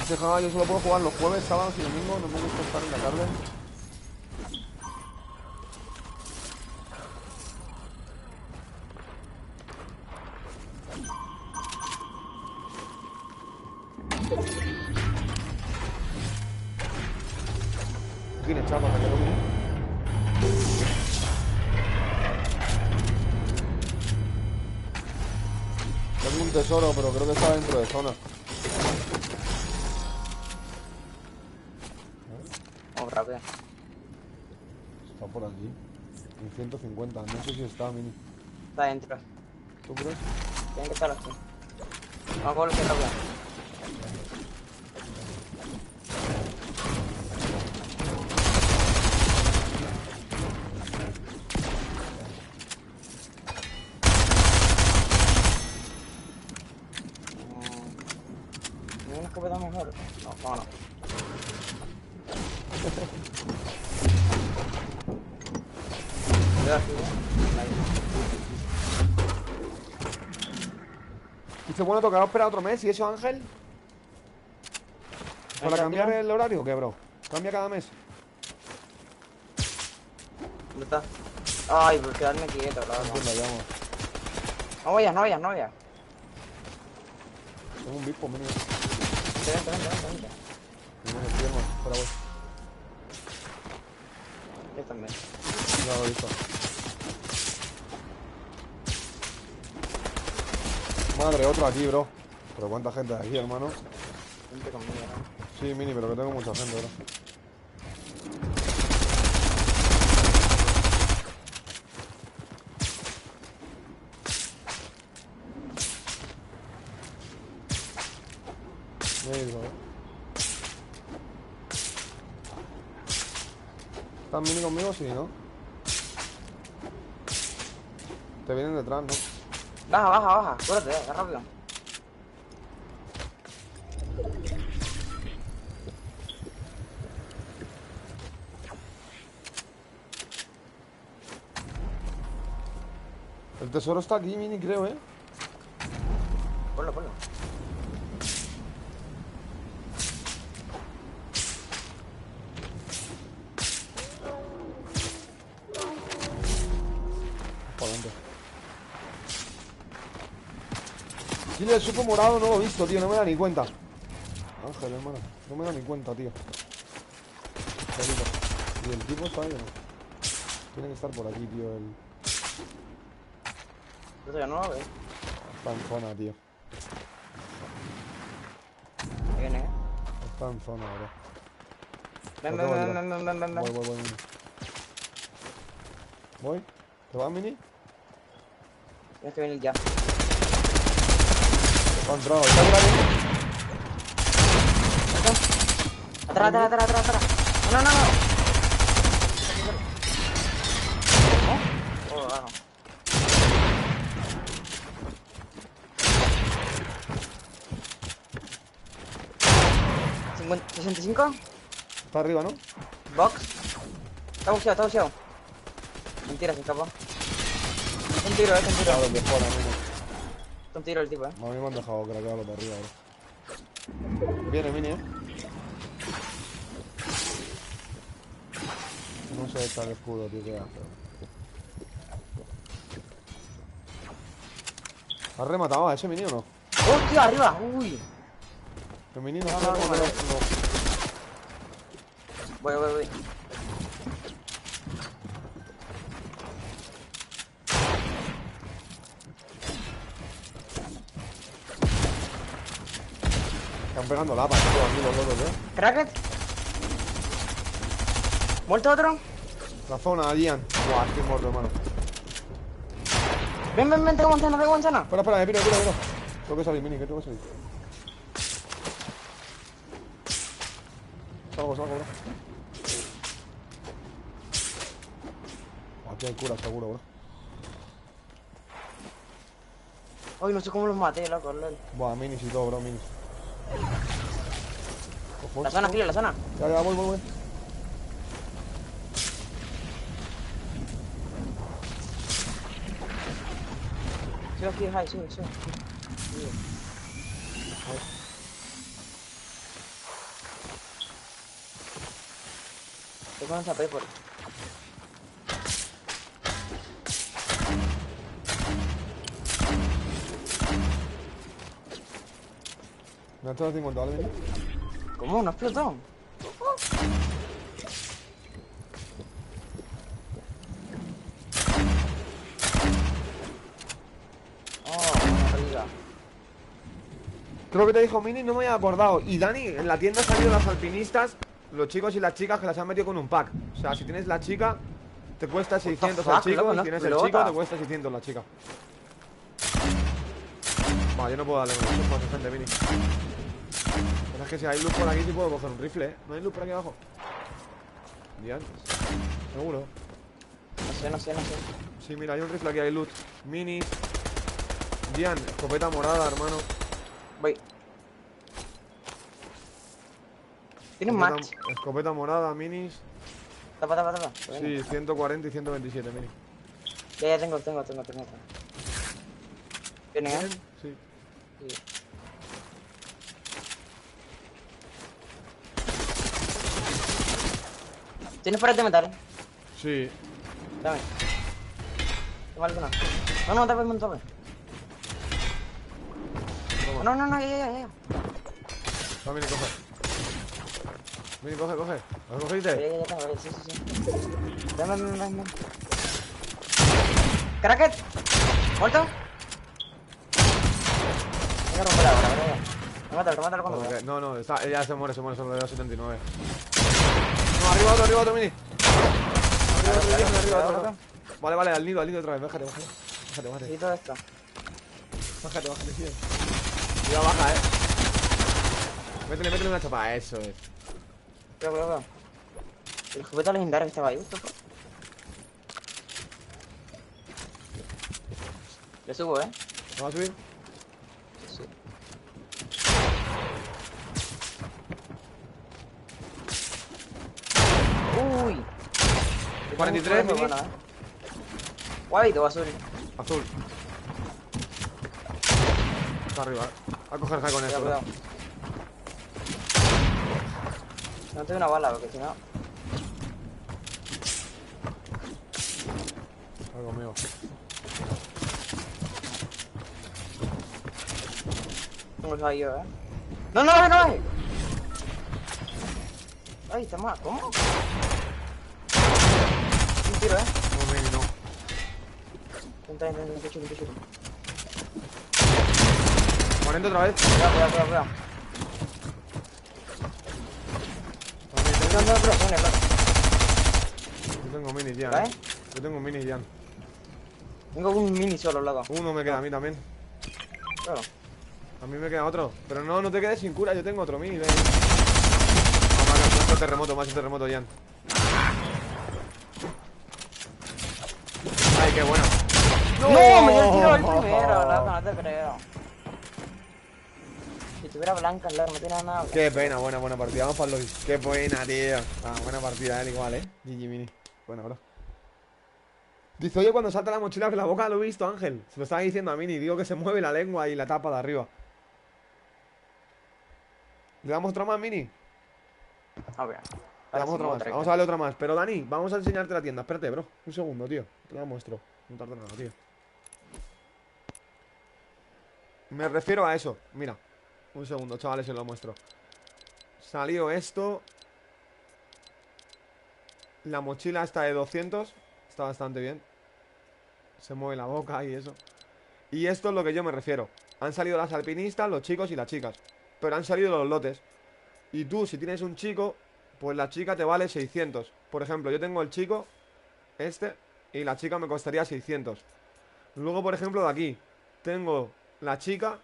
Ese canal yo solo puedo jugar los jueves, sábados y domingos. No me gusta estar en la tarde. Tiene chapa, me quedo bien. Tengo un tesoro, pero creo que está dentro de zona. Vamos rápido. Está por aquí. En 150. No sé si está, Mini. Está dentro. ¿Tú crees? Tienen que estar aquí. Vamos a cogerlo rápido. ¿No hay una escopeta mejor? No, vámonos. Cuidado aquí, Dice, bueno, tocará esperar otro mes. ¿Y eso, Ángel? ¿Para cambiar el horario o qué, bro? ¿Cambia cada mes? ¿Dónde está? Ay, por quedarme quieto, claro. Pues la llamo. No vayas. Tengo un bispo, Mini. Vente. Tengo un infierno. Espera, voy. Yo también. Ya lo he visto. Madre, otro aquí, bro. Pero cuánta gente hay aquí, hermano. Vente conmigo, ¿no? Sí, Mini, pero que tengo mucha gente, bro. Me he ido, ¿Estás mini conmigo? Sí, ¿no? Te vienen detrás, ¿no? Baja, baja, baja. Cúrate, rápido. El tesoro está aquí, mini, creo, ¿eh? Ponlo, ponlo. Por adelante. Chile, el supo morado no lo he visto, tío. No me da ni cuenta. Ángel, hermano. No me da ni cuenta, tío. ¿Y el tipo está ahí o no? Tiene que estar por aquí, tío. Esto ya no lo veo. Está en zona, tío. Viene, Está en zona, bro. Ven, Lo tengo ven, que ven, ven, ven, ven, ven. Voy, mini. ¿Voy? ¿Te vas, mini? Tienes que venir ya. Está entrado. ¿Está por aquí? Atrás, atrás, atrás, atrás, atrás. No, no, no. Oh, bajo. 65. Está arriba, ¿no? Box. Está buceado, está buceado. Mentira, se escapó. Un tiro, un tiro. Claro, de fuera, mini. Un tiro el tipo, A mí me han dejado craquear los de arriba, bro. Viene, mini, No sé echar el escudo, tío, qué hace. ¿Has rematado a ese mini o no? ¡Hostia, arriba! ¡Uy! El mini no, No, sé no, cómo no, no. Voy. Están pegando lapas, tío, aquí los locos, Cracket. ¿Muerto otro? La zona, Gian. Buah, estoy muerto, hermano. Ven, tengo manzana. Espera, me piro. Tengo que salir, mini, que tengo que salir. Salgo, bro. Aquí hay cura, seguro, bro. Uy, no sé cómo los maté, loco, lol. Buah, minis y todo, bro, minis. Ojo, La zona, Kilo, la zona. Ya, voy. Sigo aquí, high, sigo. Te pones a por. Me ha estado 50, ¿vale, mini? ¿Cómo? ¿No explotó? Creo que te dijo Mini, no me había acordado. Y Dani, en la tienda han salido las alpinistas, los chicos y las chicas que las han metido con un pack. O sea, si tienes la chica, te cuesta 600 el chico. Loco, Si no tienes el explota. chico, te cuesta 600 la chica. Vale, yo no puedo darle con el por gente, Mini. Pero es que si hay luz por aquí, sí puedo coger un rifle, ¿eh? ¿No hay luz por aquí abajo? Diantes. Seguro. No sé. Sí, mira, hay un rifle aquí, hay loot. Mini. Dian, escopeta morada, hermano. Voy. ¿Tienes match? Escopeta morada, minis. Tapa. Sí, 140 y 127, mini. Ya tengo. ¿Vienen, ¿Bien? Sí. ¿Tienes pared de metal? Sí. Dame. Toma alguna. No, tape. No, ya. Va, Mini, coge. Mini, coge. ¿Lo cogiste? Ya tengo, sí. Dame. Cracket. ¿Muerto? Venga, rompe ahora. Remátalo cuando No, está, ya se muere, solo le da 79. No, arriba otro, Mini. Arriba otro. Vale, al nido otra vez, bájate. Sí, todo esto. Bájate, tío. Ya baja, Métele una chapa. Eso es. Cuidado. El escopeta legendario que estaba ahí, esto fue. Le subo, ¿Vamos a subir? Sí. Uy. 43, muy mini. buena, Guay, todo azul. Azul. Está arriba. A coger high con esto. Cuidado. No tengo una bala, porque si no. Algo mío. Tengo el high yo, No. Ay, está mal, ¿cómo? Un tiro, No, mini, no. Intenta, chulo. 40 otra vez. Cuidado. Yo tengo mini ya. ¿Vale? Yo tengo mini ya. Tengo un mini solo, loco. Uno me queda a mí también. Claro. A mí me queda otro. Pero no te quedes sin cura. Yo tengo otro mini. Ven. Vamos a terremoto, más un terremoto, Jan. Ay, qué bueno. ¡No! Me dio el tiro el primero, loco, no te creo. Si tuviera blancas, loco, no tiene nada. Qué pena, buena partida. Vamos para el lobby. Qué buena, tío. Buena partida, igual, GG mini. Buena, bro. Dice, oye, cuando salta la mochila que la boca lo he visto, Ángel. Se lo estaba diciendo a Mini. Digo que se mueve la lengua y la tapa de arriba. ¿Le damos otra más, Mini? A ver. Le damos otra más. Vamos a darle otra más. Pero, Dani, vamos a enseñarte la tienda. Espérate, bro. Un segundo, tío. Te la muestro. No tarda nada, tío. Me refiero a eso. Mira. Un segundo, chavales, se lo muestro. Salió esto. La mochila está de 200. Está bastante bien. Se mueve la boca y eso. Y esto es lo que yo me refiero. Han salido las alpinistas, los chicos y las chicas. Pero han salido los lotes. Y tú, si tienes un chico, pues la chica te vale 600. Por ejemplo, yo tengo el chico, este, y la chica me costaría 600. Luego, por ejemplo, de aquí tengo la chica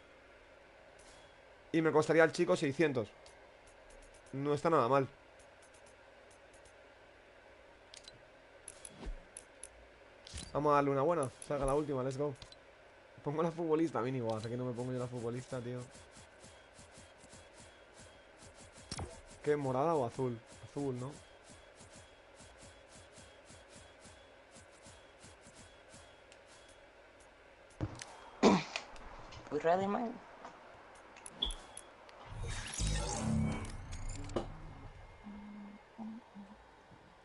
y me costaría el chico 600. No está nada mal. Vamos a darle una buena. Salga la última, let's go. Pongo la futbolista, mínimo. Hace que no me pongo yo la futbolista, tío. ¿Qué? ¿Morada o azul? Azul, ¿no? We ready, man.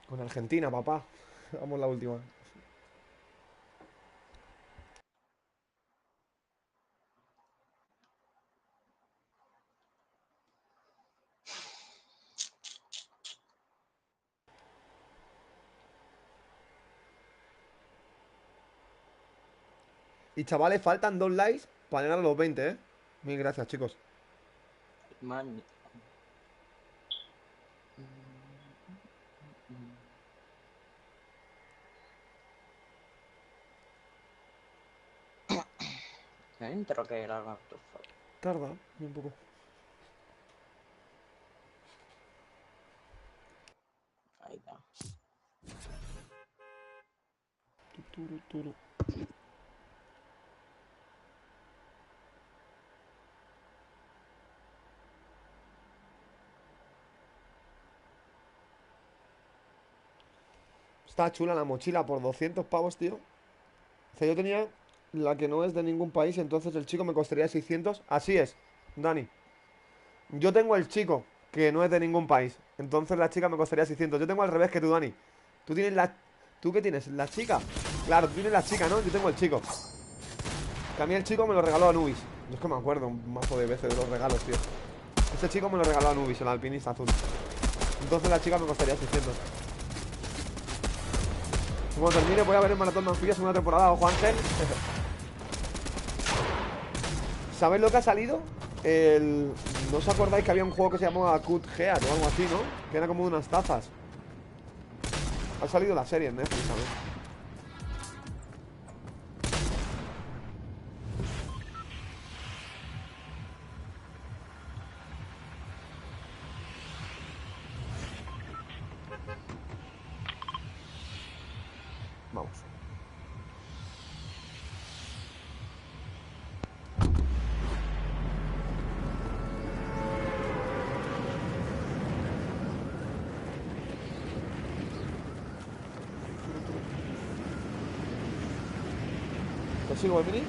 Con Argentina, papá. Vamos la última. Y chavales, faltan 2 likes para llegar a los 20, ¿eh? Mil gracias, chicos. Man. Entro que era algo. Tarda, un poco. Ahí está. Turu. Está chula la mochila por 200 pavos, tío. O sea, yo tenía la que no es de ningún país, entonces el chico me costaría 600. Así es, Dani. Yo tengo el chico que no es de ningún país, entonces la chica me costaría 600. Yo tengo al revés que tú, Dani. Tú tienes la... ¿Tú qué tienes? ¿La chica? Claro, tú tienes la chica, ¿no? Yo tengo el chico. Que a mí el chico me lo regaló a Nubis. Yo es que me acuerdo un mazo de veces de los regalos, tío. Este chico me lo regaló a Nubis, el alpinista azul. Entonces la chica me costaría 600. Cuando termine voy a ver el maratón de anfibias segunda temporada, ojo Ángel. ¿Sabéis lo que ha salido? ¿No os acordáis que había un juego que se llamaba Cut Gear o algo así, no? Que era como de unas tazas. Ha salido la serie en Netflix, ¿sabes? Vamos. ¿Lo sigo, Mini?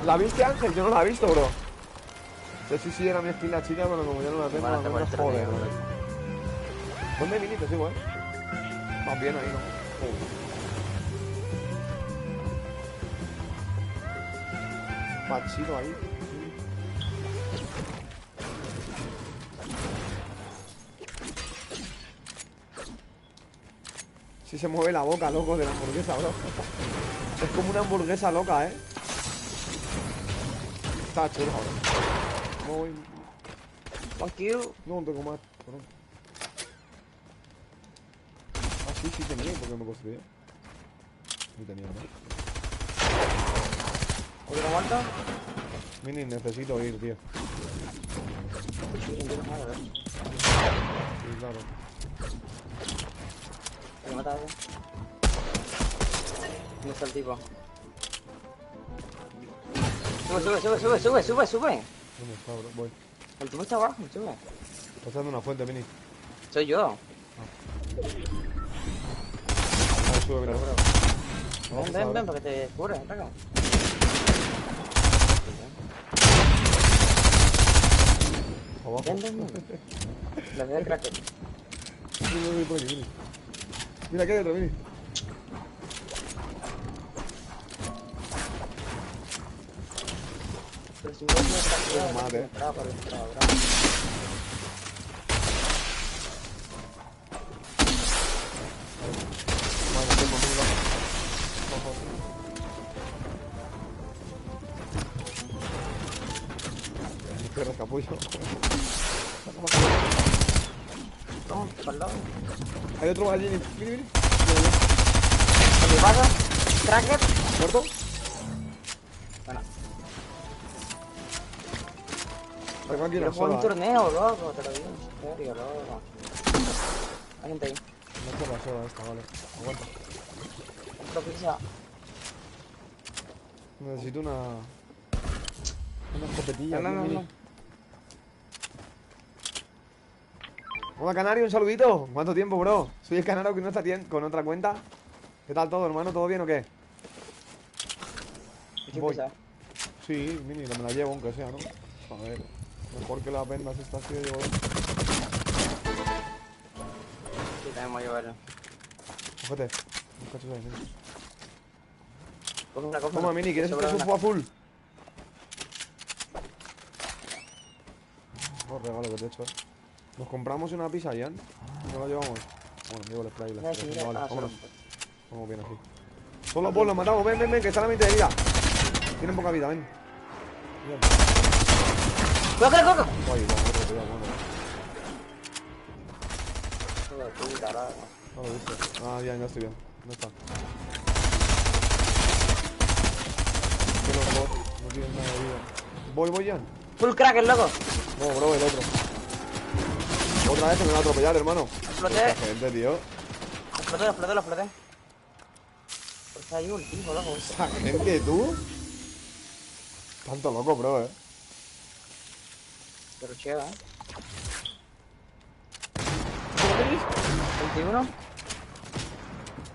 ¿La viste, Ángel? Yo no la he visto, bro. No sé si era mi skin la chica, pero como yo no la tengo, no me joder, bro. ¿Dónde, Mini? Te sigo, Más bien ahí, ¿no? Machito ahí. Si se mueve la boca, loco, de la hamburguesa, bro. Es como una hamburguesa loca, Está chulo, bro. No voy... Thank you. No tengo más, perdón. Ah, sí tenía, porque me construía. Sí tenía, ¿no? ¿Oye, no aguanta? Mini, necesito ir, tío. Sí, claro. Me mata algo. ¿Dónde está el tipo? Sube. ¿Dónde está, bro? Voy. El tipo está abajo, sube. Pasando una fuente, Mini. Soy yo. Ah, sube, mira. Ven, porque te cubres, ataca. Abajo. Ven. La voy a cracker. Mira, por aquí, Mini. Mira, aquí hay otro, Mini. Pero si no me está mate. Vale, tengo, Mini, bajo. Perro capullo. No, para el lado. Hay otro allí, Mini. ¿Qué pasa? ¿Cracker? ¿Muerto? Bueno. Tengo aquí Quiero una jugar un sola. torneo, loco, te lo digo. En serio, loco. Hay gente ahí. No es por la sola esta, vale. Aguanta. Otro pizza. Necesito una escopetilla, No. Mini. Hola, Canario, un saludito. ¿Cuánto tiempo, bro? Soy el Canario que no está con otra cuenta. ¿Qué tal todo, hermano? ¿Todo bien o qué? Voy. Sí, Mini, me la llevo aunque sea, ¿no? A ver, mejor que las vendas estas, tío, llevo dos. Sí, también voy a llevarlo. Cógete, un cacho de Mini. Coge una copa. Toma, Mini, ¿quieres este sufo azul? No, regalo que te he hecho, Nos compramos una pizza, Ian. ¿No la llevamos? Bueno, llevo el spray y las tres. Vale, vámonos. Vamos bien así. Solo los matamos. Ven, que está la mitad de vida. Tienen poca vida, ven. Bien. ¡Coge! Ay, vamos, otro, cuidado, no lo he visto. Ah, ya estoy bien. ¿Dónde está? No tienen nada de vida. Voy, Jan. Full cracker, loco. No, bro, el otro. Otra vez que me va a atropellar, hermano. Exploté. Esta gente, tío. Exploté. Pues hay un tipo, loco. Esa gente, tú. Tanto loco, bro, Pero cheva, 21.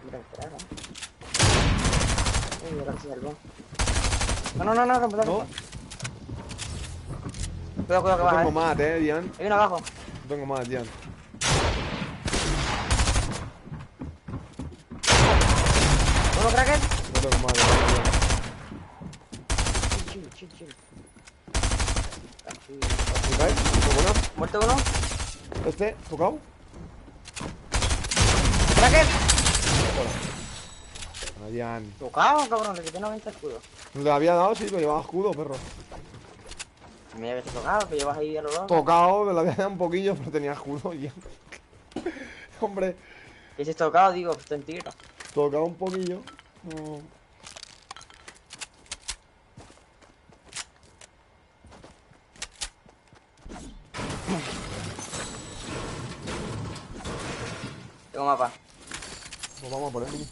Mira, espera, Uy, ahora sí salvó. No, rompe. Cuidado que No baja, tengo más, Ian. Hay uno abajo. No tengo más, Ian. ¿Uno cracker? No tengo más, Ian. Chill. ¿Caes? ¿Buena? ¿Muerto uno? Este, tocado. ¡Cracker! Ian. Tocado, cabrón, le quité 90 escudos. Le había dado, sí, pero llevaba escudo, perro. Me habías tocado, que llevas ahí a los dos. Tocado, me lo había dado un poquillo, pero tenía escudo, Ian. Hombre. ¿Qué si es tocado? Digo, pues está en tiro. Tocado un poquillo. No. Tengo mapa. Pues vamos a por él, Mini.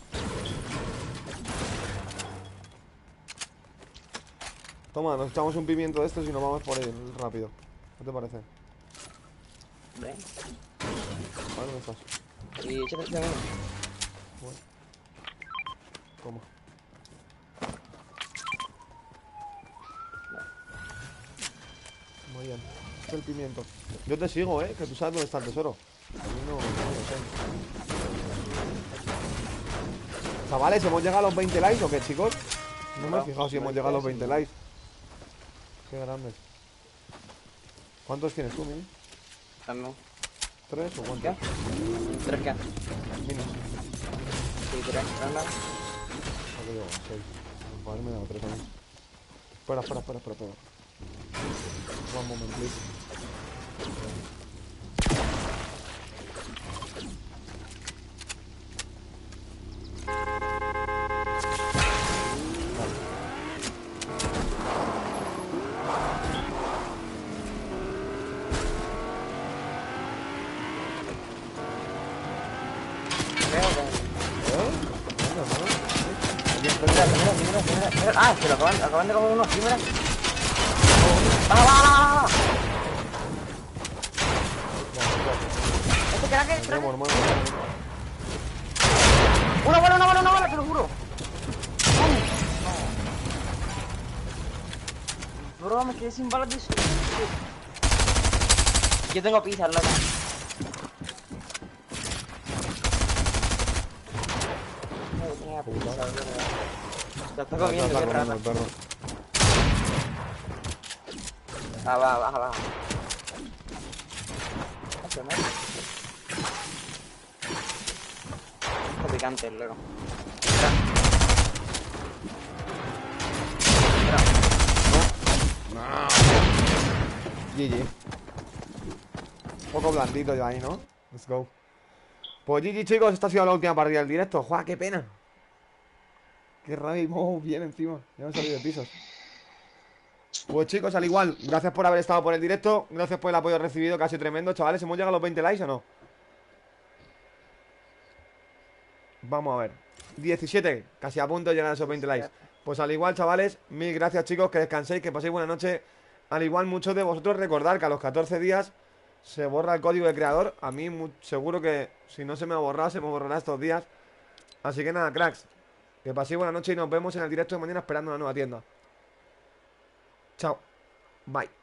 Toma, nos echamos un pimiento de estos y nos vamos por ahí rápido. ¿Qué te parece? Ven. Vale, ¿dónde estás? Y échate este camino. Bueno. Toma. Muy bien. Este es el pimiento. Yo te sigo, que tú sabes dónde está el tesoro. A mí no lo sé. Chavales, ¿hemos llegado a los 20 likes o qué, chicos? No me he fijado si hemos llegado a los 20 likes. Qué grandes. ¿Cuántos tienes tú, Mini? También. ¿3 o cuántos? ¿Qué? ¿Tres qué? Mini. Sí, tres. Anda. Aquí llevo 6. Joder, me he dado 3 a mí. Espera. One moment, please. Mira. Ah, se lo acaban de comer uno aquí, mira. ¡Va! Este crack. Una bala, te lo juro. Bro, me quedé sin balas de eso. Yo tengo pizzas, loca. Te está comiendo, qué raro. Baja. Esto picante, luego. GG. Un poco blandito yo ahí, ¿no? Let's go. Pues GG, chicos, esta ha sido la última partida del directo. ¡Juá, qué pena! Qué rabia y moho bien encima. Ya me he salido de pisos. Pues chicos, al igual, gracias por haber estado por el directo. Gracias por el apoyo recibido, casi tremendo. Chavales, ¿hemos llegado a los 20 likes o no? Vamos a ver 17, casi a punto de llegar a esos 20 likes. Pues al igual, chavales, mil gracias, chicos, que descanséis, que paséis buena noche. Al igual, muchos de vosotros recordar que a los 14 días se borra el código de creador. A mí seguro que si no se me ha borrado, se me borrará estos días. Así que nada, cracks, que paséis buena noche y nos vemos en el directo de mañana esperando una nueva tienda. Chao. Bye.